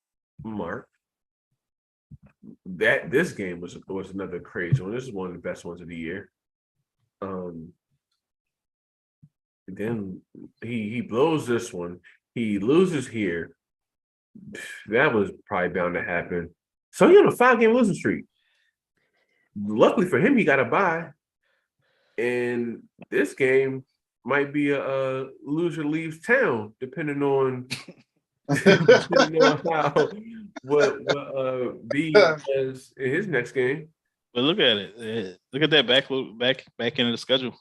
Mark. This game was another crazy one. This is one of the best ones of the year. Then he blows this one. He loses here. That was probably bound to happen. So he on a 5-game losing streak. Luckily for him, he got a bye. And this game might be a loser leaves town, depending on how what B does in his next game. But look at it. Look at that back end of the schedule.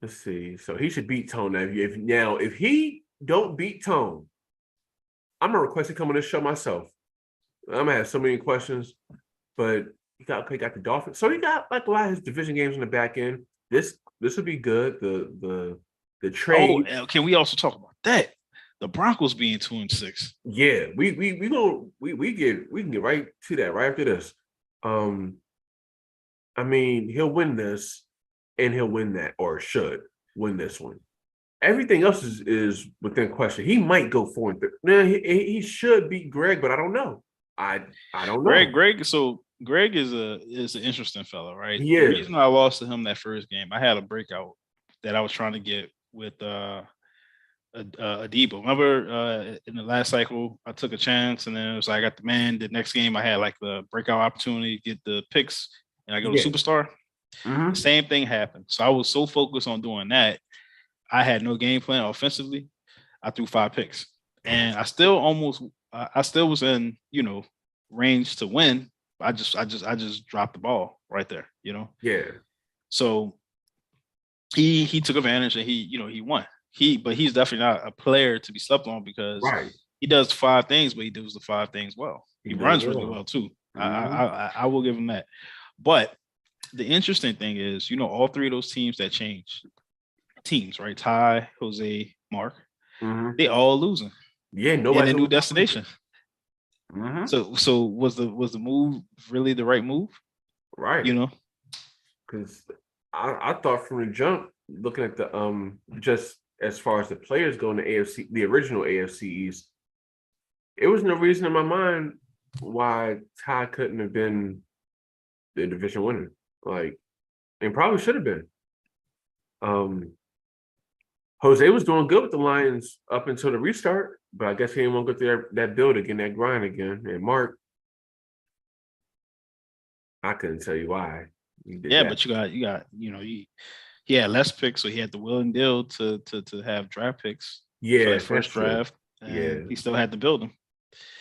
Let's see. So he should beat Tone. If he don't beat Tone, I'm gonna request to come on this show myself. I'm gonna have so many questions, but he got the Dolphins. So he got like a lot of his division games in the back end. This would be good. The trade. Oh, can we also talk about that? The Broncos being 2-6. Yeah, we can get right to that right after this. I mean, he'll win this, and he'll win that, or should win this one. Everything else is within question. He might go 4-3. Now he should beat Greg, but I don't know. I don't know. Greg is an interesting fellow, right? Yeah. The reason I lost to him that first game, I had a breakout that I was trying to get with Adebo. Remember in the last cycle, I took a chance, and then it was like I got the man. The next game, I had like the breakout opportunity to get the picks, and I go to Superstar. Mm-hmm. Same thing happened. So I was so focused on doing that, I had no game plan offensively. I threw 5 picks, and I still was in range to win. I just dropped the ball right there. Yeah. So he took advantage, and he won. But he's definitely not a player to be slept on because he does 5 things, but he does the 5 things well. He runs really well too. Mm-hmm. I will give him that. But the interesting thing is, all 3 of those teams that changed teams, right? Ty, Jose, Mark, they all losing. Yeah, nobody in a new destination. Mm-hmm. So was the move really the right move? Right. You know, because I thought from the jump, looking at the just as far as the players go in the AFC, the original AFC East, it was no reason in my mind why Ty couldn't have been the division winner. Like, and probably should have been. Jose was doing good with the Lions up until the restart, but I guess he didn't want to go through that build again, that grind again. And Mark, I couldn't tell you why he did that. but you got he had less picks, so he had the will and deal to have draft picks. Yeah, for that first draft, and he still had to build them.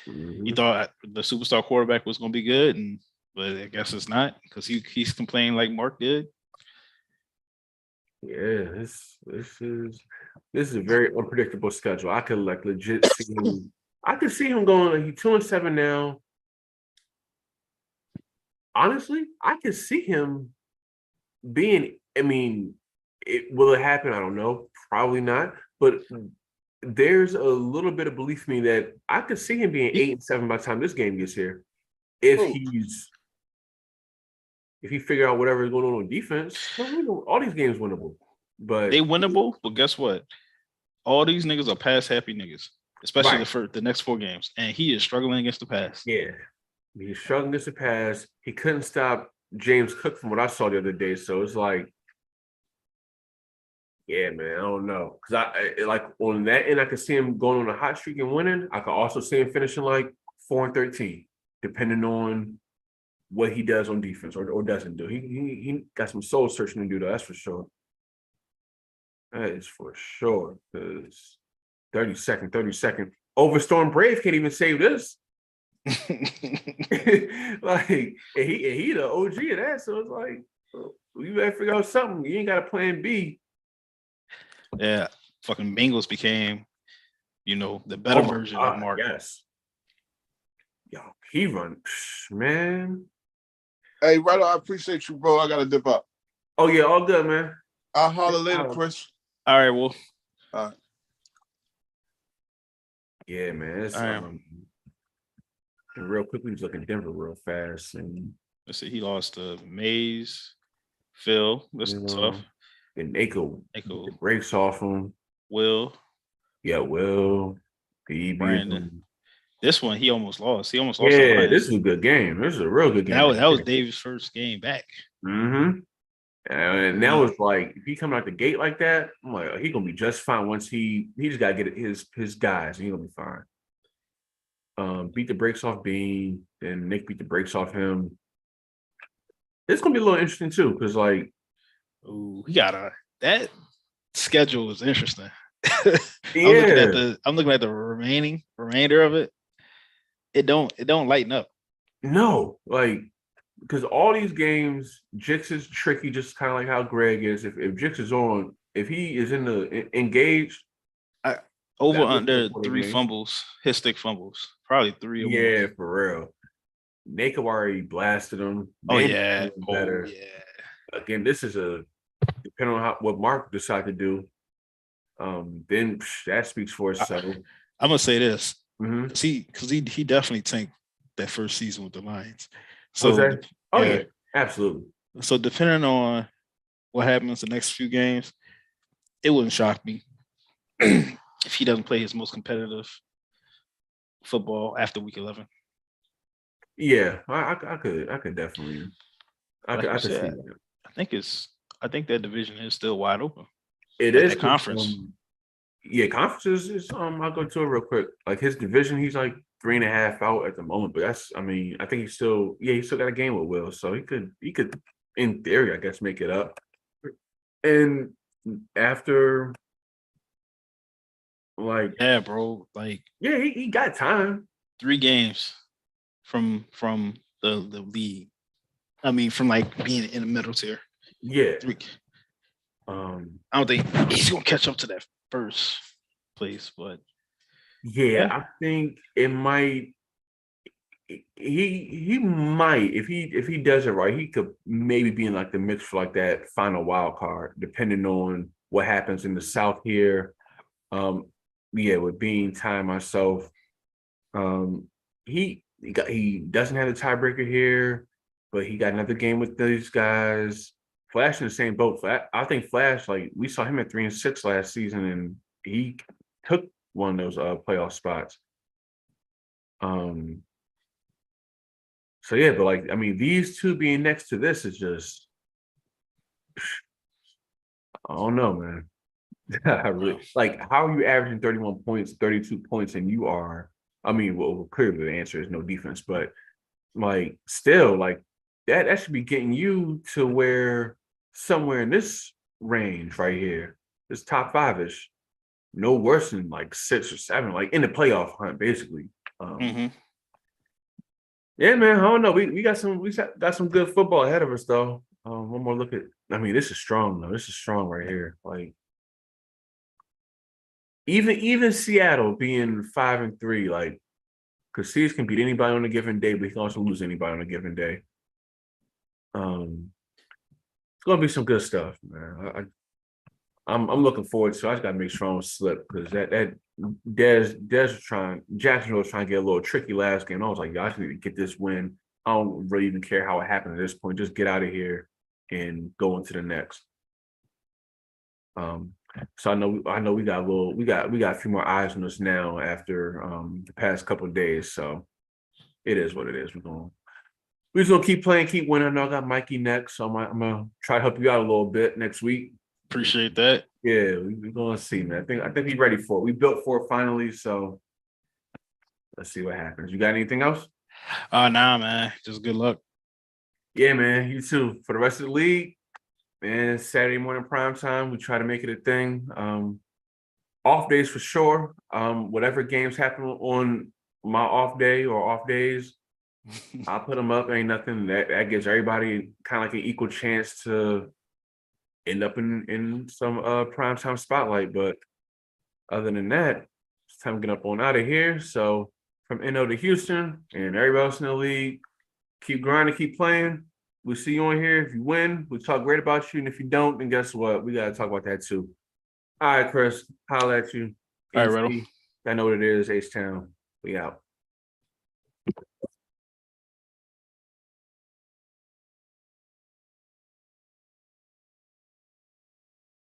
Mm-hmm. He thought the superstar quarterback was going to be good, but I guess it's not because he's complaining like Mark did. Yeah, this is a very unpredictable schedule. I could like legit see him. I could see him going like he's 2-7 now. Honestly, I could see him being. I mean, will it happen? I don't know. Probably not. But there's a little bit of belief in me that I could see him being 8-7 by the time this game gets here. If he figure out whatever is going on defense, all these games winnable. But they winnable. But guess what? All these niggas are pass happy niggas, especially the next 4 games, and he is struggling against the pass. Yeah, he's struggling against the pass. He couldn't stop James Cook from what I saw the other day. So it's like, yeah, man, I don't know. Because I like on that end, I could see him going on a hot streak and winning. I could also see him finishing like 4-13, depending on what he does on defense or doesn't do. He got some soul searching to do, though. That's for sure. That is for sure. Because 30-second. Overstorm Brave can't even save this. Like, and he the OG of that. So it's like, you better figure out something. You ain't got a plan B. Yeah, fucking Bengals became, the better version of Mark. Yes. Yo, he run, man. Hey, Ryder, I appreciate you, bro. I gotta dip out. Oh yeah, all good, man. I'll holler later, Chris. All right, well. All right. Yeah, man. It's, and real quickly, he was looking Denver real fast. And let's see, he lost to Mays, Phil. That's tough. And NTTV breaks off him. Will. Yeah, Will. Brandon. This one, he almost lost. Yeah, this is a good game. This is a real good game. That was Dave's first game back. Mm-hmm. And that was like, if he come out the gate like that, I'm like, he gonna be just fine once he just gotta get his guys, and he gonna be fine. Beat the brakes off Bean, then Nick beat the brakes off him. It's gonna be a little interesting too, because like, ooh, that schedule is interesting. Yeah. I'm looking at the remainder of it. It don't lighten up. No, like, because all these games, Jix is tricky, just kind of like how Greg is. If Jix is on, if he is in the engaged, over under 3 fumbles, his stick fumbles, probably 3 or more. Yeah, for real. Nako already blasted him. Better. Oh yeah. Again, this is depending on what Mark decide to do. Then that speaks for itself. I'm gonna say this, because he definitely tanked that first season with the Lions. So, yeah, absolutely. So depending on what happens the next few games, it wouldn't shock me if he doesn't play his most competitive football after week 11. Yeah, I could definitely. I could see that. I think that division is still wide open. It is conference. Conferences is I'll go to it real quick. Like his division, he's like 3.5 out at the moment, but I think he's still got a game with Will, so he could in theory, I guess, make it up. And after, like, yeah, bro, like, yeah, he got time. 3 games from the league. I mean, from like being in the middle tier. Yeah. 3. I don't think he's gonna catch up to that first place, but yeah. I think it might. He might, if he does it right, he could maybe be in like the mix for like that final wild card, depending on what happens in the South here. With Bean, Ty, myself, he doesn't have a tiebreaker here, but he got another game with these guys. Flash in the same boat. I think Flash, like we saw him at 3-6 last season, and he took one of those playoff spots. So yeah, but like I mean, these two being next to this is just I don't know, man. Like, how are you averaging 31 points, 32 points, and you are? I mean, well, clearly the answer is no defense, but like, still, like that should be getting you to where somewhere in this range right here, this top 5-ish, no worse than like 6 or 7, like in the playoff hunt, basically. Yeah, man. I don't know. We got some good football ahead of us though. One more look at. I mean, this is strong though. This is strong right here. Like even Seattle being 5-3, like because Seas can beat anybody on a given day, but he can also lose anybody on a given day. It's gonna be some good stuff, man. I'm looking forward to. I just gotta make sure I don't slip because that Des was Jacksonville was trying to get a little tricky last game. I was like, I just need to get this win. I don't really even care how it happened at this point. Just get out of here and go into the next. So I know we got a few more eyes on us now after the past couple of days. So it is what it is. We're just gonna keep playing, keep winning. I know I got Mikey next, so I'm gonna try to help you out a little bit next week. Appreciate that. Yeah, we're gonna see, man. I think he's ready for it. We built for it finally, so let's see what happens. You got anything else? Nah, man. Just good luck. Yeah, man. You too. For the rest of the league, man. Saturday morning prime time. We try to make it a thing. Off days for sure. Whatever games happen on my off day or off days, I'll put them up. Ain't nothing that gives everybody kind of like an equal chance to end up in some primetime spotlight. But other than that, it's time to get up on out of here. So from NO to Houston and everybody else in the league, keep grinding, keep playing. We'll see you on here. If you win, we'll talk great about you. And if you don't, then guess what? We got to talk about that too. All right, Chris, holla at you. All right, Riddle. I know what it is, H-Town. We out.